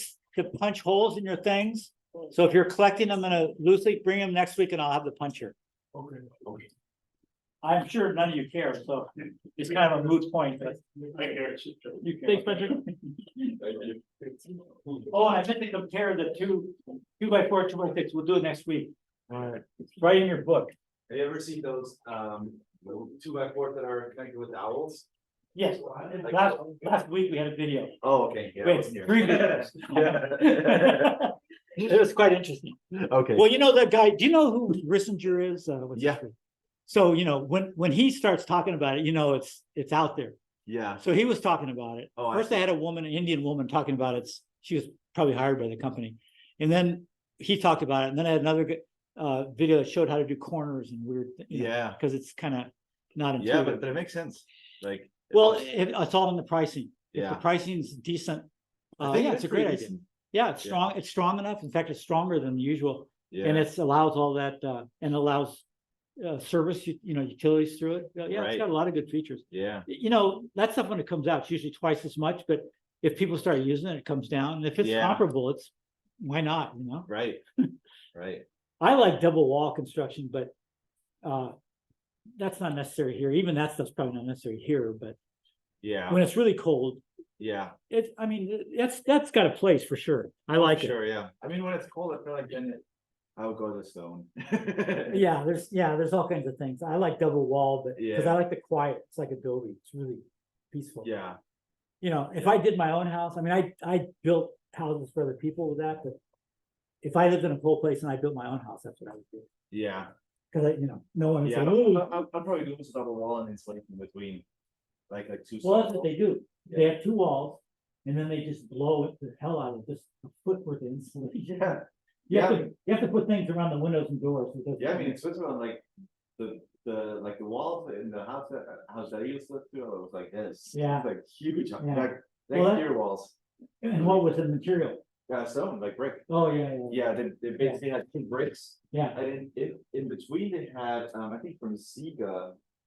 S1: punch holes in your things. So if you're collecting them in a loosely, bring them next week and I'll have the puncher.
S4: Okay.
S1: I'm sure none of you care, so it's kind of a moot point, but. You think, Patrick? Oh, I meant to compare the 2x4, 2x6. We'll do it next week. It's right in your book.
S3: Have you ever seen those 2x4s that are connected with owls?
S1: Yes, last week we had a video.
S3: Oh, okay. Yeah, I
S1: Wait,
S3: wasn't here.
S1: 3 videos. It was quite interesting.
S3: Okay.
S1: Well, you know that guy, do you know who Rissinger is?
S3: Yeah.
S1: So, when he starts talking about it, it's out there.
S3: Yeah.
S1: So he was talking about it.
S3: Oh, I
S1: First, I had an Indian woman talking about it. she was probably hired by the company. And then he talked about it, and then I had another good video that showed how to do corners and weird.
S3: Yeah.
S1: Because it's kind of not
S3: Yeah,
S1: intuitive.
S3: but it makes sense, like.
S1: Well, it's all in the pricing. If the
S3: Yeah.
S1: pricing's decent,
S3: I think
S1: yeah,
S3: it
S1: it's
S3: is
S1: a great
S3: pretty
S1: idea.
S3: decent.
S1: Yeah, it's strong. It's strong enough. In fact, it's stronger than the usual, and
S3: Yeah,
S1: it allows all that and allows service, utilities through it. Yeah, it's
S3: Right.
S1: got a lot of good features.
S3: yeah,
S1: That stuff when it comes out, it's usually twice as much, but if people start using it, it comes down. And if it's
S3: Yeah.
S1: comparable, it's why not,
S3: right, right,
S1: I like double wall construction, but that's not necessary here. Even that stuff's probably not necessary here, but
S3: yeah,
S1: when it's really cold,
S3: yeah.
S1: that's got a place for sure. I like it.
S3: Sure, yeah, I mean, when it's cold, I feel like then I would go to stone.
S1: Yeah, there's all kinds of things. I like double wall, but because I
S3: Yeah.
S1: like the quiet, it's like Adobe. It's really peaceful.
S3: Yeah,
S1: If I did my own house, I mean, I built houses for other people with that, but if I lived in a cold place and I built my own house, that's what I would do.
S3: yeah,
S1: Because no one would
S3: yeah,
S1: say, "Ooh."
S3: I'll probably do this double wall and insulation between, like two.
S1: Well, that's what they do. They
S3: Yeah.
S1: have two walls, and then they just blow it the hell out of just a foot worth of insulation.
S3: Yeah,
S1: You have to put things around the windows and doors. because-
S3: yeah, I mean, in Switzerland, like, the walls in the house that I used to live to, it was like this.
S1: Yeah.
S3: It's like huge,
S1: Yeah.
S3: like
S1: Well, that-
S3: exterior walls,
S1: And what was the material?
S3: stone, like brick.
S1: Oh, yeah.
S3: Yeah, they basically had two bricks,
S1: Yeah,
S3: and in between they had, I think from Siga,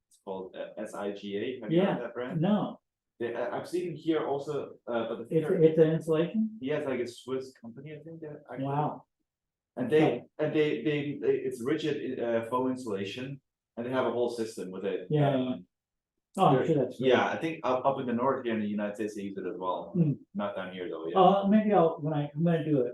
S3: it's called SIGA, have you heard of that brand?
S1: no,
S3: I've seen it here also, but the
S1: it's,
S3: thing,
S1: it's an insulation?
S3: he has like a Swiss company, I think, that actually.
S1: Wow.
S3: And it's rigid, foam insulation, and they have a whole system with it.
S1: Yeah, yeah. Oh, I'm sure that's. great.
S3: Yeah, I think up in the north here in the United States, they use it as well,
S1: Hmm.
S3: not down here though, yeah,
S1: Maybe I'm gonna do a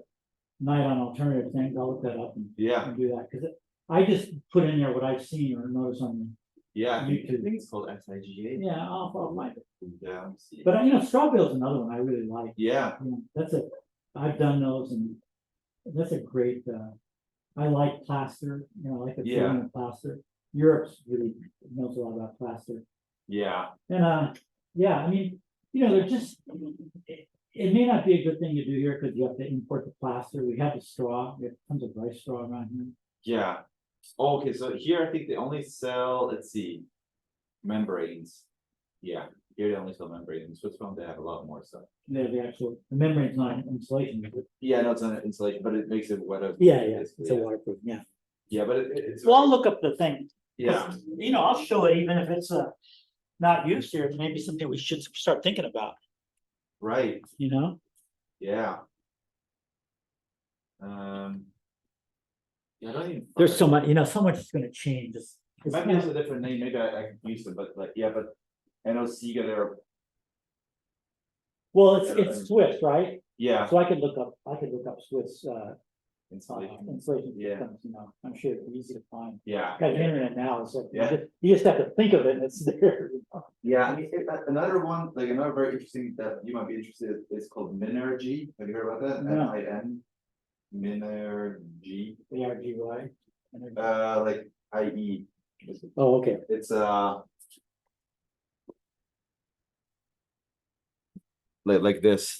S1: night on alternative things, I'll look that up
S3: yeah,
S1: and do that, because I just put in there what I've seen or noticed on,
S3: yeah, I
S1: YouTube.
S3: think it's called SIGA.
S1: yeah, I'll like it.
S3: Yeah, let me see.
S1: But, straw bale's another one I really like.
S3: Yeah,
S1: I've done those and that's a great, I like plaster, I like the
S3: Yeah.
S1: feeling of plaster. Europe's really knows a lot about plaster.
S3: yeah,
S1: And, yeah, I mean, they're just, it may not be a good thing to do here because you have to import the plaster. We have the straw, we have tons of rice straw around here.
S3: yeah. Okay, so here I think they only sell, let's see, membranes. Yeah, here they only sell membranes. In Switzerland, they have a lot more stuff.
S1: They're the actual, the membrane's not insulation. But
S3: Yeah, no, it's an insulation, but it makes it wetter.
S1: yeah, it's
S3: basically,
S1: a
S3: yeah.
S1: waterproof, yeah.
S3: Yeah, but it's.
S1: Well, I'll look up the thing.
S3: Yeah,
S1: I'll show it even if it's not used here, maybe something we should start thinking about,
S3: right, yeah. Yeah, I don't even.
S1: There's so much, so much is gonna change.
S3: It might be a different name, maybe I confused them, but like, yeah, but I know Siga, they're,
S1: Well, it's Swiss, right?
S3: yeah,
S1: So I could look up Swiss,
S3: insulation,
S1: insulation
S3: Yeah.
S1: systems, I'm sure it's easy to find.
S3: yeah.
S1: Got the internet now, so
S3: Yeah.
S1: you just have to think of it and it's there.
S3: Yeah, I mean, another one, like another very interesting that you might be interested in is called Minergy. Have you heard about that?
S1: No.
S3: MIN. Minergy,
S1: ARGY.
S3: like IE.
S1: Oh, okay.
S3: It's like this,